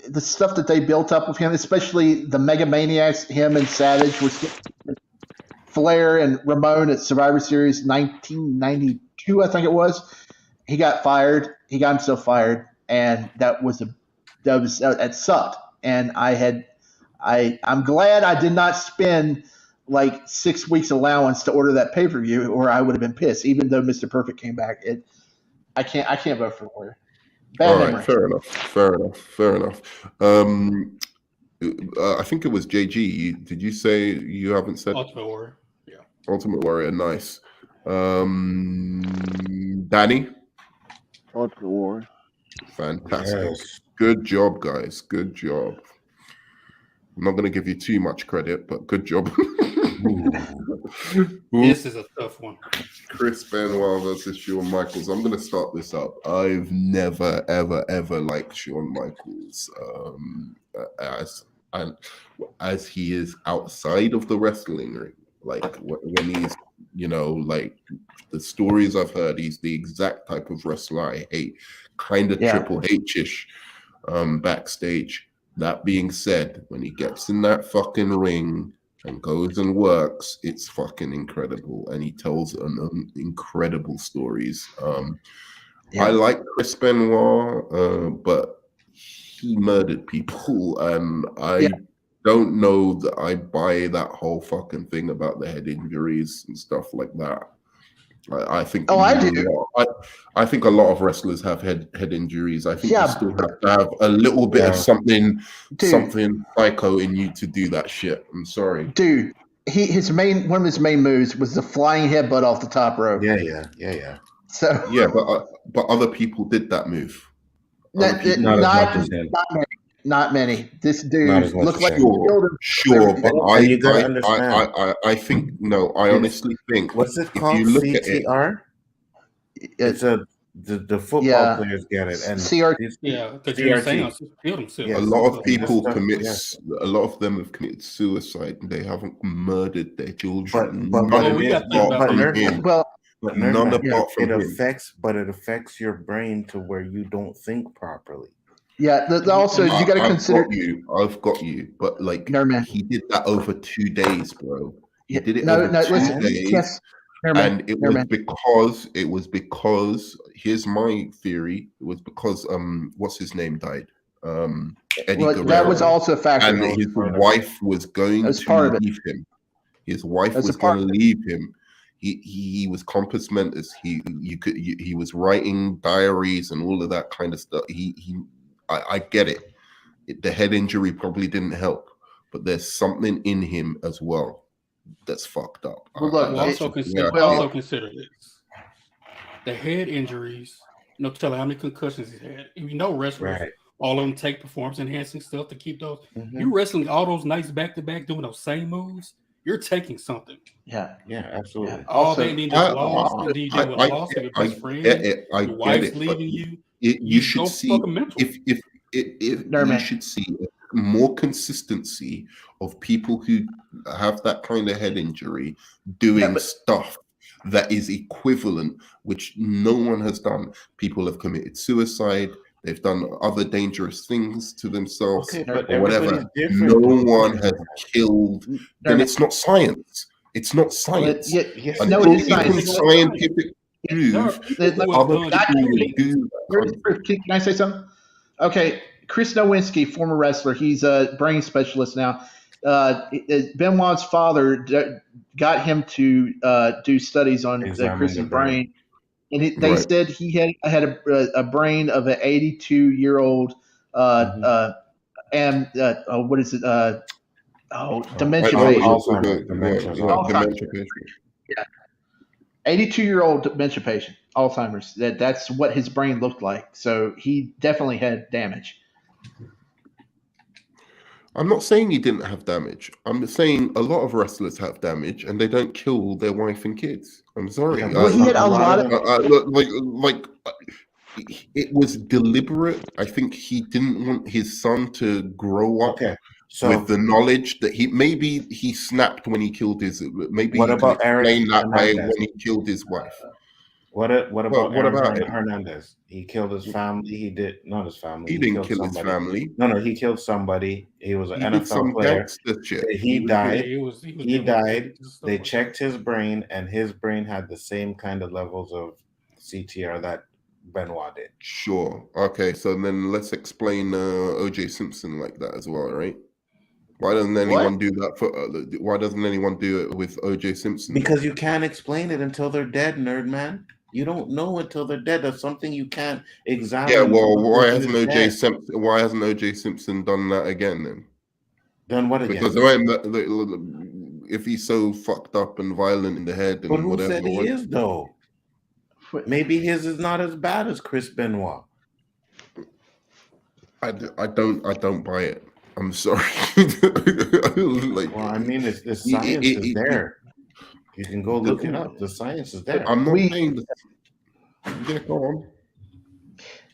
S4: the stuff that they built up with him, especially the Mega Maniacs, him and Savage, was Flair and Ramon at Survivor Series 1992, I think it was. He got fired. He got himself fired, and that sucked. And I'm glad I did not spend like 6 weeks allowance to order that pay-per-view, or I would have been pissed. Even though Mr. Perfect came back, I can't vote for Warrior. Bad memory.
S1: Fair enough. I think it was JG. Did you say you haven't said
S5: Ultimate Warrior? Yeah.
S1: Ultimate Warrior, nice. Danny?
S2: Ultimate Warrior.
S1: Fantastic.
S3: Yes.
S1: Good job, guys. Good job. I'm not going to give you too much credit, but good job.
S5: This is a tough one.
S1: Chris Benoit versus Shawn Michaels. I'm going to start this up. I've never, ever liked Shawn Michaels as he is outside of the wrestling ring. Like when he's You know, like the stories I've heard, he's the exact type of wrestler I hate, kind of
S4: Yeah.
S1: Triple H-ish backstage. That being said, when he gets in that fucking ring and goes and works, it's fucking incredible, and he tells incredible stories. I like Chris Benoit, but he murdered people, and I don't know that I buy that whole fucking thing about the head injuries and stuff like that. I think
S4: I do.
S1: I think a lot of wrestlers have head injuries. I think
S4: Yeah,
S1: you still have to have a little bit of something psycho in you to do that shit. I'm sorry.
S4: Dude, one of his main moves was the flying headbutt off the top rope.
S3: Yeah.
S4: So
S1: Yeah, but other people did that move.
S3: Not as much as him.
S4: Not many. This
S3: Not
S4: dude
S3: as much
S4: looked
S3: as
S4: like
S3: him.
S4: he killed him.
S1: Sure, but
S3: And you gotta understand.
S1: I think no. I honestly think
S3: What's it
S1: if
S3: called?
S1: you look at it,
S3: CTR. It's the football players get it, and
S4: CRT.
S5: Yeah, because you're saying killed himself.
S1: a lot of people
S3: That's
S1: commit.
S3: yes.
S1: A lot of them have committed suicide. And they haven't murdered their children.
S3: But
S1: None
S3: it is.
S1: apart from him.
S4: Well,
S3: But
S1: None
S3: Nerdman,
S1: apart from
S3: it
S1: him.
S3: affects your brain to where you don't think properly.
S4: yeah. Also, you got to consider.
S1: I've got you. But like,
S4: Nerdman.
S1: he did that over 2 days, bro. He did it
S4: No,
S1: over 2
S4: listen.
S1: days.
S4: Yes. Nerdman,
S1: And it was because here's my theory. It was because what's his name died? Eddie Guerrero.
S4: that was also a factor.
S1: And his wife was going to leave him. His wife was going to leave him. He was compos mentis. He was writing diaries and all of that kind of stuff. I get it. The head injury probably didn't help, but there's something in him as well that's fucked up.
S4: Well, look,
S5: Also consider this: the head injuries. No telling how many concussions he's had. You know, wrestlers, all of them take performance enhancing stuff to keep those. You wrestling all those nights back to back, doing those same moves. You're taking something.
S3: Yeah, absolutely.
S5: All they need is lost. Indeed, they were lost. Your best friend, your wife's leaving you.
S1: You should see if you should see more consistency of people who have that kind of head injury doing stuff that is equivalent, which no one has done. People have committed suicide. They've done other dangerous things to themselves or whatever. No one has killed. Then it's not science. It's not science.
S4: No, it is science.
S1: Scientific proof other people will do that.
S4: Can I say something? Okay, Chris Nowinski, former wrestler, he's a brain specialist now. Benoit's father got him to do studies on Chris's brain. And they said he had a brain of an 82-year-old and what is it? Dementia patient.
S1: Dementia patient.
S4: Yeah, 82-year-old dementia patient, Alzheimer's. That's what his brain looked like. So he definitely had damage.
S1: I'm not saying he didn't have damage. I'm saying a lot of wrestlers have damage and they don't kill their wife and kids. I'm sorry.
S4: Well, he had a lot of
S1: like it was deliberate. I think he didn't want his son to grow up with the knowledge that he snapped when he killed his. Maybe
S3: what about
S1: explain that way
S3: Hernandez?
S1: when he killed his wife.
S3: What about
S1: Aaron
S3: Hernandez? He killed his family. He did not his family.
S1: He didn't kill his family.
S3: No, he killed somebody. He was an
S1: He did
S3: NFL
S1: some
S3: player.
S1: shit.
S3: He died.
S5: He
S3: died. They checked his brain, and his brain had the same kind of levels of CTR that Benoit did.
S1: Sure. Okay. So then let's explain O.J. Simpson like that as well, right? Why doesn't anyone do that why doesn't anyone do it with O.J. Simpson?
S3: Because you can't explain it until they're dead, nerd man. You don't know until they're dead. That's something you can't examine.
S1: Yeah, well, why hasn't O.J. Simpson done that again then?
S3: Done what again?
S1: Because if he's so fucked up and violent in the head and
S3: but who
S1: whatever.
S3: said he is though? Maybe his is not as bad as Chris Benoit.
S1: I don't buy it. I'm sorry.
S3: Well, I mean, the science is there. You can go look it up. The science is there.
S1: I'm not saying that. Yeah, go on.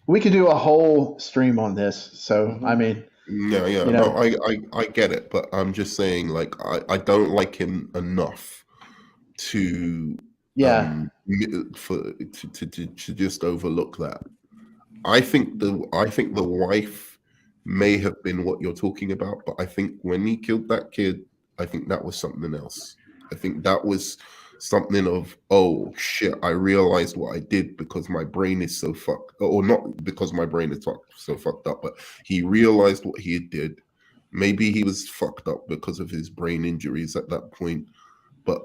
S4: We could do a whole stream on this. So, I mean.
S1: Yeah. No, I get it. But I'm just saying, like, I don't like him enough to
S4: Yeah.
S1: to just overlook that. I think the wife may have been what you're talking about, but I think when he killed that kid, I think that was something else. I think that was something of, oh shit, I realized what I did because my brain is so fucked, or not because my brain is so fucked up, but he realized what he did. Maybe he was fucked up because of his brain injuries at that point, but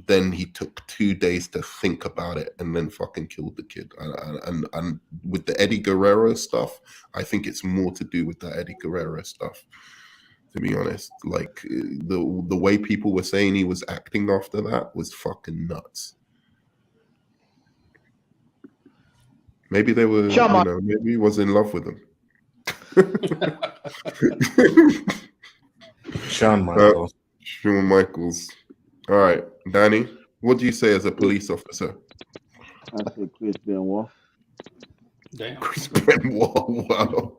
S1: then he took 2 days to think about it and then fucking killed the kid. And with the Eddie Guerrero stuff, I think it's more to do with the Eddie Guerrero stuff, to be honest. Like the way people were saying he was acting after that was fucking nuts. Maybe they were, maybe he was in love with him.
S3: Shawn Michaels.
S1: Shawn Michaels. All right, Danny, what do you say as a police officer?
S2: I say Chris Benoit.
S5: Damn.
S1: Chris Benoit, wow.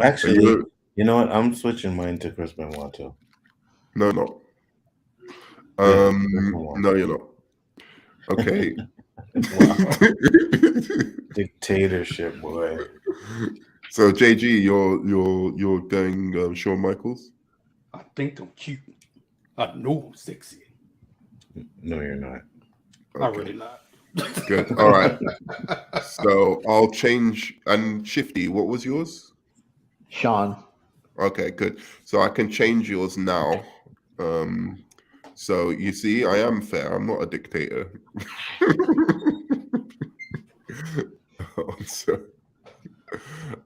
S3: Actually, you know what? I'm switching mine to Chris Benoit too.
S1: No, no. No, you're not. Okay.
S3: Dictatorship, boy.
S1: So JG, you're going Shawn Michaels?
S5: I think I'm cute. I know I'm sexy.
S3: No, you're not.
S1: Okay.
S5: I'm really not.
S1: Good. All right. So I'll change. And Shifty, what was yours?
S4: Sean.
S1: Okay, good. So I can change yours now. So you see, I am fair. I'm not a dictator. So,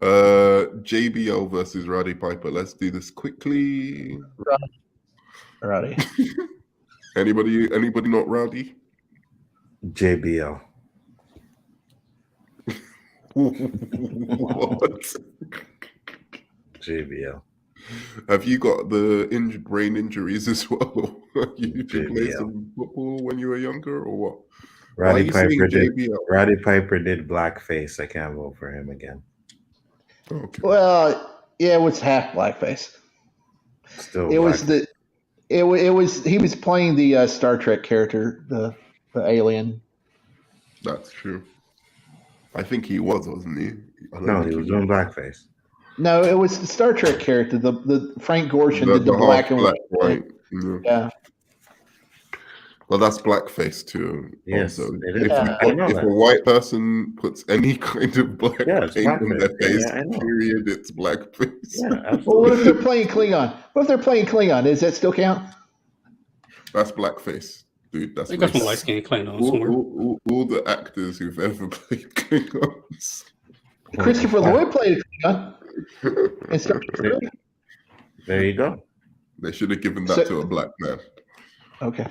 S1: JBL versus Roddy Piper. Let's do this quickly.
S4: Rowdy.
S1: Anybody not rowdy?
S3: JBL.
S1: What?
S3: JBL.
S1: Have you got the brain injuries as well? You did play
S3: JBL.
S1: some football when you were younger, or what?
S3: Roddy Piper did.
S1: JBL?
S3: Roddy Piper did blackface. I can't vote for him again.
S1: Okay.
S4: Well, yeah, it was half blackface.
S3: Still,
S4: It was the. It was he was playing the Star Trek character, the alien.
S1: That's true. I think he wasn't he? I don't
S3: No,
S1: think
S3: he was doing blackface.
S4: No, it was the Star Trek character. The Frank Gorshin did the black
S1: half
S4: and
S1: black,
S4: white.
S1: right?
S4: Yeah.
S1: Well, that's blackface too.
S3: Yes,
S1: Also.
S3: it is.
S1: If a white person puts any kind of black
S3: it's
S1: paint on their
S3: blackface.
S1: face,
S3: Yeah, I know.
S1: period, it's blackface.
S3: Yeah,
S4: Well,
S3: absolutely.
S4: what if they're playing Klingon? What if they're playing Klingon? Does that still count?
S1: That's blackface, dude. That's
S5: They got some
S1: racist.
S5: light skin Klingons somewhere.
S1: all the actors who've ever played Klingons.
S4: Christopher Lloyd played a Klingon. in Star Trek.
S3: There you go.
S1: They should have given that to a black man.
S4: Okay.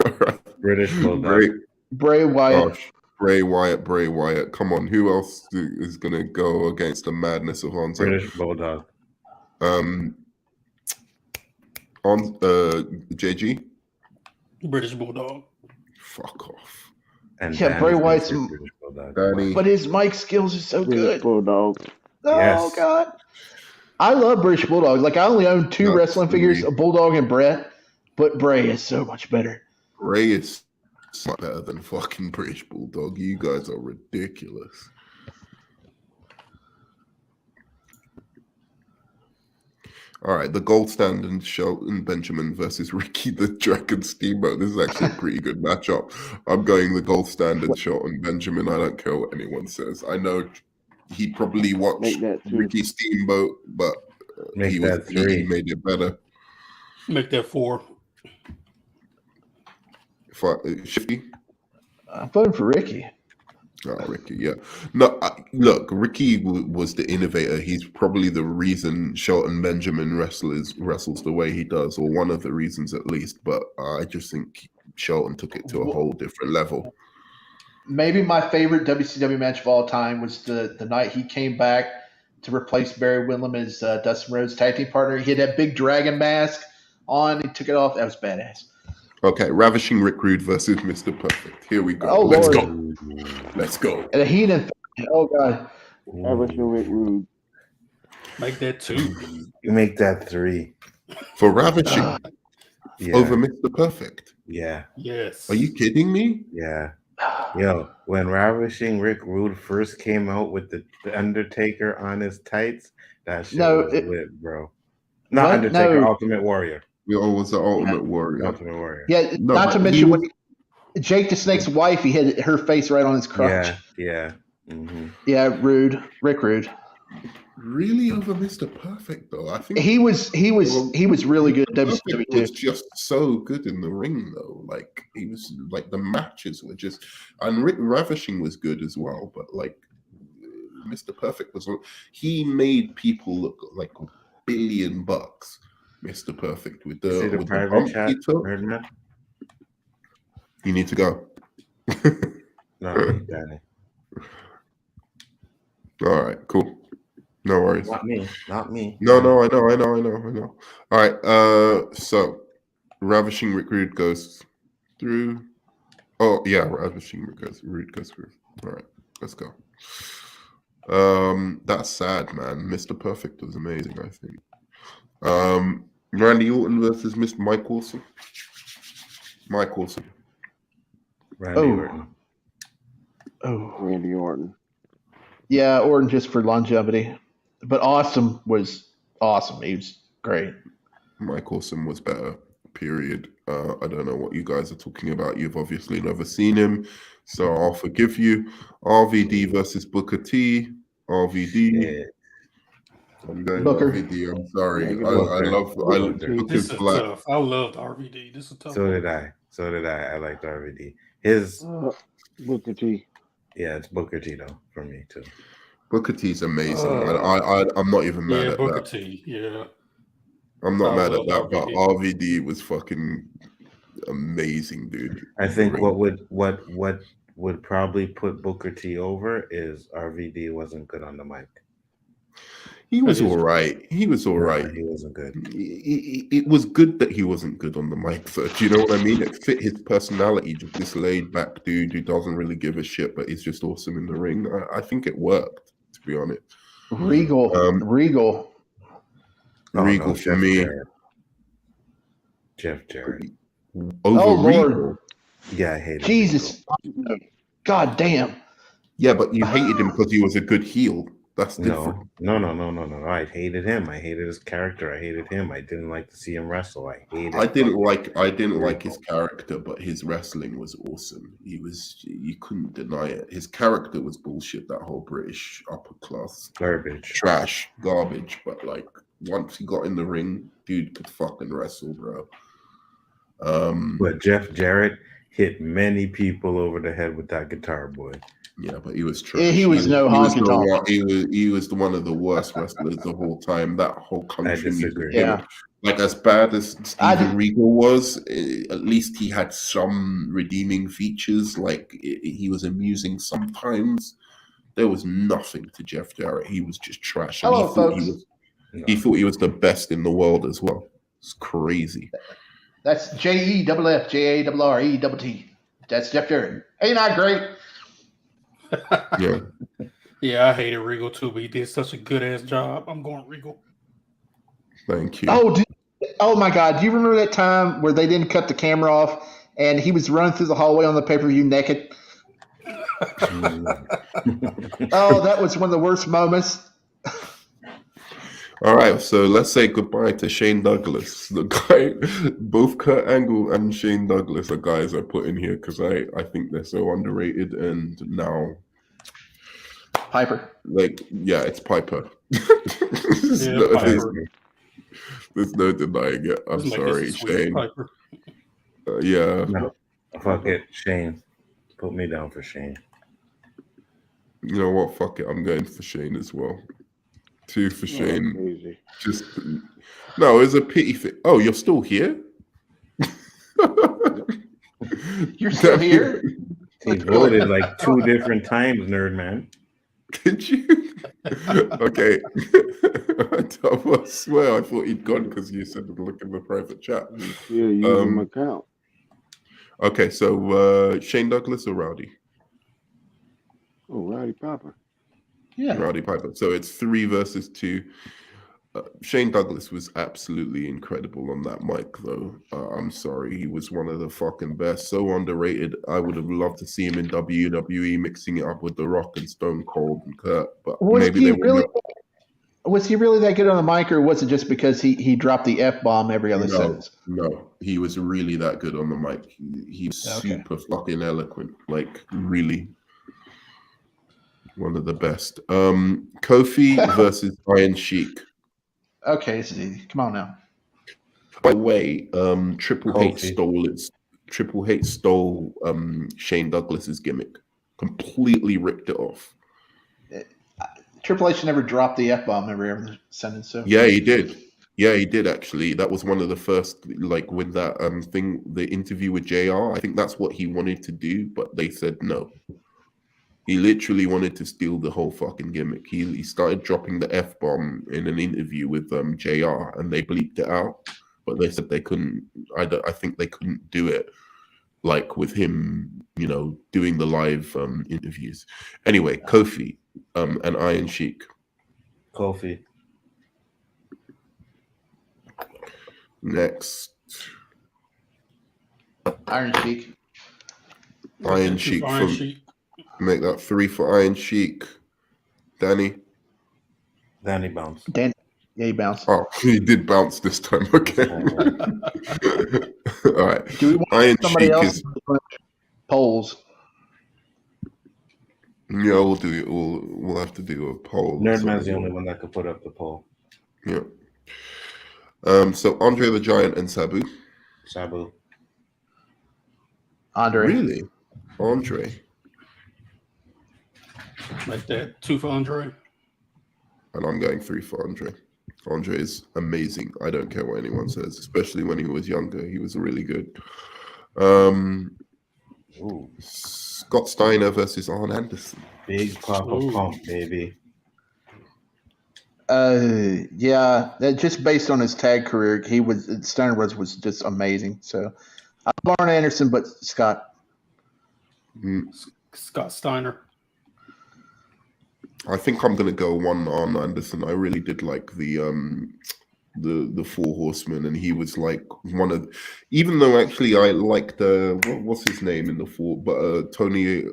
S1: All right.
S3: British Bulldog.
S4: Bray Wyatt.
S1: Bray Wyatt. Come on, who else is gonna go against the madness of Hanzo?
S3: British Bulldog.
S1: On JG.
S5: British Bulldog.
S1: Fuck off.
S3: And
S4: Yeah,
S3: Danny's
S4: Bray
S3: gonna
S4: Wyatt's-
S3: say British Bulldog.
S1: Danny.
S4: But his mic skills are so good.
S2: Bulldog.
S4: Oh
S3: Yes.
S4: God. I love British Bulldogs. Like I only own two
S1: That's
S4: wrestling figures,
S1: sweet.
S4: a Bulldog and Brett, but Bray is so much better.
S1: Ray is so much better than fucking British Bulldog. You guys are ridiculous. All right, the gold standard Shelton Benjamin versus Ricky the Dragon Steamboat. This is actually a pretty good matchup. I'm going the gold standard Shelton Benjamin. I don't care what anyone says. I know he probably watched
S2: Make that two.
S1: Ricky Steamboat, but
S3: Make
S1: he
S3: that three.
S1: made it better.
S5: Make that 4.
S1: Shifty?
S4: I'm voting for Ricky.
S1: Oh, Ricky, yeah. No, look, Ricky was the innovator. He's probably the reason Shelton Benjamin wrestles the way he does, or one of the reasons at least. But I just think Shelton took it to a whole different level.
S4: Maybe my favorite WCW match of all time was the night he came back to replace Barry Windham as Dustin Rhodes' tag team partner. He had that big dragon mask on. He took it off. That was badass.
S1: Okay, Ravishing Rick Rude versus Mr. Perfect. Here we go.
S4: Oh,
S1: Let's
S4: Lord.
S1: go. Let's go.
S4: And he didn't. Oh God.
S2: Ravishing Rick Rude.
S5: Make that 2.
S3: You make that 3.
S1: For Ravishing
S3: Yeah.
S1: over Mr. Perfect.
S3: Yeah.
S5: Yes.
S1: Are you kidding me?
S3: Yeah. Yo, when Ravishing Rick Rude first came out with the Undertaker on his tights, that shit was lit, bro. Not
S4: What?
S3: Undertaker,
S4: No.
S3: Ultimate Warrior.
S1: He was the Ultimate Warrior.
S3: Ultimate Warrior.
S4: Yeah,
S1: No,
S4: not to
S1: but
S4: mention
S1: he
S4: when Jake the Snake's wife, he had her face right on his crotch.
S3: Yeah. Mm-hmm.
S4: Yeah, Rude. Rick Rude.
S1: Really over Mr. Perfect though. I think
S4: He was really good at WCW
S1: Perfect
S4: too.
S1: was just so good in the ring though. Like he was like the matches were just, and Rick Ravishing was good as well. But like Mr. Perfect was, he made people look like $1 billion. Mr. Perfect with
S3: See
S1: the
S3: the
S1: with the
S3: private
S1: bump
S3: chat,
S1: he took.
S3: Nerdman?
S1: You need to go.
S3: Not me, Danny.
S1: All right, cool. No worries.
S3: Not me. Not me.
S1: No, I know. All right, so Ravishing Rick Rude goes through. Oh yeah, Ravishing Rude goes through. All right, let's go. That's sad, man. Mr. Perfect was amazing, I think. Randy Orton versus Mr. Mike Awesome. Mike Awesome.
S3: Randy Orton.
S4: Oh,
S2: Randy Orton.
S4: yeah, Orton just for longevity, but Awesome was awesome. He was great.
S1: Mike Awesome was better. Period. I don't know what you guys are talking about. You've obviously never seen him, so I'll forgive you. RVD versus Booker T. RVD.
S3: Yeah.
S1: I'm going
S4: Booker.
S1: RVD. I'm sorry.
S2: Yeah,
S1: I love
S2: Booker.
S5: This
S1: Booker's
S5: is
S1: black.
S5: tough. I loved RVD. This is tough.
S3: So did I. I liked RVD. His
S2: Booker T.
S3: Yeah, it's Booker T though for me too.
S1: Booker T's amazing. I'm not even mad
S5: Yeah,
S1: at
S5: Booker
S1: that.
S5: T. Yeah.
S1: I'm not
S5: I
S1: mad at
S5: love
S1: that, but
S5: RVD.
S1: RVD was fucking amazing, dude.
S3: I think what would probably put Booker T over is RVD wasn't good on the mic.
S1: He was
S5: That is
S1: all right. He was all right.
S3: He wasn't good.
S1: It was good that he wasn't good on the mic, though. Do you know what I mean? It fit his personality, just this laid back dude who doesn't really give a shit, but he's just awesome in the ring. I think it worked, to be honest.
S4: Regal.
S1: Regal
S3: no,
S1: for me.
S3: Jeff Jarrett.
S1: Over
S4: Oh,
S1: Regal.
S4: Lord.
S3: Yeah, I hate him.
S4: Jesus. God damn.
S1: Yeah, but you hated him because he was a good heel. That's different.
S3: No. I hated him. I hated his character. I hated him. I didn't like to see him wrestle. I didn't like his character, but his wrestling was awesome. You couldn't deny it. His character was bullshit, that whole British upper class garbage.
S1: Garbage. But like once he got in the ring, dude could fucking wrestle, bro.
S3: But Jeff Jarrett hit many people over the head with that guitar, boy.
S1: Yeah, but he was trash.
S4: He was no honky tonk.
S1: He was one of the worst wrestlers of all time. That whole country.
S3: I disagree.
S4: Yeah.
S1: Like as bad as Steven Regal was, at least he had some redeeming features. Like he was amusing sometimes. There was nothing to Jeff Jarrett. He was just trash. And
S4: Hello, folks.
S1: He thought he was the best in the world as well. It's crazy.
S4: That's JEFFJARRETT. That's Jeff Jarrett. Ain't I great?
S1: Yeah.
S5: Yeah, I hated Regal too, but he did such a good ass job. I'm going Regal.
S1: Thank you.
S4: Oh my God. Do you remember that time where they didn't cut the camera off and he was running through the hallway on the pay-per-view naked? Oh, that was one of the worst moments.
S1: All right, so let's say goodbye to Shane Douglas. The guy, both Kurt Angle and Shane Douglas are guys I put in here because I think they're so underrated. And now,
S4: Piper.
S1: It's Piper.
S5: Piper.
S1: There's no denying it. I'm sorry, Shane. Yeah.
S3: No, fuck it, Shane. Put me down for Shane.
S1: You know what? Fuck it. I'm going for Shane as well. 2 for Shane. Just no, it's a pity thing. Oh, you're still here?
S4: You're still here?
S3: He voted like 2 different times, nerd man.
S1: Did you? Okay. I swear I thought he'd gone because you said to look in the private chat.
S2: Yeah, using my account.
S1: Okay, so Shane Douglas or Rowdy?
S2: Oh, Rowdy Piper.
S4: Yeah.
S1: Rowdy Piper. So it's 3 versus 2. Shane Douglas was absolutely incredible on that mic, though. I'm sorry, he was one of the fucking best. So underrated. I would have loved to see him in WWE, mixing it up with The Rock and Stone Cold and Kurt. But
S4: Was
S1: maybe
S4: he
S1: they
S4: really?
S1: won't.
S4: Was he really that good on the mic, or was it just because he dropped the F-bomb every other sentence?
S1: No, he was really that good on the mic. He was super fucking eloquent. Like, really. One of the best. Kofi versus Iron Sheik.
S4: Okay, this is easy. Come on now.
S1: By the way, Triple H
S3: Kofi.
S1: stole Shane Douglas's gimmick. Completely ripped it off.
S4: Triple H never dropped the F-bomb every other sentence. So
S1: Yeah, he did. Yeah, he did actually. That was one of the first, like with that thing, the interview with JR. I think that's what he wanted to do, but they said no. He literally wanted to steal the whole fucking gimmick. He started dropping the F-bomb in an interview with JR, and they bleeped it out. But they said they couldn't. I think they couldn't do it like with him, doing the live interviews. Anyway, Kofi and Iron Sheik.
S3: Kofi.
S1: Next,
S4: Iron Sheik.
S1: Iron Sheik. Make that 3 for Iron Sheik. Danny
S3: bounced.
S4: Yeah, he bounced.
S1: Oh, he did bounce this time. Okay. All right.
S4: Do we want
S1: Iron
S4: somebody
S1: Sheik
S4: else
S1: is.
S4: polls?
S1: Yeah, we'll do it. We'll have to do a poll.
S3: Nerdman's the only one that could put up the poll.
S1: Yeah. So Andre the Giant and Sabu.
S4: Andre.
S1: Really? Andre.
S5: Like that. 2 for Andre.
S1: And I'm going 3 for Andre. Andre is amazing. I don't care what anyone says, especially when he was younger. He was really good. Scott Steiner versus Arn Anderson.
S3: Big Papa Pump, baby.
S4: Yeah, that just based on his tag career, Steiner was just amazing. So, I love Arn Anderson, but Scott.
S5: Scott Steiner.
S1: I think I'm gonna go 1 Arn Anderson. I really did like the Four Horsemen, and he was like one of. Even though actually I liked what's his name in the Four, but Tony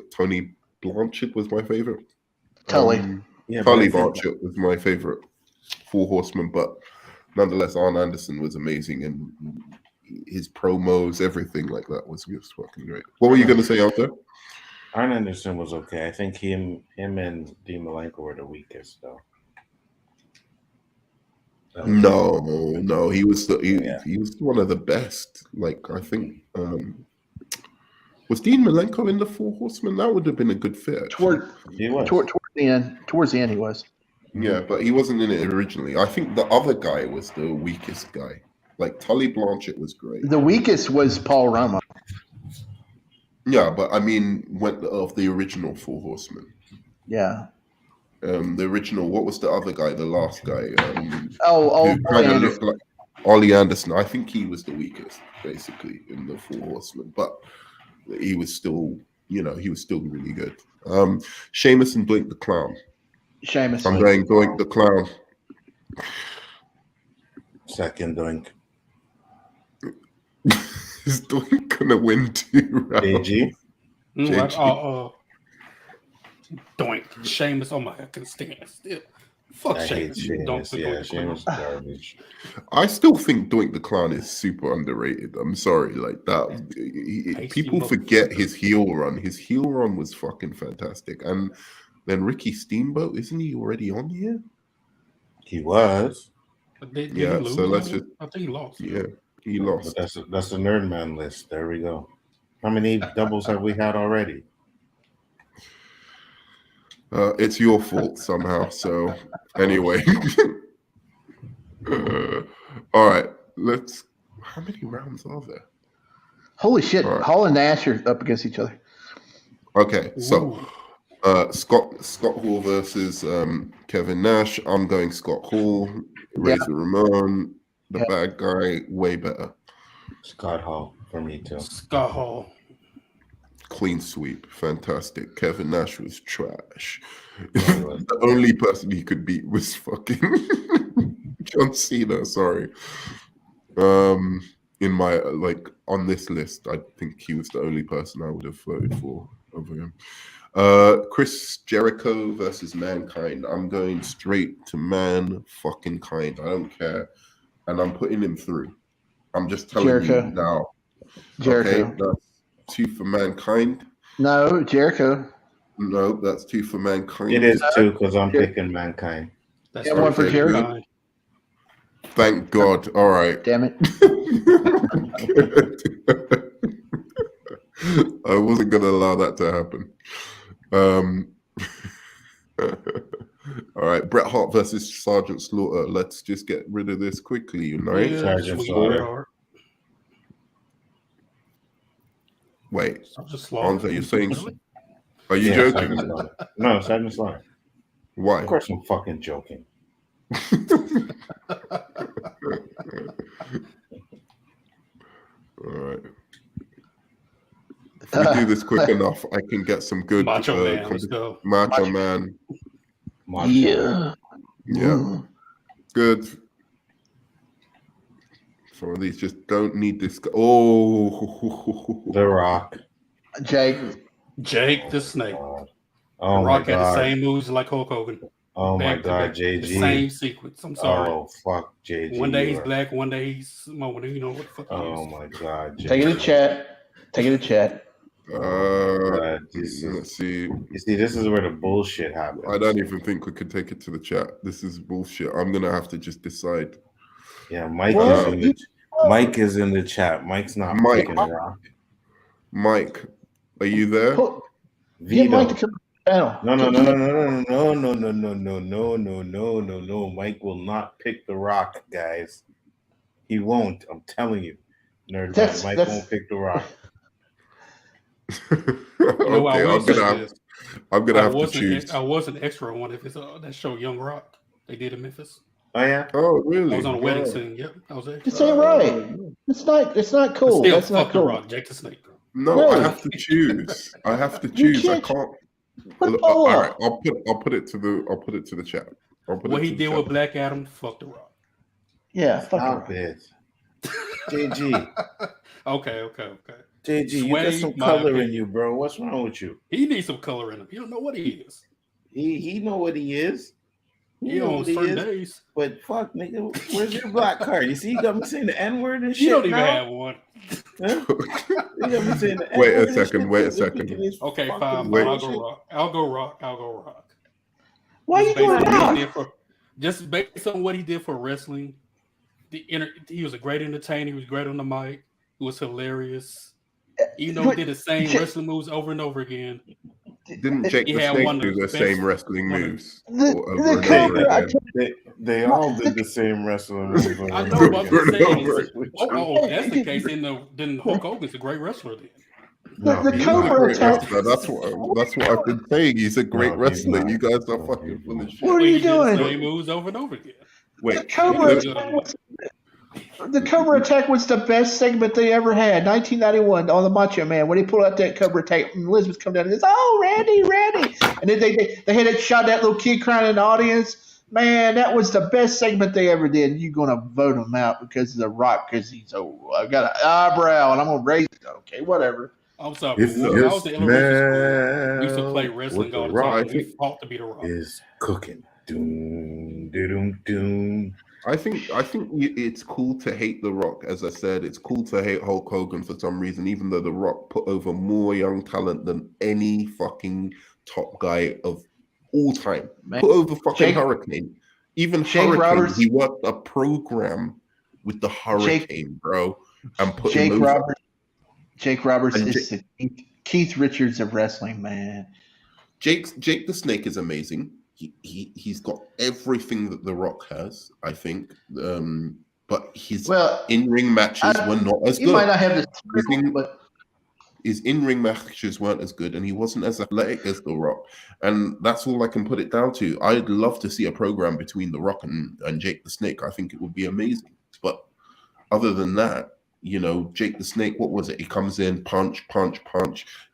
S1: Blanchard was my favorite.
S4: Tully.
S1: Tully Blanchard was my favorite Four Horsemen, but nonetheless, Arn Anderson was amazing, and his promos, everything like that was just fucking great. What were you gonna say, Arthur?
S3: Arn Anderson was okay. I think him and Dean Malenko were the weakest, though.
S1: No, he was he was one of the best. Like I think was Dean Malenko in the Four Horsemen? That would have been a good fit.
S4: Towards the end, he was.
S1: Yeah, but he wasn't in it originally. I think the other guy was the weakest guy. Like Tully Blanchard was great.
S4: The weakest was Paul Roma.
S1: Yeah, but I mean, went of the original Four Horsemen.
S4: Yeah.
S1: The original. What was the other guy? The last guy. Ollie Anderson. I think he was the weakest, basically, in the Four Horsemen. But he was still, he was still really good. Sheamus and Blink the Clown.
S4: Sheamus.
S1: I'm going Doink the Clown.
S3: Second Doink.
S1: Is Doink gonna win 2 rounds?
S3: JG.
S5: Doink. Sheamus. Oh my, I can stand still. Fuck Sheamus.
S3: Sheamus garbage.
S1: I still think Doink the Clown is super underrated. I'm sorry, like that. People forget his heel run. His heel run was fucking fantastic. And then Ricky Steamboat, isn't he already on here?
S3: He was.
S5: Did he lose?
S1: So let's just.
S5: I think he lost.
S1: Yeah, he lost.
S3: But that's the Nerdman list. There we go. How many doubles have we had already?
S1: It's your fault somehow. So anyway, all right. How many rounds are there?
S4: Holy shit!
S1: Right.
S4: Hall and Nash are up against each other.
S1: Okay, so Scott Hall versus Kevin Nash. I'm going Scott Hall. Razor Ramon, the bad guy, way better.
S3: Scott Hall for me too.
S5: Scott Hall.
S1: Clean sweep. Fantastic. Kevin Nash was trash.
S3: No, he wasn't.
S1: The only person he could beat was fucking John Cena. Sorry. In my on this list, I think he was the only person I would have voted for over him. Chris Jericho versus Mankind. I'm going straight to fucking kind. I don't care, and I'm putting him through. I'm just telling
S4: Jericho.
S1: you now.
S4: Jericho.
S1: Okay, that's 2 for Mankind.
S4: No, Jericho.
S1: No, that's 2 for Mankind.
S3: It is 2 because I'm picking Mankind.
S5: That's
S4: And one for
S1: Okay,
S4: Jericho.
S1: good. Thank God. All right.
S4: Damn it.
S1: I wasn't going to allow that to happen. All right, Bret Hart versus Sergeant Slaughter. Let's just get rid of this quickly, you know?
S5: Yeah,
S3: Sergeant
S5: sweet
S3: Slaughter.
S5: Bret Hart.
S1: Wait,
S5: Sergeant Slaughter.
S1: Andre, you're saying? Are you
S3: Yeah,
S1: joking?
S3: Sergeant Slaughter. No, Sergeant Slaughter.
S1: Why?
S3: Of course I'm fucking joking.
S1: All right. If we do this quick enough, I can get some good
S5: Macho Man, let's go.
S1: Macho Man.
S3: Macho.
S4: Yeah.
S1: Yeah, good. Some of these just don't need this. Oh,
S3: The Rock.
S4: Jake.
S5: Jake the Snake.
S3: Oh
S5: The
S3: my
S5: Rock had the
S3: God.
S5: same moves like Hulk Hogan.
S3: Oh my
S5: Back to
S3: God,
S5: back. The
S3: JG.
S5: same sequence. I'm sorry.
S3: Oh fuck, JG.
S5: One day he's
S3: you are-
S5: black, one day he's Samoan. You know what the fuck he
S3: Oh
S5: is.
S3: my God, JG.
S4: Take it to chat. Take it to chat.
S3: God, this is-
S1: let's see.
S3: You see, this is where the bullshit happens.
S1: I don't even think we could take it to the chat. This is bullshit. I'm gonna have to just decide.
S3: Yeah, Mike
S4: Well,
S3: is in the Mike is in the chat. Mike's not
S1: Mike.
S3: picking Rock.
S1: Mike, are you there?
S4: Get Mike to
S3: Vito.
S4: come to the panel.
S3: No. Mike will not pick the Rock, guys. He won't. I'm telling you. Nerd
S4: That's-
S3: Mike
S4: that's-
S3: won't pick the Rock.
S5: You know, I
S1: Okay,
S5: will say this.
S1: I'm gonna have to
S5: wasn't
S1: choose.
S5: I was an extra on one if it's that show Young Rock they did in Memphis.
S3: Oh yeah.
S1: Oh, really?
S5: I was on a wedding
S1: Wow.
S5: scene. Yep, I was extra.
S4: This ain't right. It's not. It's not
S5: But
S4: cool.
S5: still,
S4: That's not
S5: fuck the
S4: cool.
S5: Rock, Jake the Snake.
S1: No, I
S4: No.
S1: have to choose. I have to
S4: You
S1: choose. I
S4: can't-
S1: can't.
S4: Put
S1: Look,
S4: Paul
S1: all right,
S4: up.
S1: I'll put it to the chat. I'll put
S5: What
S1: it
S5: he
S1: to the
S5: did
S1: chat.
S5: with Black Adam, fuck the Rock.
S4: Yeah. Fuck
S3: Stop
S4: it.
S3: it. JG.
S5: Okay.
S3: JG, you got
S5: Sway
S3: some
S5: my
S3: color in
S5: opinion.
S3: you, bro. What's wrong with you?
S5: He needs some color in him. You don't know what he is.
S3: He know what he is.
S5: He on certain days.
S3: But fuck, nigga, where's your black card? You see, you got me saying the N-word and shit.
S5: You don't even
S3: now?
S5: have one.
S3: Huh? You got me saying the
S1: Wait a
S3: N-word and
S1: second,
S3: shit,
S1: wait a
S3: you're
S1: second.
S3: picking these
S5: Okay,
S3: fucking
S5: fine.
S1: Wait.
S5: I'll
S3: bullshit.
S5: go rock.
S4: Why you
S5: Just
S4: doing
S5: based on what he
S4: that?
S5: did just based on what he did for wrestling. He was a great entertainer. He was great on the mic. He was hilarious. Even though he did the same wrestling moves over and over again.
S1: Didn't Jake
S5: He
S1: the
S5: had
S1: Snake
S5: one of
S1: do
S5: the
S1: the same
S5: best-
S1: wrestling
S5: one of-
S1: moves
S4: The
S1: over and
S4: cover.
S1: over again?
S3: They all did the same wrestling moves. over
S5: I
S3: and
S5: know,
S3: over
S5: but I'm
S3: again.
S5: just saying.
S1: Over
S5: Oh, that's the case. Then Hulk Hogan's a great wrestler. Then
S4: The
S3: he's
S1: He's a
S3: not.
S4: Cobra
S1: great
S4: attack.
S1: wrestler. That's what I've been saying. He's a great
S3: No, he's
S1: wrestler.
S3: not.
S1: You guys are
S3: No,
S1: fucking
S3: he's
S1: full
S3: not.
S1: of shit.
S4: What are
S5: But
S4: you
S5: he did the
S4: doing?
S5: same moves over and over again.
S1: Wait,
S4: The Cobra
S5: He did good on the mic.
S4: The Cobra Attack was the best segment they ever had. 1991 on the Macho Man when he pulled out that Cobra Attack and Elizabeth come down and says, "Oh, Randy," and then they had it shot that little kid crying in the audience. Man, that was the best segment they ever did. You're gonna vote him out because of The Rock because he's old. I got an eyebrow and I'm gonna raise it. Okay, whatever.
S5: I'm sorry.
S3: If
S5: When I was in
S3: your
S5: elementary school, we used to play
S3: smell
S5: wrestling
S3: what
S5: all
S3: the
S5: the
S3: Rock
S5: time. We fought to be the Rock.
S3: is cooking. Doom, doom, doom.
S1: I think it's cool to hate The Rock. As I said, it's cool to hate Hulk Hogan for some reason, even though The Rock put over more young talent than any fucking top guy of all time.
S4: Man.
S1: Put over fucking
S4: Jake-
S1: Hurricane. Even
S4: Jake
S1: Hurricane,
S4: Roberts-
S1: he worked a program with the Hurricane, bro, and put him over.
S4: Jake Roberts
S1: And
S4: is the Keith Richards of wrestling, man.
S1: Jake the Snake is amazing. He's got everything that The Rock has, I think. But his
S4: Well,
S1: in-ring matches were not as
S4: he
S1: good.
S4: might not have the
S1: His in-
S4: but
S1: His in-ring matches weren't as good, and he wasn't as athletic as The Rock. And that's all I can put it down to. I'd love to see a program between The Rock and Jake the Snake. I think it would be amazing. But other than that, Jake the Snake, what was it? He comes in, punch.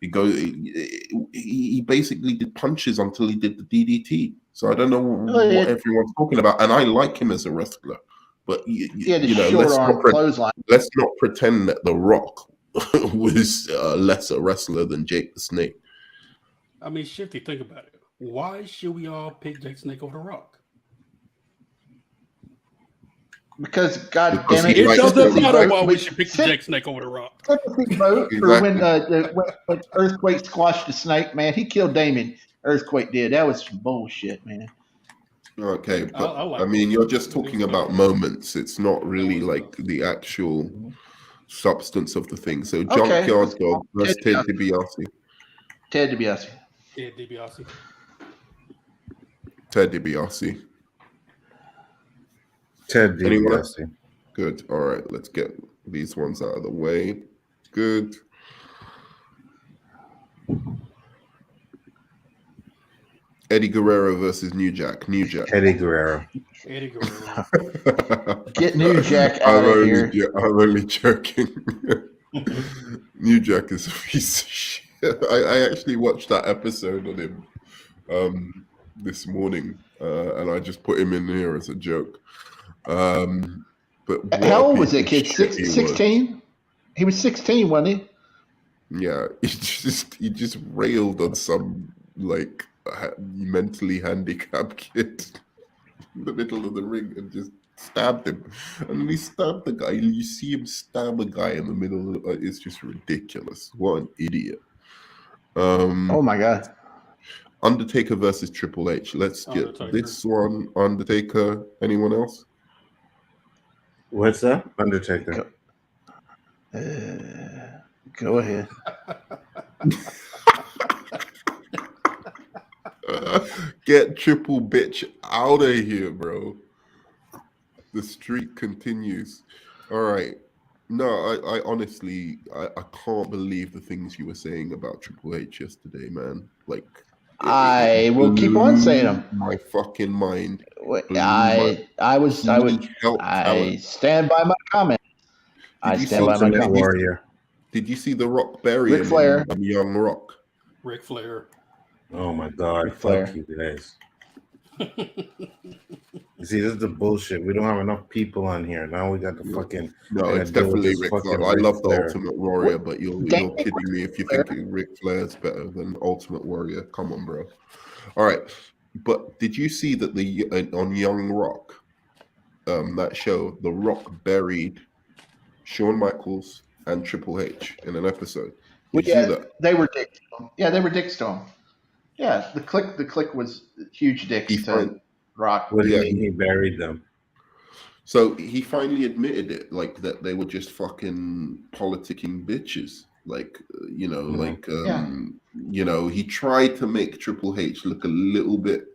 S1: He goes, he basically did punches until he did the DDT. So I don't know what everyone's talking about. And I like him as a wrestler, but
S4: the short arm clothesline.
S1: Let's not pretend that The Rock was a lesser wrestler than Jake the Snake.
S5: I mean, Shifty, think about it. Why should we all pick Jake Snake over The Rock?
S4: Because God damn it,
S5: it doesn't matter why we should pick Jake Snake over The Rock.
S4: Sympathy vote for when Earthquake squashed the Snake, man. He killed Damien. Earthquake did. That was some bullshit, man.
S1: Okay, but I mean, you're just talking about moments. It's not really like the actual substance of the thing. So Junkyard Dog versus Ted DiBiase.
S4: Ted DiBiase.
S1: Ted DiBiase.
S3: Ted DiBiase.
S1: Good. All right, let's get these ones out of the way. Good. Eddie Guerrero versus New Jack.
S3: Eddie Guerrero.
S4: Get New Jack out of here.
S1: I'm only joking. New Jack is a piece of shit. I actually watched that episode on him this morning, and I just put him in here as a joke. But
S4: how old was that kid? 16? He was 16, wasn't he?
S1: Yeah, he just railed on some like mentally handicapped kid in the middle of the ring and just stabbed him. And then he stabbed the guy. You see him stab a guy in the middle. It's just ridiculous. What an idiot.
S4: Oh my God.
S1: Undertaker versus Triple H. Let's get this one. Undertaker. Anyone else?
S3: What's that? Undertaker.
S4: Go ahead.
S1: Get Triple Bitch out of here, bro. The streak continues. All right. No, I honestly, I can't believe the things you were saying about Triple H yesterday, man. Like,
S4: I will keep on saying them.
S1: My fucking mind.
S4: I stand by my comment. I stand by my comment.
S3: Warrior.
S1: Did you see The Rock bury
S4: Ric Flair.
S1: Young Rock?
S5: Ric Flair.
S3: Oh my God! Fuck you guys. You see, this is the bullshit. We don't have enough people on here. Now we got the fucking.
S1: No, it's definitely Ric Flair. I love the Ultimate Warrior, but you're kidding me if you think Ric Flair is better than Ultimate Warrior. Come on, bro. All right, but did you see that on Young Rock, that show, The Rock buried Shawn Michaels and Triple H in an episode? Did you see that?
S4: They were dicks to him. Yeah, they were dicks to him. Yeah, the click was huge dicks to Rock.
S3: What do you mean he buried them?
S1: So he finally admitted it, like that they were just fucking politicking bitches. Like, he tried to make Triple H look a little bit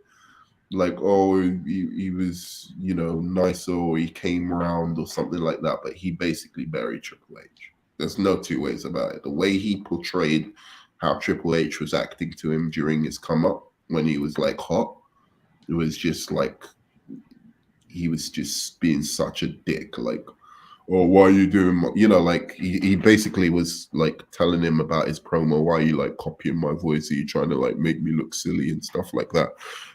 S1: like, oh, he was, nicer, or he came around or something like that. But he basically buried Triple H. There's no two ways about it. The way he portrayed how Triple H was acting to him during his come up when he was like hot, it was just like he was just being such a dick. Like, oh, why are you doing? Like he basically was like telling him about his promo. Why are you like copying my voice? Are you trying to like make me look silly and stuff like that?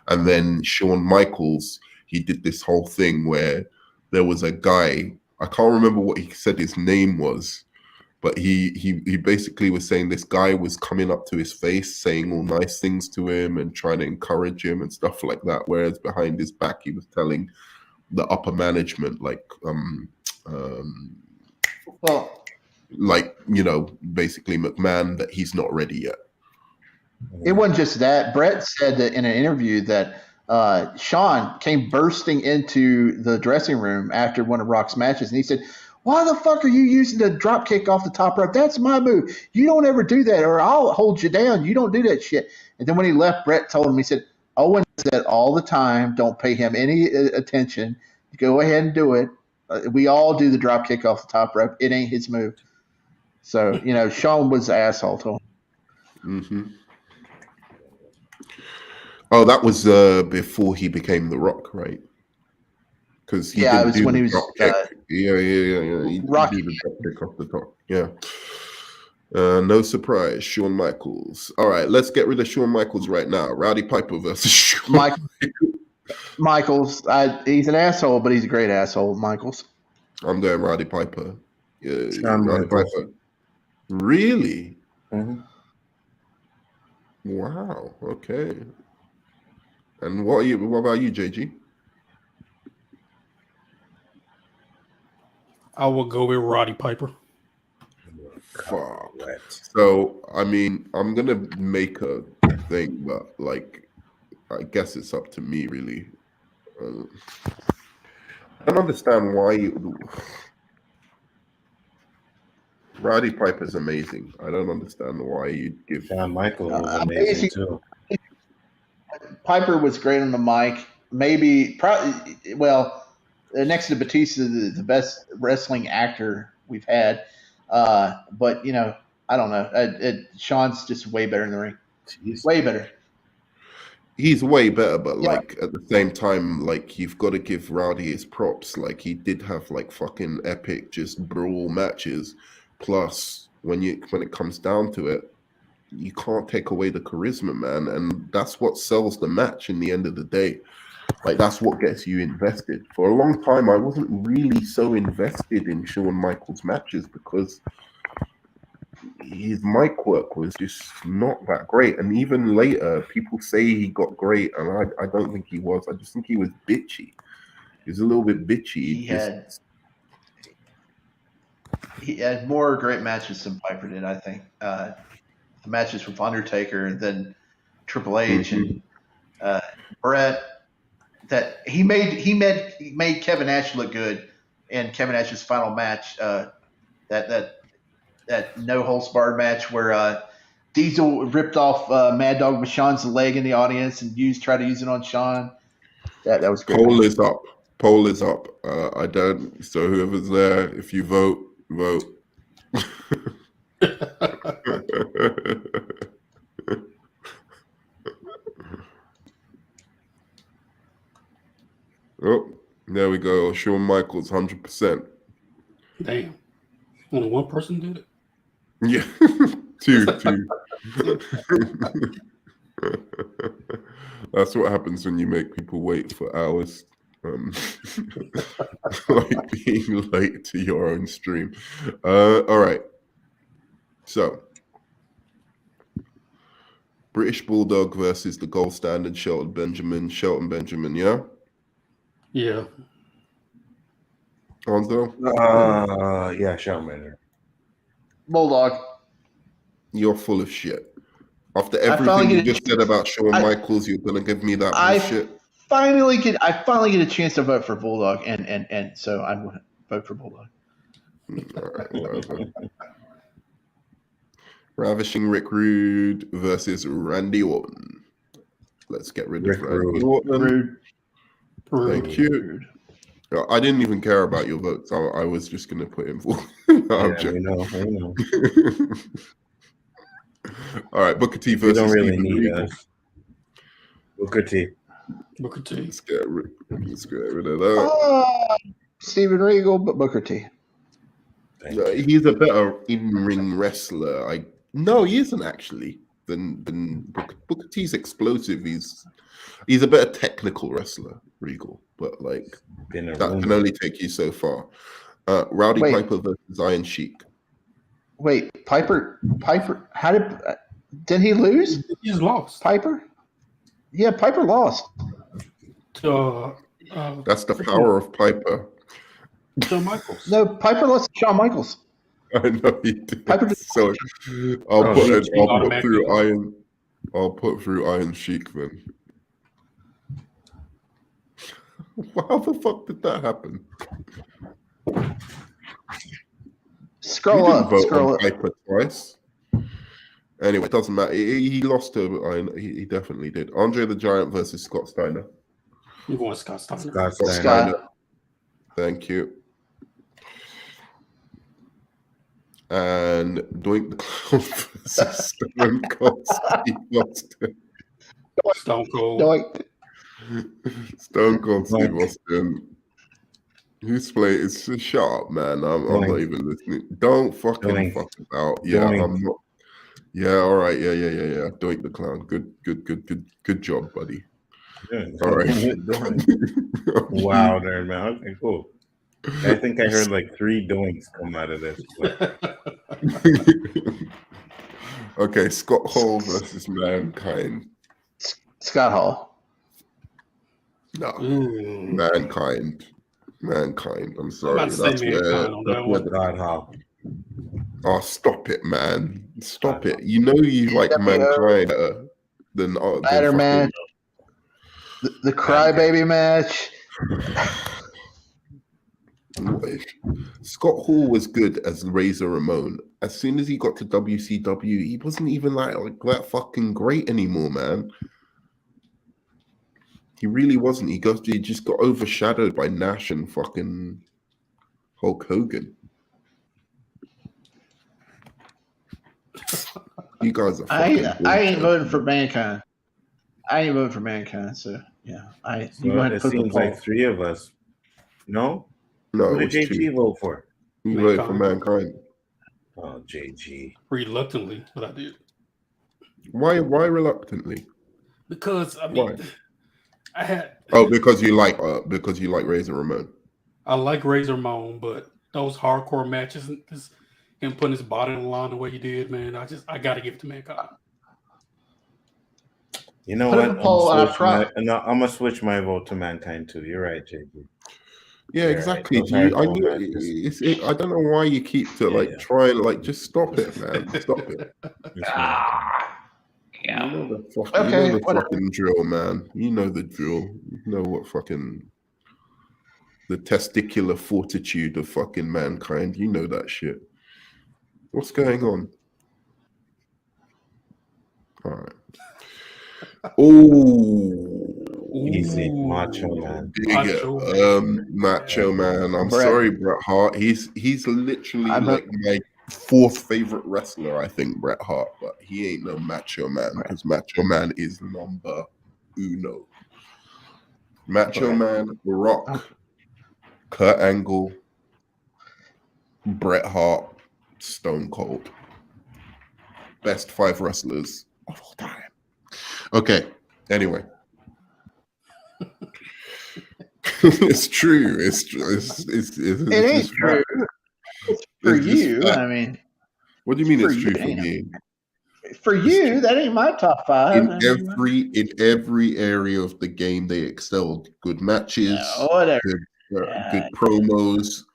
S1: And then Shawn Michaels, he did this whole thing where there was a guy. I can't remember what he said his name was. But he basically was saying this guy was coming up to his face, saying all nice things to him and trying to encourage him and stuff like that. Whereas behind his back, he was telling the upper management, basically McMahon, that he's not ready yet.
S4: It wasn't just that. Brett said that in an interview that Shawn came bursting into the dressing room after one of Rock's matches, and he said, "Why the fuck are you using the drop kick off the top rope? That's my move. You don't ever do that, or I'll hold you down. You don't do that shit." And then when he left, Brett told him, he said, "Owen does that all the time. Don't pay him any attention. Go ahead and do it. We all do the drop kick off the top rope. It ain't his move." So, Shawn was the asshole to him.
S1: Mm-hmm. Oh, that was before he became The Rock, right? because he
S4: Yeah, it
S1: didn't
S4: was
S1: do
S4: when
S1: the
S4: he was
S1: drop kick. Yeah. He didn't
S4: Rocky.
S1: do the drop kick off the top. Yeah. No surprise, Shawn Michaels. All right, let's get rid of Shawn Michaels right now. Rowdy Piper versus Shawn
S4: Mike- Michaels. He's an asshole, but he's a great asshole, Michaels.
S1: I'm going Rowdy Piper. Yeah,
S3: Shawn
S1: Rowdy
S3: Michaels.
S1: Piper. Really?
S3: Mhm.
S1: Wow. Okay. And what about you, JG?
S5: I will go with Roddy Piper.
S1: Fuck.
S3: What?
S1: So I mean, I'm gonna make a thing, but like, I guess it's up to me, really. I don't understand why Roddy Piper's amazing. I don't understand why you'd give.
S3: Shawn Michaels was amazing too.
S4: Piper was great on the mic. Maybe, probably, well, next to Batista, the best wrestling actor we've had. But I don't know. Sean's just way better in the ring.
S3: Jeez.
S4: Way better.
S1: He's way better, but
S4: Yeah.
S1: like at the same time, like you've got to give Rowdy his props. Like he did have like fucking epic, just brawl matches. Plus, when it comes down to it, you can't take away the charisma, man, and that's what sells the match in the end of the day. Like that's what gets you invested. For a long time, I wasn't really so invested in Shawn Michaels matches because his mic work was just not that great. And even later, people say he got great, and I don't think he was. I just think he was bitchy. He was a little bit bitchy.
S4: He had more great matches than Piper did, I think. The matches with Undertaker, then Triple H, and Brett. That he made Kevin Nash look good in Kevin Nash's final match. That no holds barred match where Diesel ripped off Mad Dog Vachon's leg in the audience and tried to use it on Sean. That was great.
S1: Poll is up. Poll is up. I don't. So whoever's there, if you vote, vote. Oh, there we go. Shawn Michaels, 100%.
S5: Damn. Only one person did it?
S1: Yeah, two. That's what happens when you make people wait for hours. Like being late to your own stream. All right. So, British Bulldog versus the gold standard Shelton Benjamin. Shelton Benjamin, yeah?
S5: Yeah.
S1: Hanzo?
S3: Yeah, Shawn Michaels.
S4: Bulldog.
S1: You're full of shit. After
S4: finally
S1: everything you
S4: get a
S1: just said about Shawn Michaels, you're gonna give me that
S4: I
S1: bullshit.
S4: finally get a chance to vote for Bulldog, and so I'm going to vote for Bulldog.
S1: All right, whatever. Ravishing Rick Rude versus Randy Orton. Let's get rid of Randy Orton. Thank you. I didn't even care about your votes. I was just going to put him for.
S3: We know.
S1: All right, Booker T versus
S3: You don't really
S1: Steven
S3: need
S1: Regal.
S3: us. Booker T.
S1: Let's get rid of that.
S4: Steven Regal, but Booker T.
S1: He's a better in-ring wrestler. No, he isn't actually. Than Booker T's explosive. He's a better technical wrestler, Regal, but like that can only take you so far. Rowdy Piper versus Iron Sheik.
S4: Wait, Piper. How did he lose?
S5: He's lost.
S4: Piper. Yeah, Piper lost.
S1: That's the power of Piper.
S5: Shawn Michaels.
S4: No, Piper lost to Shawn Michaels.
S1: I know he did.
S4: Piper did.
S1: So I'll put through Iron Sheik then. How the fuck did that happen?
S4: Scroll up.
S1: Piper twice. Anyway, it doesn't matter. He lost to Iron. He definitely did. Andre the Giant versus Scott Steiner.
S5: You're going Scott Steiner.
S3: Scott Steiner.
S4: Scott.
S1: Thank you. And Doink the Clown versus Stone Cold Steve Austin.
S5: Stone Cold.
S1: Stone Cold Steve Austin. Who's playing? It's shut up, man. I'm not
S3: Doink.
S1: even listening. Don't fucking
S3: Doink.
S1: fuck about. Yeah,
S3: Doink.
S1: I'm not. Yeah, all right. Yeah. Doink the clown. Good job, buddy. All right.
S3: Doink. Wow, there, man. Okay, cool. I think I heard like 3 doinks come out of this.
S1: Okay, Scott Hall versus Mankind.
S4: Scott Hall.
S1: No,
S5: Ooh.
S1: Mankind. I'm sorry.
S5: about to say
S1: That's
S5: Mankind
S1: where.
S5: on
S1: That's
S5: that
S1: where
S5: one.
S3: God, how?
S1: Oh, stop it, man! Stop it. You know you like Mankind better than
S4: Ladder
S1: fucking.
S4: match. The crybaby match.
S1: Scott Hall was good as Razor Ramon. As soon as he got to WCW, he wasn't even like that fucking great anymore, man. He really wasn't. He just got overshadowed by Nash and fucking Hulk Hogan. You guys are fucking
S4: I ain't voting for Mankind. I ain't voting for Mankind, so yeah. You go ahead and
S3: it
S4: put the
S3: seems
S4: poll.
S3: like 3 of us. No?
S1: No,
S3: Who
S1: it
S3: did
S1: was
S3: JG
S1: 2.
S3: vote for?
S1: You voted for Mankind.
S3: Oh, JG.
S5: Reluctantly, but I did.
S1: Why reluctantly?
S5: Because I mean,
S1: Why?
S5: I had.
S1: Oh, because you like Razor Ramon.
S5: I like Razor Ramon, but those hardcore matches, him putting his body on the line the way he did, man, I got to give it to Mankind.
S3: You know
S4: Put
S3: what?
S4: up a poll
S3: I'm gonna switch my vote to Mankind too. You're right, JG.
S1: Yeah, exactly.
S3: Right.
S1: I don't know why you keep trying just stop it, man. Stop it.
S4: Yeah.
S1: You know the
S4: Okay,
S1: fucking drill, man. You know the drill. You know what fucking the testicular fortitude of fucking Mankind. You know that shit. What's going on? All right.
S3: Easy, Macho Man.
S1: Macho Man. I'm
S4: Bret.
S1: sorry, Bret Hart. He's literally like my 4th favorite wrestler, I think, Bret Hart, but he ain't no Macho Man because Macho Man is number uno. Macho Man, Rock, Kurt Angle, Bret Hart, Stone Cold. Best 5 wrestlers of all time. Okay, anyway. It's true. It
S4: ain't true. It's for you. I mean,
S1: what do you mean it's true for me?
S4: For you, that ain't my top 5.
S1: In every area of the game, they excelled. Good matches, good promos,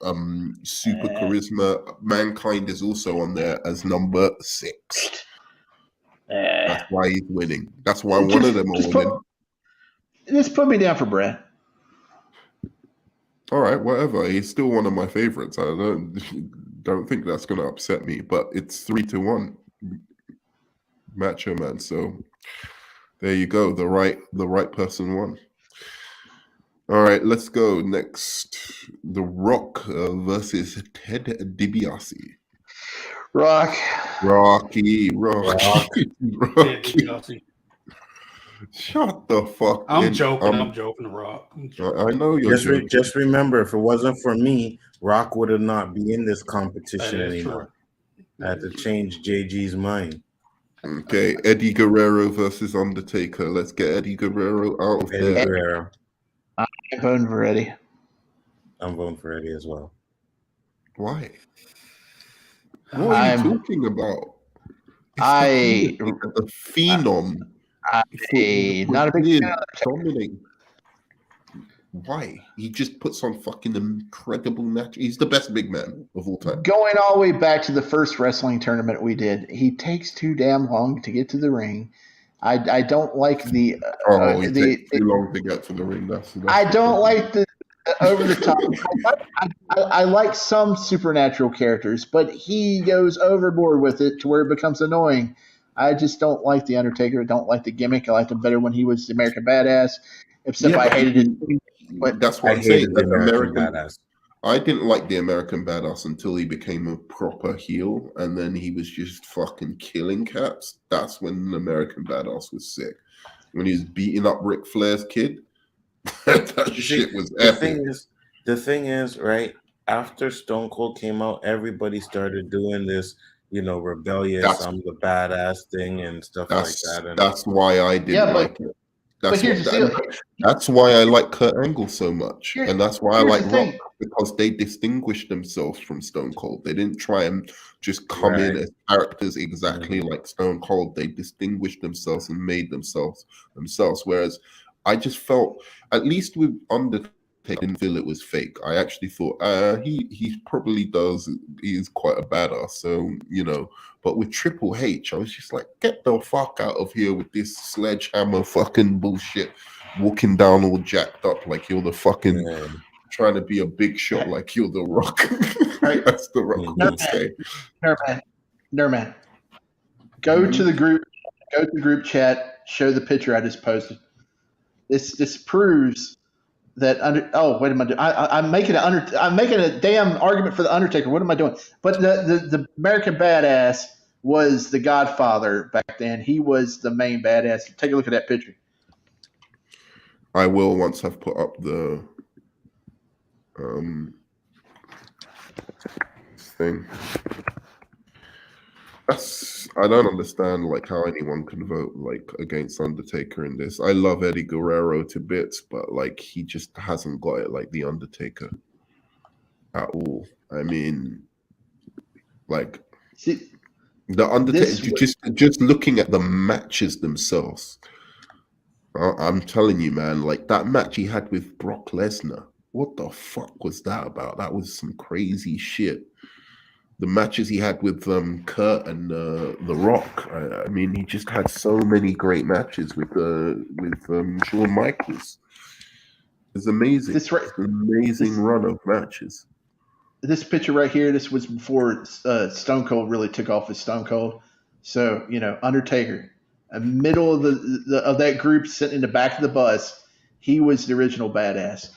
S1: super charisma. Mankind is also on there as number 6. That's why he's winning. That's why one of them are winning.
S4: Just put me down for Brett.
S1: All right, whatever. He's still one of my favorites. I don't think that's going to upset me. But it's 3-1, Macho Man. So there you go. The right person won. All right, let's go next. The Rock versus Ted DiBiase.
S5: Rocky.
S1: Shut the fuck
S5: I'm
S1: in.
S5: joking. I'm joking. Rock.
S1: I know you're joking.
S3: Just remember, if it wasn't for me, Rock would have not be in this competition anymore. True. I had to change JG's mind.
S1: Okay, Eddie Guerrero versus Undertaker. Let's get Eddie Guerrero out of there.
S3: Guerrero.
S4: I'm voting for Eddie.
S3: I'm voting for Eddie as well.
S1: Why? What are you talking about? The Phenom.
S4: Not a big fan.
S1: Dominating. Why? He just puts on fucking incredible match. He's the best big man of all time.
S4: Going all the way back to the first wrestling tournament we did, he takes too damn long to get to the ring. I don't like the.
S1: He takes too long to get to the ring. That's
S4: I don't like the over the top. I like some supernatural characters, but he goes overboard with it to where it becomes annoying. I just don't like the Undertaker. I don't like the gimmick. I liked him better when he was the American Badass. Except I hated it.
S1: But that's what I'm saying. The American Badass. I didn't like the American Badass until he became a proper heel, and then he was just fucking killing cats. That's when the American Badass was sick. When he was beating up Ric Flair's kid, that shit was epic.
S3: the thing is, right? After Stone Cold came out, everybody started doing this, rebellious,
S1: That's
S3: I'm the badass thing and stuff like that. And
S1: that's why I didn't
S4: Yeah,
S1: like it. That's
S4: here's
S1: what
S4: the deal.
S1: that's why I like Kurt Angle so much, and that's why I
S4: Here's
S1: like
S4: the
S1: Rock,
S4: thing.
S1: because they distinguished themselves from Stone Cold. They didn't try and just come in
S3: Right.
S1: as characters exactly like Stone Cold. They distinguished themselves and made themselves. Whereas I just felt, at least with Undertaker, I didn't feel it was fake. I actually thought he probably does. He's quite a badass. So But with Triple H, I was just like, get the fuck out of here with this sledgehammer fucking bullshit. Walking down all jacked up like you're the fucking trying to be a big shot like you're the Rock.
S4: Right.
S1: That's the Rock would say.
S4: Nerman. Go to the group chat. Show the picture I just posted. This proves that wait a minute. I'm making a damn argument for the Undertaker. What am I doing? But the American Badass was the Godfather back then. He was the main badass. Take a look at that picture.
S1: I will once I've put up the thing. I don't understand like how anyone can vote like against Undertaker in this. I love Eddie Guerrero to bits, but like he just hasn't got it like the Undertaker at all. I mean, like the Undertaker, just looking at the matches themselves. I'm telling you, man, like that match he had with Brock Lesnar. What the fuck was that about? That was some crazy shit. The matches he had with Kurt and The Rock. I mean, he just had so many great matches with Shawn Michaels. It's amazing. It's an amazing run of matches.
S4: This picture right here, this was before Stone Cold really took off as Stone Cold. So Undertaker, middle of that group, sitting in the back of the bus, he was the original badass.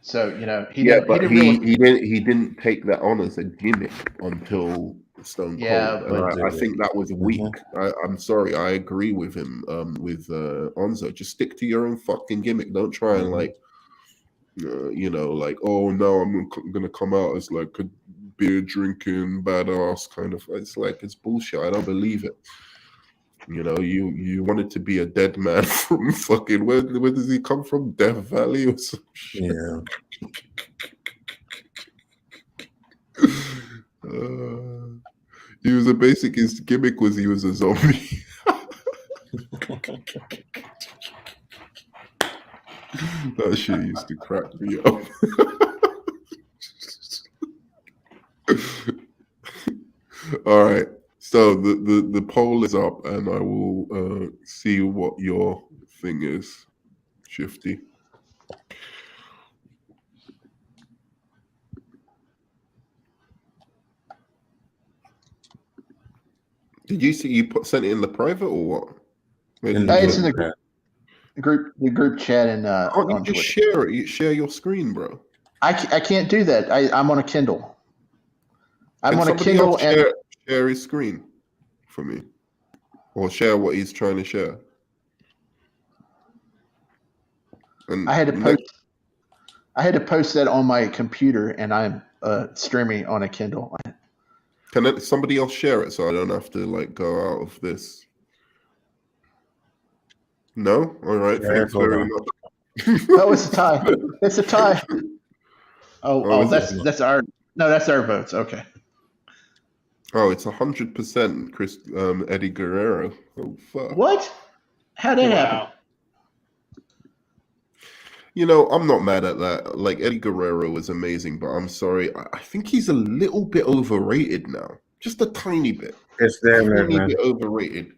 S4: So he
S1: didn't take that on as a gimmick until Stone Cold, and I think that was weak. I'm sorry, I agree with him. With Onzo, just stick to your own fucking gimmick. Don't try and like, like, oh no, I'm gonna come out as like a beer drinking badass kind of. It's like it's bullshit. I don't believe it. You wanted to be a dead man from fucking where does he come from? Death Valley or some shit?
S3: Yeah.
S1: He was his gimmick was he was a zombie. That shit used to crack me up. All right. So the poll is up, and I will see what your thing is, Shifty. Did you see you sent it in the private or what?
S4: It's in the group chat and
S1: can't you just share it? You share your screen, bro.
S4: I can't do that. I'm on a Kindle. I'm on a Kindle and
S1: share his screen for me, or share what he's trying to share. And
S4: I had to post that on my computer, and I'm streaming on a Kindle.
S1: Can somebody else share it so I don't have to like go out of this? No? All right. Thanks very much.
S4: Oh, it's a tie. It's a tie. Oh, that's our votes. Okay.
S1: Oh, it's 100% Eddie Guerrero. Oh fuck.
S4: What? How'd that happen?
S1: I'm not mad at that. Like Eddie Guerrero was amazing, but I'm sorry. I think he's a little bit overrated now. Just a tiny bit.
S3: It's there, man.
S1: Bit overrated.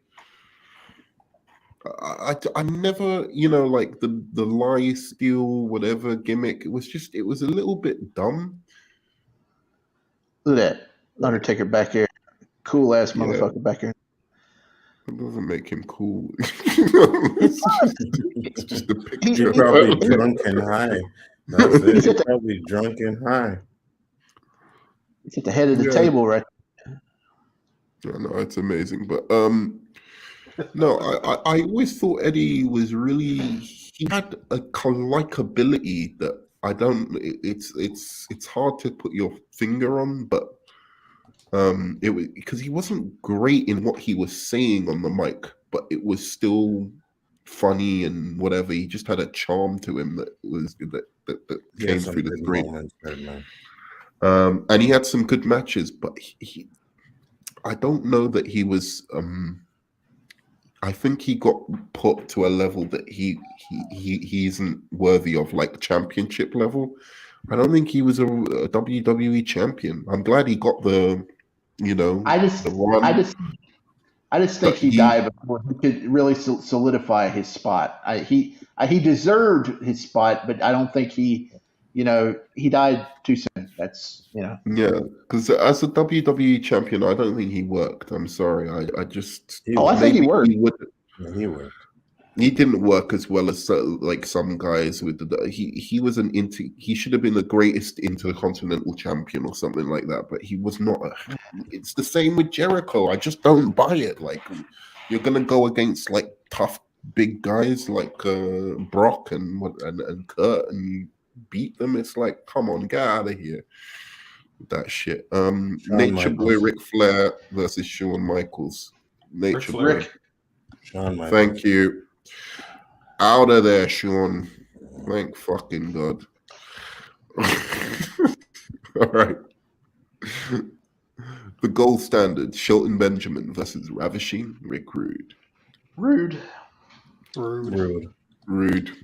S1: I never, like the lie, steal, whatever gimmick. It was a little bit dumb.
S4: Look at that Undertaker back here, cool ass motherfucker back here.
S1: It doesn't make him cool. It's just a picture.
S3: He's probably drunk and high. That's it. He's probably drunk and high.
S4: He's at the head of the table, right?
S1: I know, it's amazing, but no, I always thought Eddie was really. He had a likability that I don't. It's hard to put your finger on, but it was because he wasn't great in what he was saying on the mic, but it was still funny and whatever. He just had a charm to him that was that
S3: He
S1: came
S3: had some
S1: through the
S3: good
S1: screen.
S3: moments, man.
S1: And he had some good matches, but I don't know that he was. I think he got put to a level that he isn't worthy of, like championship level. I don't think he was a WWE champion. I'm glad he got the,
S4: I just,
S1: the run.
S4: I just think
S1: But
S4: he died before he could really solidify his spot. He deserved his spot, but I don't think he died too soon. That's
S1: Yeah, because as a WWE champion, I don't think he worked. I'm sorry. I just
S3: He
S4: Oh, I
S3: worked.
S4: think he
S1: maybe
S4: worked.
S1: he would.
S3: Yeah, he worked.
S1: He didn't work as well as like some guys with he was he should have been the greatest intercontinental champion or something like that, but he was not. It's the same with Jericho. I just don't buy it. Like you're gonna go against like tough big guys like Brock and Kurt and you beat them. It's like, come on, get out of here with that shit. Nature Boy
S3: Michaels.
S1: Ric Flair versus Shawn Michaels. Nature Boy.
S5: Flair.
S4: Rick.
S3: Shawn Michaels.
S1: Thank you. Out of there, Sean. Thank fucking God. All right. The gold standard, Shelton Benjamin versus Ravishing Rick Rude.
S4: Rude.
S1: Rude.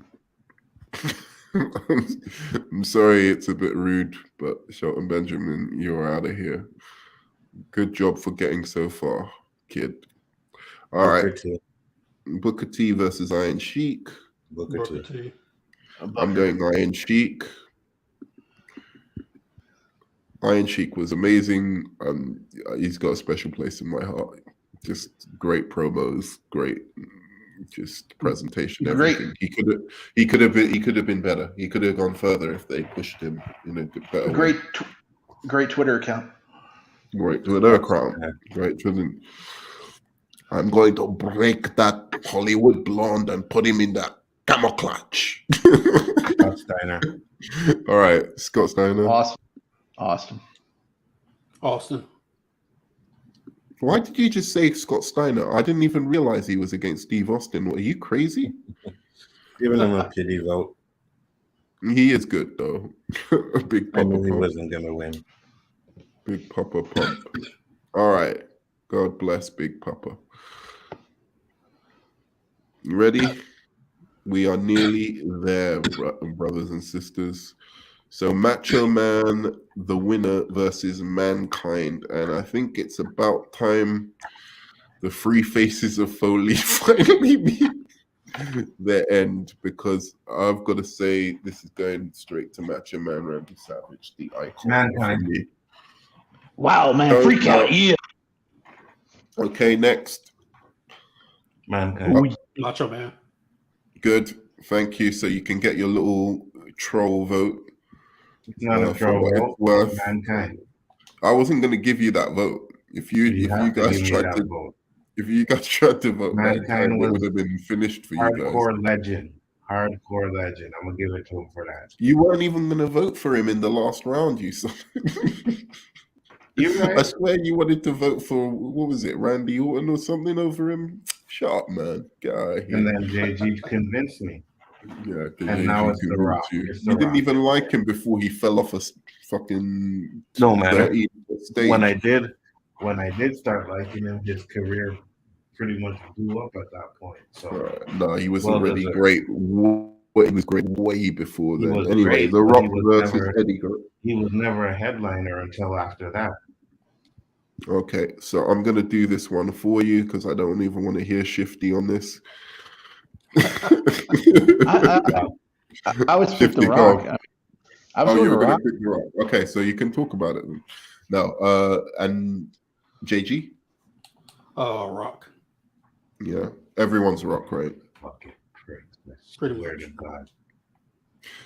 S1: I'm sorry it's a bit rude, but Shelton Benjamin, you're out of here. Good job for getting so far, kid. All right. Booker T versus Iron Sheik.
S3: Booker T.
S1: I'm going Iron Sheik. Iron Sheik was amazing. He's got a special place in my heart. Just great promos, great, just presentation, everything. He could have been better. He could have gone further if they pushed him in a better way.
S4: Great Twitter account.
S1: Great Twitter account. Great Twitter. I'm going to break that Hollywood blonde and put him in that camel clutch.
S3: Scott Steiner.
S1: All right, Scott Steiner.
S4: Austin.
S1: Why did you just say Scott Steiner? I didn't even realize he was against Steve Austin. What, are you crazy?
S3: Giving him a pity vote.
S1: He is good though. Big Papa
S3: I knew he
S1: Pump.
S3: wasn't gonna win.
S1: Big Papa Pump. All right. God bless Big Papa. You ready? We are nearly there, brothers and sisters. So Macho Man, the winner versus Mankind. And I think it's about time the three faces of Foley finally meet their end, because I've got to say this is going straight to Macho Man Randy Savage, the icon.
S3: Mankind.
S1: For me.
S4: Wow, man.
S1: Oh,
S4: Freak out. Yeah.
S1: Okay, next.
S3: Mankind.
S5: Macho Man.
S1: Good. Thank you. So you can get your little troll vote.
S3: It's not a
S1: for
S3: troll
S1: what
S3: vote.
S1: it's worth.
S3: Mankind.
S1: I wasn't going to give you that vote. If you guys tried to
S3: vote.
S1: If you guys tried to vote
S3: Mankind
S1: it
S3: was
S1: would have been finished for you guys.
S3: Hardcore legend. I'm gonna give it to him for that.
S1: You weren't even going to vote for him in the last round, you son.
S3: You're right.
S1: I swear you wanted to vote for, what was it, Randy Orton or something over him? Shut up, man. Get out of here.
S3: And then JG convinced me.
S1: Yeah,
S3: And now it's The Rock.
S1: You,
S3: It's The
S1: you didn't
S3: Rock.
S1: even like him before he fell off a fucking
S3: No, man.
S1: 30 stage.
S3: When I did start liking him, his career pretty much blew up at that point. So
S1: No, he was
S3: Well
S1: already
S3: deserved.
S1: great. He was great way before
S3: He
S1: then.
S3: was
S1: Anyway,
S3: great,
S1: The
S3: but
S1: Rock
S3: he was
S1: versus
S3: never-
S1: Eddie.
S3: he was never a headliner until after that.
S1: Okay, so I'm gonna do this one for you because I don't even want to hear Shifty on this.
S4: I was pick The
S1: Shifty, go.
S4: Rock. I was
S1: Oh,
S4: going
S1: you
S4: The
S1: were gonna
S4: Rock.
S1: pick The Rock. Okay, so you can talk about it then. No, and JG?
S5: Rock.
S1: Yeah, everyone's Rock, right?
S3: Fucking prick.
S5: Pretty
S3: Swear
S5: much.
S3: to God.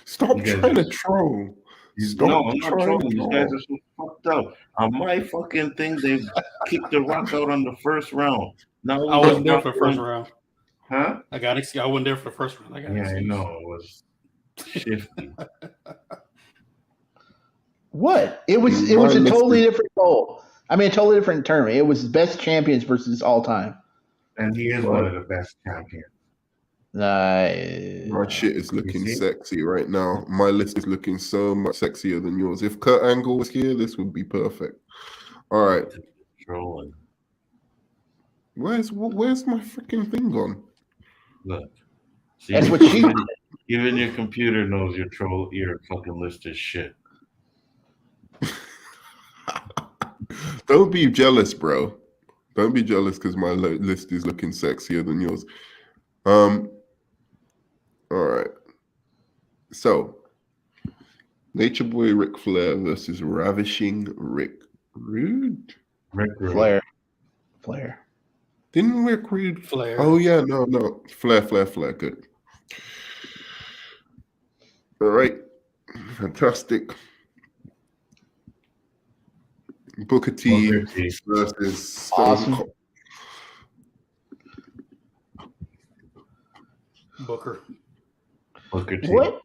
S1: Stop
S3: You guys
S1: trying to
S3: are-
S1: troll. Stop
S3: No, I'm not
S1: trying
S3: trolling.
S1: to
S3: These
S1: troll.
S3: guys are so fucked up. On my fucking thing, they kicked The Rock out on the first round. Now
S5: I wasn't there for the first round.
S3: Huh?
S5: I wasn't there for the first round.
S3: Yeah, I know. It was Shifty.
S4: What? It was a totally different goal. I mean, a totally different tournament. It was best champions versus all time.
S3: And he is one of the best champions.
S1: My shit is looking sexy right now. My list is looking so much sexier than yours. If Kurt Angle was here, this would be perfect. All right.
S3: Trolling.
S1: Where's my freaking thing gone?
S3: Look. See,
S4: That's what she.
S3: Even your computer knows your fucking list is shit.
S1: Don't be jealous, bro. Don't be jealous because my list is looking sexier than yours. All right. So, Nature Boy Ric Flair versus Ravishing Rick Rude.
S4: Flair.
S1: Didn't Rick Rude?
S5: Flair.
S1: Oh yeah, no. Flair. Good. All right. Fantastic. Booker T versus Stone Cold.
S5: Booker
S3: T.
S4: What?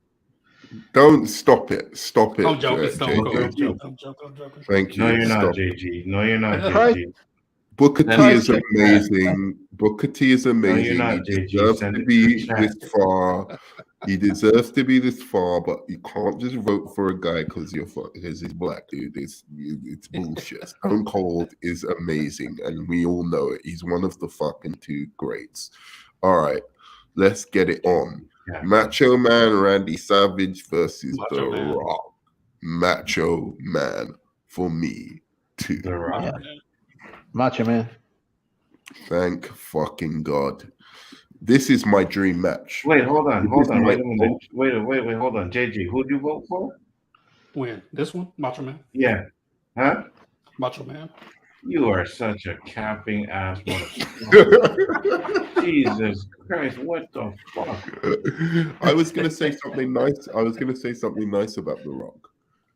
S1: Don't stop it. Stop it.
S5: I'm joking.
S1: JJ.
S5: I'm joking.
S1: Thank you.
S3: No, you're not,
S1: Stop.
S3: JG. No, you're not, JG.
S1: Booker T is amazing. Booker T is amazing.
S3: No, you're not,
S1: he
S3: JG.
S1: deserves
S3: Send
S1: to
S3: it
S1: be
S3: to
S1: this far. He deserves to be this far, but you can't just vote for a guy because he's black, dude. It's bullshit. Stone Cold is amazing, and we all know it. He's one of the fucking two greats. All right, let's get it on. Yeah. Macho Man Randy Savage versus The Rock. Macho Man for me too.
S3: The Rock.
S4: Yeah. Macho Man.
S3: Thank
S1: fucking God. This is my dream match.
S3: Wait, hold on. Wait a minute. Wait, hold on. JG, who do you vote for?
S5: When? This one? Macho Man?
S3: Yeah. Huh?
S5: Macho Man.
S3: You are such a capping ass motherfucker. Jesus Christ, what the fuck?
S1: I was gonna say something nice. About The Rock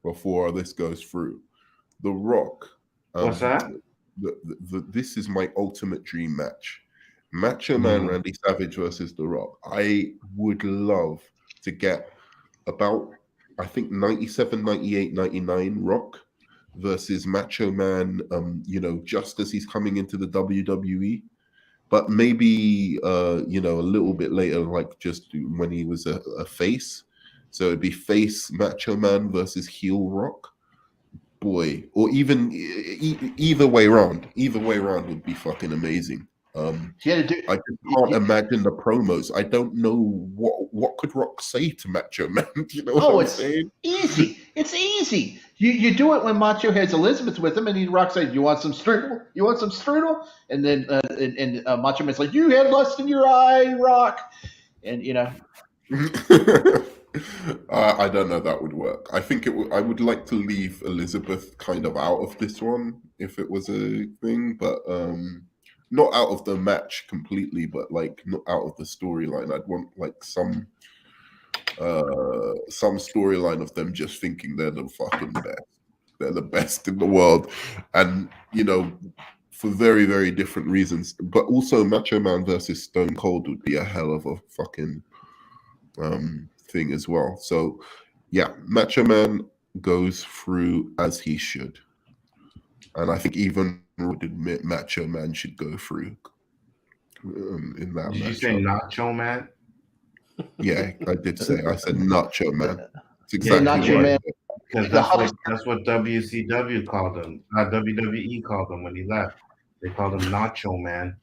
S1: before this goes through. The Rock.
S3: What's that?
S1: This is my ultimate dream match. Macho Man Randy Savage versus The Rock. I would love to get about, I think, 97, 98, 99 Rock versus Macho Man, just as he's coming into the WWE. But maybe, a little bit later, like just when he was a face. So it'd be face Macho Man versus heel Rock. Boy, or even either way around. Either way around would be fucking amazing. I just can't imagine the promos. I don't know what could Rock say to Macho Man. You know what I'm saying?
S4: Easy. It's easy. You do it when Macho has Elizabeth with him, and Rock says, "You want some strudel? You want some strudel?" And then Macho Man's like, "You had lust in your eye, Rock," and
S1: I don't know that would work. I think I would like to leave Elizabeth kind of out of this one if it was a thing, but not out of the match completely, but like not out of the storyline. I'd want like some storyline of them just thinking they're the fucking best. They're the best in the world, and for very, very different reasons. But also, Macho Man versus Stone Cold would be a hell of a fucking thing as well. So, yeah, Macho Man goes through as he should, and I think even would admit Macho Man should go through in that.
S3: Did you say Nacho Man?
S1: Yeah, I did say. I said Nacho Man. It's exactly
S4: Nacho Man.
S3: Because that's what WCW called him. WWE called him when he left. They called him Nacho Man.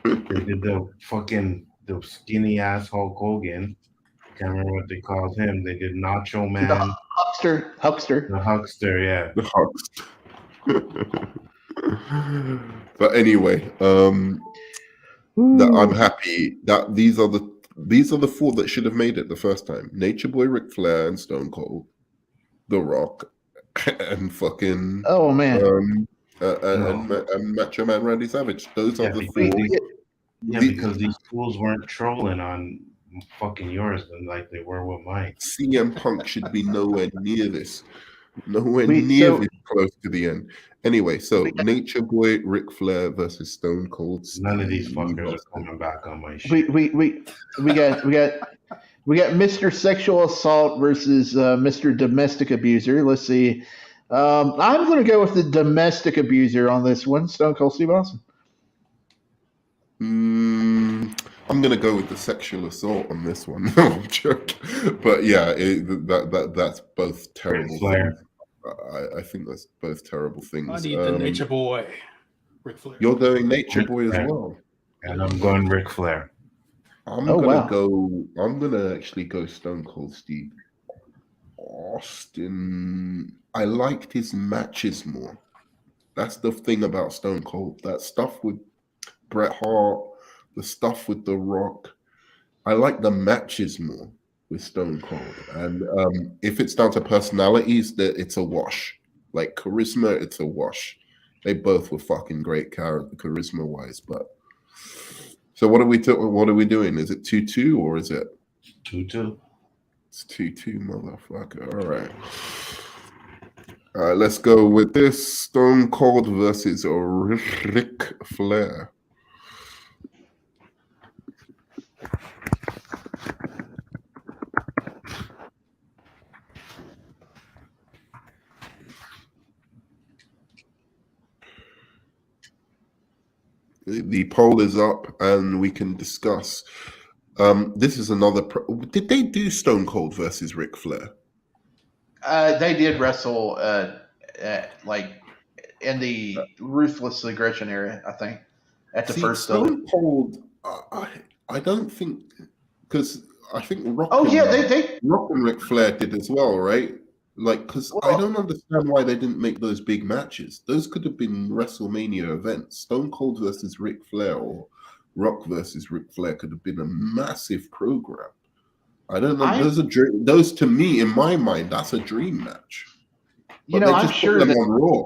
S3: They did the skinny ass Hulk Hogan. Can't remember what they called him. They did Nacho Man.
S4: The Huckster.
S3: The Huckster, yeah.
S1: The Huckster. But anyway, I'm happy that these are the four that should have made it the first time. Nature Boy Ric Flair and Stone Cold, The Rock, and fucking and Macho Man Randy Savage. Those are the four.
S3: Because these fools weren't trolling on fucking yours like they were with mine.
S1: CM Punk should be nowhere near this. Nowhere near this close to the end. Anyway, so Nature Boy Ric Flair versus Stone Cold.
S3: None of these fuckers are coming back on my shit.
S4: We We got Mr. Sexual Assault versus Mr. Domestic Abuser. Let's see. I'm going to go with the domestic abuser on this one, Stone Cold Steve Austin.
S1: I'm gonna go with the sexual assault on this one. No, I'm joking. But yeah, that's both terrible
S3: Flair.
S1: things. I think that's both terrible things.
S5: I need the Nature Boy, Ric Flair.
S1: You're going Nature
S3: Ric
S1: Boy as
S3: Flair.
S1: well.
S3: And I'm going Ric Flair.
S1: I'm
S4: Oh,
S1: gonna
S4: wow.
S1: go. I'm gonna actually go Stone Cold Steve Austin. I liked his matches more. That's the thing about Stone Cold. That stuff with Bret Hart, the stuff with The Rock. I like the matches more with Stone Cold. And if it's down to personalities, that it's a wash. Like charisma, it's a wash. They both were fucking great charisma wise. But so what are we doing? Is it 2-2 or is it
S3: 2-2?
S1: It's 2-2, motherfucker. All right. Let's go with this: Stone Cold versus Ric Flair. The poll is up, and we can discuss. This is another. Did they do Stone Cold versus Ric Flair?
S4: They did wrestle like in the Ruthless Aggression area, I think, at the first of it.
S1: Stone Cold. I don't think, because I think Rock.
S4: Oh
S1: and,
S4: yeah, they
S1: Rock and Ric Flair did as well, right? Like, because I
S4: Well-
S1: don't understand why they didn't make those big matches. Those could have been WrestleMania events. Stone Cold versus Ric Flair or Rock versus Ric Flair could have been a massive program. I don't know. Those to me, in my mind, that's a dream match.
S4: you
S1: But
S4: know,
S1: they
S4: I'm
S1: just
S4: sure
S1: put them
S4: that
S1: on Raw.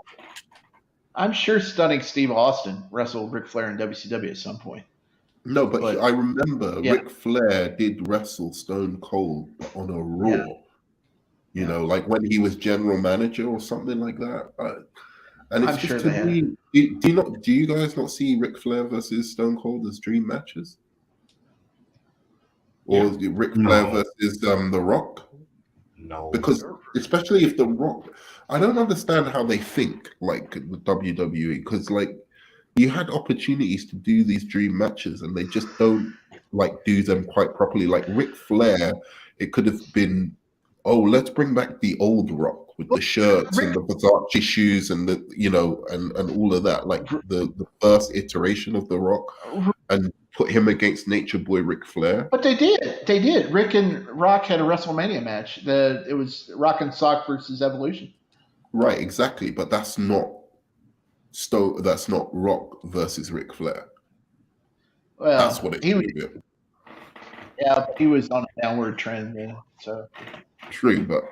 S4: I'm sure Stunning Steve Austin wrestled Ric Flair in WCW at some point.
S1: No, but I remember
S4: yeah.
S1: Ric Flair did wrestle Stone Cold on a Raw.
S4: Yeah.
S1: You know, like when he was general manager or something like that. And it's
S4: I'm
S1: just
S4: sure
S1: to
S4: they
S1: me. Do you guys not see Ric Flair versus Stone Cold as dream matches? Or Ric Flair versus The Rock?
S3: No.
S1: Because especially if The Rock, I don't understand how they think like the WWE, because like you had opportunities to do these dream matches and they just don't like do them quite properly. Like Ric Flair, it could have been, oh, let's bring back the old Rock with the shirts and the Versace shoes and the, you know, and all of that, like the first iteration of the Rock, and put him against Nature Boy Ric Flair.
S4: But they did. Rick and Rock had a WrestleMania match. It was Rock and Sock versus Evolution.
S1: Right, exactly. But that's not that's not Rock versus Ric Flair.
S4: Well,
S1: That's what it should be.
S4: Yeah, but he was on a downward trend then. So
S1: True, but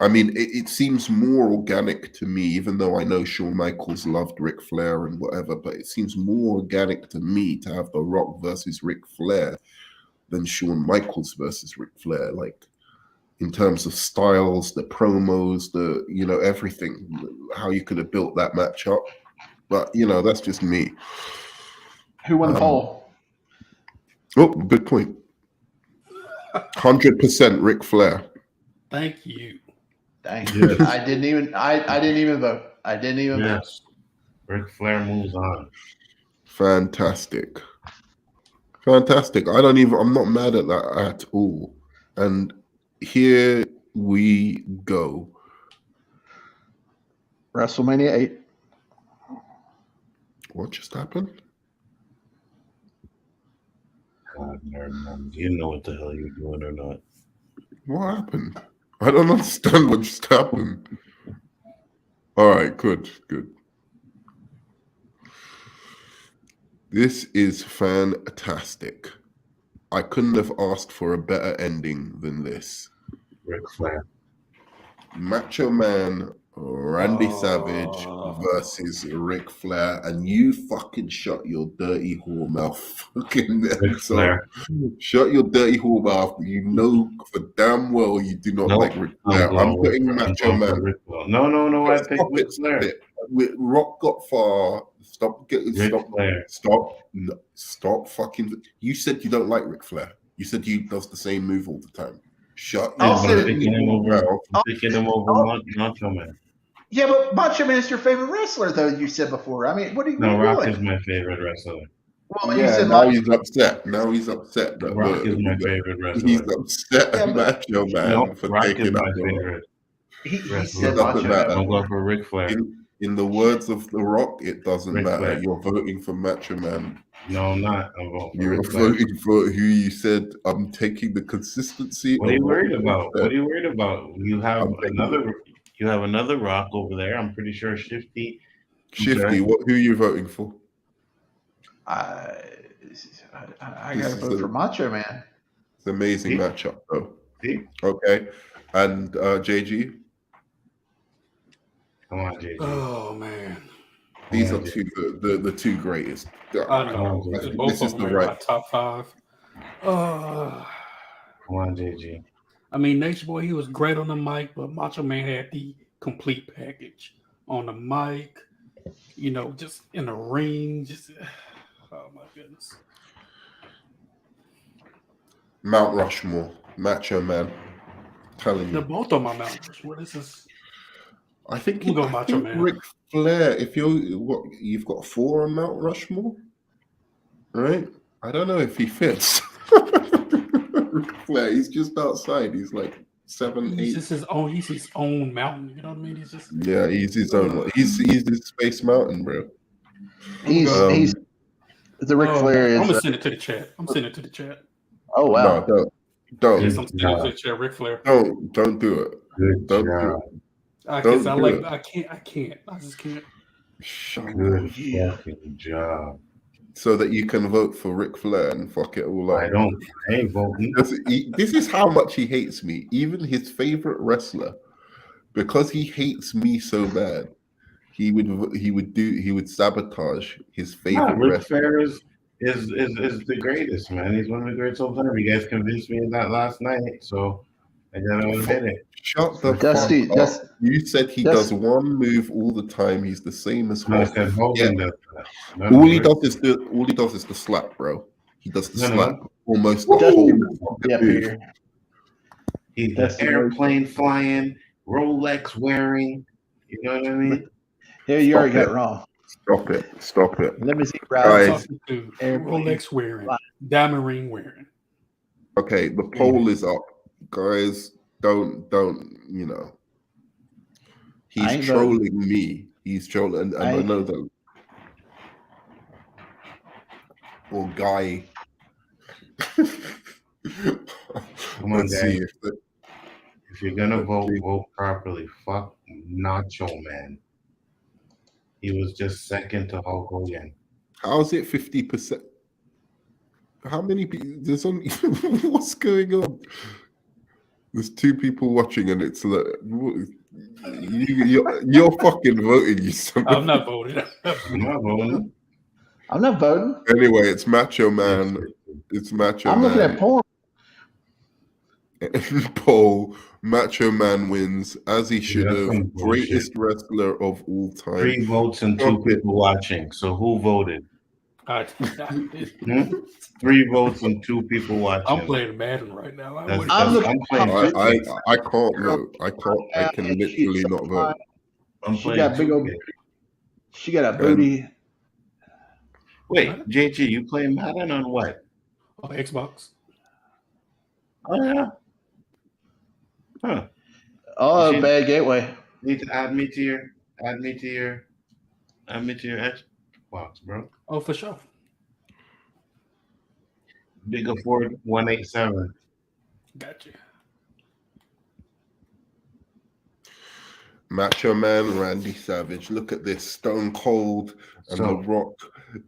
S1: I mean, it seems more organic to me, even though I know Shawn Michaels loved Ric Flair and whatever, but it seems more organic to me to have The Rock versus Ric Flair than Shawn Michaels versus Ric Flair. Like, in terms of styles, the promos, the, you know, everything, how you could have built that match up. But, you know, that's just me.
S4: who won the poll?
S1: Oh, good point. 100% Ric Flair.
S5: Thank you.
S4: Dang.
S3: Yes.
S4: I didn't even vote. I didn't even vote.
S3: Yes. Ric Flair moves on.
S1: Fantastic. I'm not mad at that at all. And here we go.
S4: WrestleMania 8.
S1: What just happened?
S3: God, nerd, you know what the hell you're doing or not.
S1: What happened? I don't understand what just happened. All right, good. This is fantastic. I couldn't have asked for a better ending than this.
S3: Ric Flair.
S1: Macho Man Randy Savage versus Ric Flair, and you fucking shut your dirty whore mouth. Fucking
S3: Ric Flair.
S1: Shut your dirty whore mouth. You know for damn well you do not like Ric Flair. I'm putting Macho Man.
S3: No. I think
S1: Stop
S3: Ric
S1: it.
S3: Flair.
S1: Rock got far.
S3: Ric Flair.
S1: Stop fucking. You said you don't like Ric Flair. You said he does the same move all the time. Shut
S3: Yeah,
S1: your
S3: but I'm picking him over.
S1: mouth.
S3: I'm picking him over Macho Man.
S4: Yeah, but Macho Man is your favorite wrestler, though. You said before. I mean, what are you
S3: No, Rock
S4: doing?
S3: is my favorite wrestler.
S4: Well, you
S1: Yeah,
S4: said
S1: now
S4: Macho.
S1: he's upset. Now he's upset that
S3: Rock is my favorite
S1: he's
S3: wrestler.
S1: upset
S4: Yeah,
S1: at
S4: but-
S1: Macho Man
S3: No,
S1: for
S3: Rock is
S1: taking
S3: my
S1: up the Rock.
S3: favorite
S4: He
S3: wrestler.
S4: said
S1: It doesn't
S4: Macho
S1: matter.
S4: Man.
S3: I'm going for Ric Flair.
S1: In the words of The Rock, it doesn't
S3: Ric
S1: matter.
S3: Flair.
S1: You're voting for Macho Man.
S3: No, I'm not. I'm voting for
S1: You're
S3: Ric Flair.
S1: voting for who you said. I'm taking the consistency.
S3: What are you
S1: of
S3: worried
S1: you
S3: about?
S1: said.
S3: What are you worried about? You have
S1: I'm taking
S3: another Rock over there. I'm pretty sure Shifty.
S1: Shifty.
S3: Okay.
S1: Who are you voting for?
S4: I
S1: This
S4: gotta
S1: is
S4: vote for Macho Man.
S1: It's an amazing
S3: See?
S1: matchup, though.
S3: See?
S1: Okay, and JG.
S3: Come on, JG.
S5: Oh man,
S1: These
S3: Come
S1: are
S3: on,
S1: the two greatest.
S5: I know.
S3: Come on,
S1: think
S5: Both
S1: this
S5: of
S1: is
S5: them
S1: the
S5: are in my
S1: right.
S5: top 5.
S3: Come on, JG.
S5: I mean, Nature Boy, he was great on the mic, but Macho Man had the complete package on the mic. You know, just in the ring, just oh my goodness.
S1: Mount Rushmore, Macho Man. Telling
S5: They're
S1: you,
S5: both on my Mount Rushmore. This is
S1: I think
S5: We'll go Macho Man.
S1: Ric Flair. If you've got 4 on Mount Rushmore, right? I don't know if he fits. Ric Flair, he's just outside. He's like 7, 8.
S5: he's just his own. He's his own mountain. You know what I mean? He's just
S1: Yeah, he's his own. He's his Space Mountain, bro.
S4: He's the Ric Flair
S5: I'm
S4: is.
S5: gonna send it to the chat. I'm sending it to the chat.
S4: Oh wow!
S1: No, don't.
S5: Yes, I'm sending it to the chat. Ric Flair.
S1: Don't do it.
S3: Good
S1: Don't
S3: job.
S1: do it.
S5: I
S1: Don't
S5: guess I
S1: do
S5: like.
S1: it.
S5: I can't. I just can't.
S3: Good fucking job.
S1: So that you can vote for Ric Flair and fuck it all up.
S3: I ain't voting.
S1: This is how much he hates me. Even his favorite wrestler, because he hates me so bad, he would sabotage his favorite
S3: Ric
S1: wrestler.
S3: Flair is the greatest, man. He's one of the greatest of all time. You guys convinced me of that last night, so I gotta admit it.
S1: Shut the
S4: Dusty,
S1: fuck up. You said he does one move all the time. He's the same as
S3: No, I
S1: Hulk.
S3: said Hogan does that.
S1: All he does is the slap, bro. He does the slap almost the whole fucking move.
S3: He's
S4: That's
S3: the airplane flying, Rolex wearing. You know what I mean?
S4: Here you already got it wrong.
S1: Stop it.
S4: Let me see.
S1: Guys.
S5: Rolex wearing, diamond ring wearing.
S1: Okay, the poll is up, guys. Don't you know? He's trolling me. He's trolling, and I know that. Or guy.
S3: Come on, guys. If you're gonna vote properly. Fuck Nacho Man. He was just second to Hulk Hogan.
S1: How is it 50%? How many people? There's only what's going on? There's 2 people watching, and it's like you're fucking voting.
S5: I'm not voting.
S3: I'm not voting.
S4: I'm not voting.
S1: Anyway, it's Macho Man. It's Macho
S4: I'm
S1: Man.
S4: looking at porn.
S1: Poll, Macho Man wins, as he should have.
S3: Bullshit.
S1: Greatest wrestler of all time.
S3: 3 votes and 2 people watching. So who voted? 3 votes and 2 people watching.
S5: I'm playing Madden right now.
S1: I can't vote. I can literally not vote.
S4: She got big old. She got a booty.
S3: Wait, JG, you play Madden on what?
S5: On Xbox.
S3: Oh yeah. Huh.
S4: Oh, bad gateway.
S3: Need to add me to your Xbox, bro.
S5: Oh, for sure.
S3: Bigger Ford 187.
S5: Gotcha.
S1: Macho Man, Randy Savage. Look at this. Stone Cold and The Rock,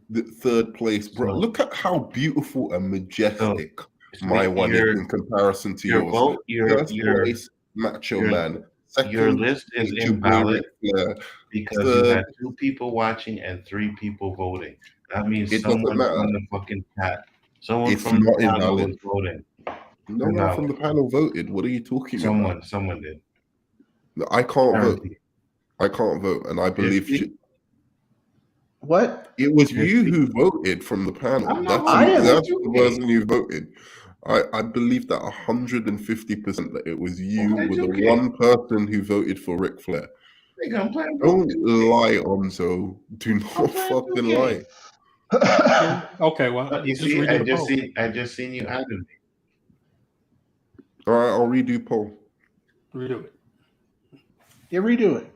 S1: the 3rd place. Bro, look at how beautiful and majestic my one is in comparison to yours.
S3: Vote, your
S1: place, Macho Man. Second,
S3: your list is invalid because you had 2 people watching and 3 people voting. That means someone from the fucking chat. Someone from the panel was voting.
S1: No one from the panel voted. What are you talking about?
S3: Someone did.
S1: I can't vote. I can't vote, and I believe
S4: what?
S1: It was you who voted from the panel. That's the person you voted. I believe that 150% that it was you
S3: Okay,
S1: were the
S3: okay.
S1: one person who voted for Ric Flair.
S3: Nigga, I'm playing
S1: Don't
S3: 2K.
S1: lie, Onzo. Do
S3: I'm
S1: not
S3: playing
S1: fucking
S3: 2K.
S1: lie.
S5: Okay, well,
S3: You
S5: just
S3: see,
S5: redo the poll.
S3: I just seen you added me.
S1: All right, I'll redo poll.
S5: Redo it.
S4: Yeah, redo it.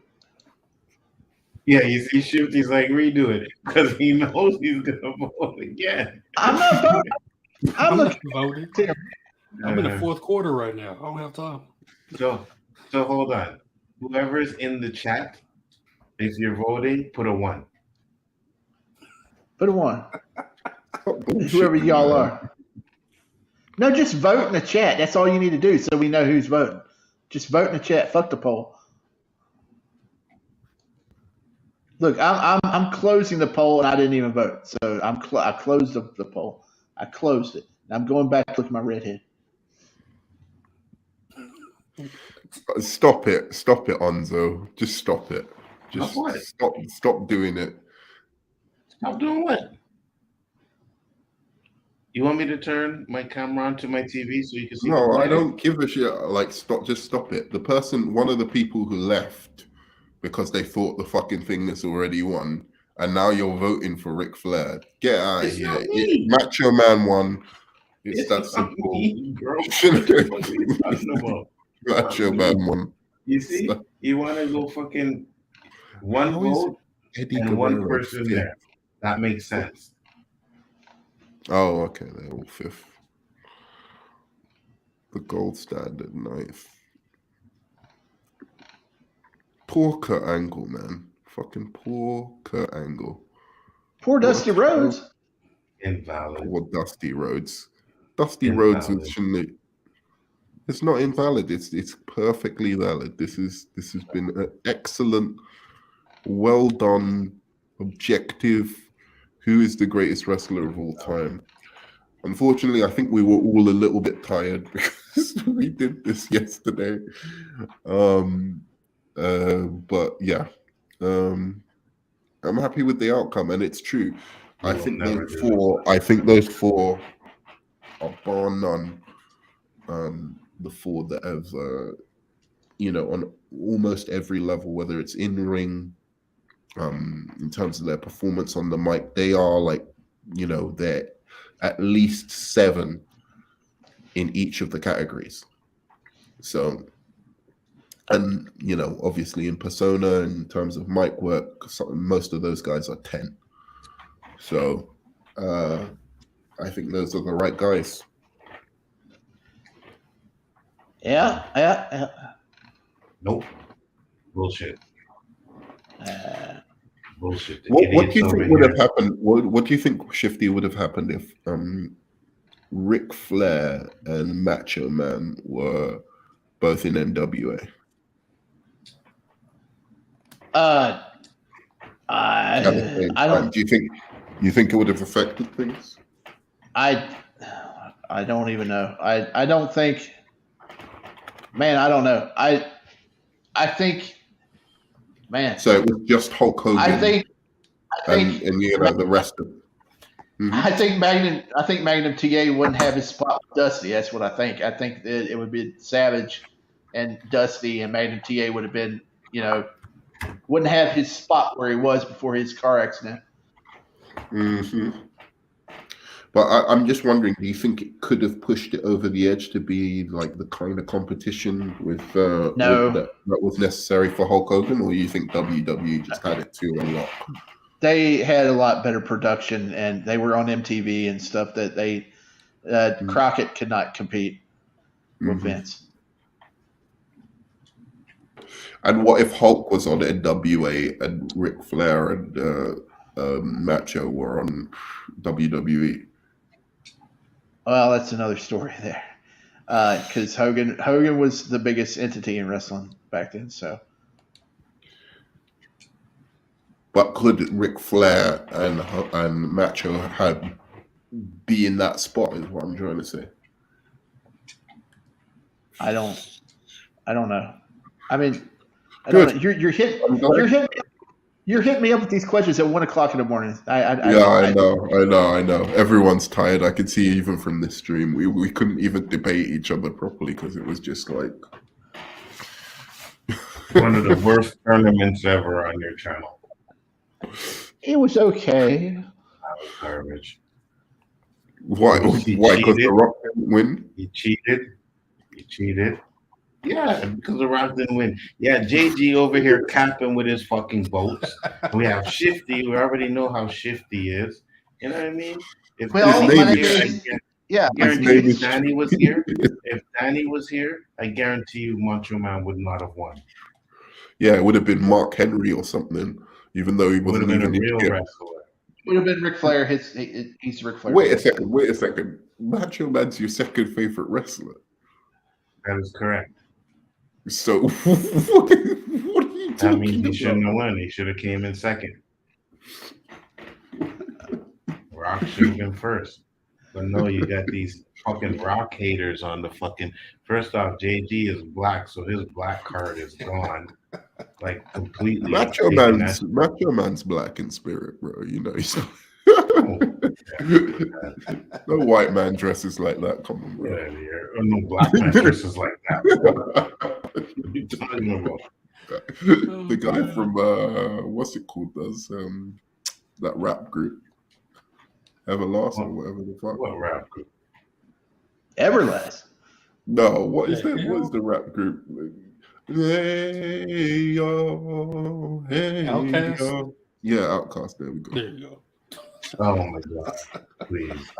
S3: Yeah, you see, Shifty's like redo it because he knows he's gonna vote again.
S4: I'm not voting. I'm
S5: I'm
S4: looking
S5: not voting.
S4: at it.
S5: I'm in the fourth quarter right now. I don't have time.
S3: So hold on. Whoever's in the chat, if you're voting, put a 1.
S4: Put a 1.
S1: Stop bullshitting,
S4: Whoever y'all
S1: man.
S4: are. No, just vote in the chat. That's all you need to do, so we know who's voting. Just vote in the chat. Fuck the poll. Look, I'm closing the poll, and I didn't even vote. So I closed the poll. I closed it. And I'm going back to look at my redhead.
S1: Stop it, Onzo. Just stop it. Just
S3: Stop what?
S1: stop doing it.
S3: Stop doing what? You want me to turn my camera onto my TV so you can see the
S1: No, I
S3: writing?
S1: don't give a shit. Like, stop it. The person, one of the people who left because they thought the fucking thing is already won, and now you're voting for Ric Flair. Get out of
S3: It's
S1: here.
S3: not me.
S1: Macho Man won. It's
S3: It's
S1: that
S3: not
S1: simple.
S3: me, bro. What the fuck are you talking about?
S1: Macho Man won.
S3: You see, you want to go fucking one
S1: How is
S3: vote
S1: Eddie
S3: and one
S1: Guerrero
S3: person
S1: fifth?
S3: there. That makes sense.
S1: Oh, okay, they're all fifth. The gold standard, ninth. Poor Kurt Angle, man. Fucking poor Kurt Angle.
S4: Poor Dusty Rhodes.
S3: Invalid.
S1: Poor Dusty Rhodes. Dusty Rhodes shouldn't. It's not invalid. It's perfectly valid. This has been an excellent, well done, objective. Who is the greatest wrestler of all time? Unfortunately, I think we were all a little bit tired because we did this yesterday. But yeah, I'm happy with the outcome, and it's true. I think those four are bar none. The four that have, on almost every level, whether it's in ring, in terms of their performance on the mic, they are like, they're at least 7 in each of the categories. So, and obviously in persona, in terms of mic work, most of those guys are 10. So, I think those are the right guys.
S4: Yeah.
S3: Nope. Bullshit. Bullshit.
S1: What do you think would have happened? What do you think, Shifty, would have happened if Ric Flair and Macho Man were both in NWA?
S4: I don't.
S1: Do you think it would have affected things?
S4: I don't even know. I don't think. Man, I don't know. I think. Man.
S1: So it was just Hulk Hogan.
S4: I think
S1: and the rest of. Mm-hmm.
S4: I think Magnum TA wouldn't have his spot with Dusty. That's what I think. I think that it would be Savage and Dusty, and Magnum TA would have been, wouldn't have his spot where he was before his car accident.
S1: Mm-hmm. But I'm just wondering, do you think it could have pushed it over the edge to be like the kind of competition with that was necessary for Hulk Hogan, or you think WWE just had it too unlocked?
S4: They had a lot better production, and they were on MTV and stuff that they Crockett could not compete with Vince.
S1: And what if Hulk was on NWA and Ric Flair and Macho were on WWE?
S4: Well, that's another story there, because Hogan was the biggest entity in wrestling back then. So,
S1: but could Ric Flair and Macho be in that spot? Is what I'm trying to say.
S4: I don't know. I mean, I don't know. You're hitting. You're hitting me up with these questions at 1 o'clock in the morning.
S1: I know. Everyone's tired. I could see even from this stream, we couldn't even debate each other properly because it was just like
S3: one of the worst tournaments ever on your channel.
S4: It was okay.
S3: That was garbage.
S1: why? Why? Because The Rock didn't win.
S3: He cheated. Yeah, because The Rock didn't win. Yeah, JG over here capping with his fucking votes. We have Shifty. We already know how Shifty is. You know what I mean? If Danny was here, if Danny was here, I guarantee you Macho Man would not have won.
S1: Yeah, it would have been Mark Henry or something, even though he wasn't even
S3: a real wrestler.
S4: It would have been Ric Flair. He's Ric Flair.
S1: Wait a second. Macho Man's your second favorite wrestler.
S3: That is correct.
S1: So what are you talking
S3: That means he
S1: about?
S3: shouldn't have won. He should have came in second. Rock should have been first. But no, you got these fucking Rock haters on the fucking. First off, JG is black, so his black card is gone, like completely.
S1: Macho Man's black in spirit, bro. You know he's. No white man dresses like that. Come on, bro.
S3: Get out of here. Or no black man dresses like that. What are you talking about?
S1: The guy from what's it called? Does that rap group Everlast or whatever the fuck?
S3: What rap group?
S4: Everlast.
S1: No, what is that? What is the rap group? Hey yo, hey
S5: Outkast?
S1: yo. Yeah, Outkast. There we go.
S5: There you go.
S3: Oh my god! Please.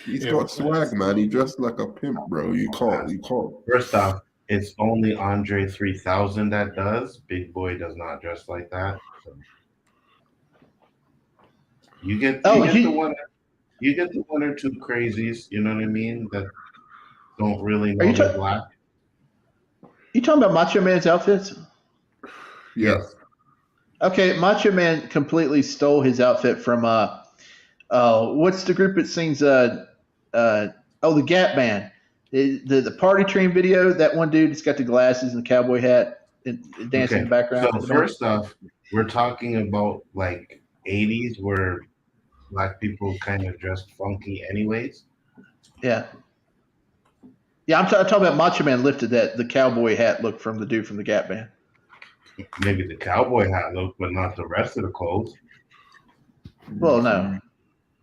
S1: He's got swag, man. He dressed like a pimp, bro. You can't.
S3: First off, it's only Andre 3000 that does. Big Boy does not dress like that. So. You get the one or two crazies. You know what I mean? That don't really know they're black.
S4: You talking about Macho Man's outfits?
S1: Yeah.
S4: Okay, Macho Man completely stole his outfit from what's the group that sings the Gap Band. The Party Train video, that one dude that's got the glasses and the cowboy hat and dancing in the background.
S3: So first off, we're talking about like 80s where black people kind of dressed funky anyways.
S4: Yeah. Yeah, I'm talking about Macho Man lifted the cowboy hat look from the dude from the Gap Band.
S3: Maybe the cowboy hat look, but not the rest of the clothes.
S4: Well, no.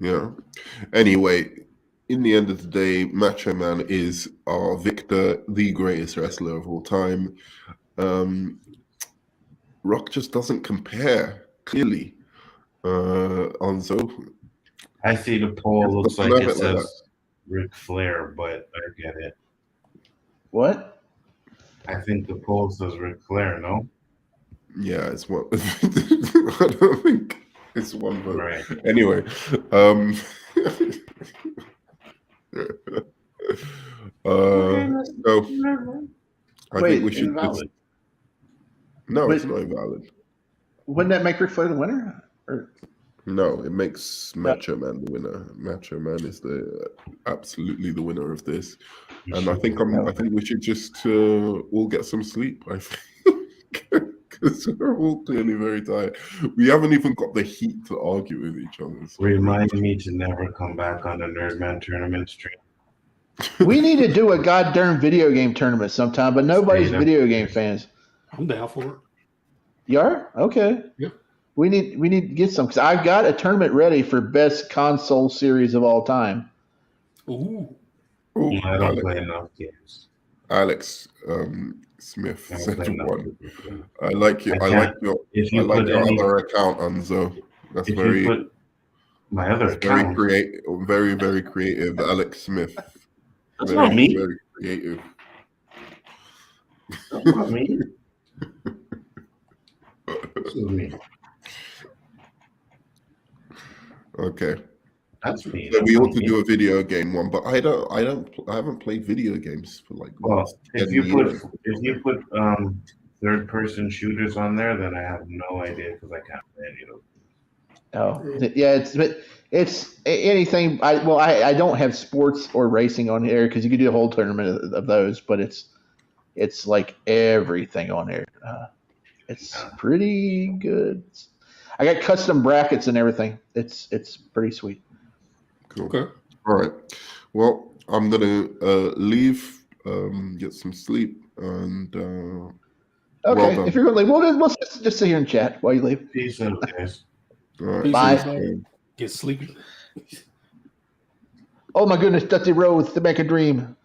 S1: Yeah. Anyway, in the end of the day, Macho Man is our victor, the greatest wrestler of all time. Rock just doesn't compare, clearly. Onzo.
S3: I see the poll looks like it says Ric Flair, but I get it.
S4: What?
S3: I think the poll says Ric Flair, no?
S1: Yeah, it's one. I don't think it's one vote.
S3: Right.
S1: Anyway, so I think we should. No, it's not invalid.
S4: Wouldn't that make Ric Flair the winner?
S1: No, it makes Macho Man the winner. Macho Man is absolutely the winner of this, and I think we should just all get some sleep. I think. Because we're all clearly very tired. We haven't even got the heat to argue with each other. So
S3: remind me to never come back on the Nerdman tournament stream.
S4: We need to do a goddamn video game tournament sometime, but nobody's video game fans.
S5: I'm down for it.
S4: You are? Okay.
S5: Yep.
S4: We need to get some, because I've got a tournament ready for best console series of all time.
S5: Ooh.
S3: I don't play enough games.
S1: Alex Smith said one. I like your other account, Anzo. That's
S3: my other account.
S1: Very, very creative, Alex Smith.
S3: That's not me.
S1: Very creative.
S3: That's not me. This is me.
S1: Okay.
S3: That's me.
S1: So we ought to do a video game one, but I haven't played video games for like.
S3: Well, if you put third person shooters on there, then I have no idea because I can't play any of them.
S4: Oh, yeah, it's anything. I don't have sports or racing on here because you could do a whole tournament of those, but it's like everything on there. It's pretty good. I got custom brackets and everything. It's pretty sweet.
S1: Cool.
S5: Okay.
S1: All right. Well, I'm gonna leave, get some sleep, and
S4: Okay,
S1: well done.
S4: if you're gonna leave, we'll just sit here and chat while you leave.
S3: Peace out, guys.
S1: All right.
S5: Peace,
S4: Bye.
S5: everybody. Get sleepy.
S4: Oh my goodness, Dusty Rhodes, the Make a Dream.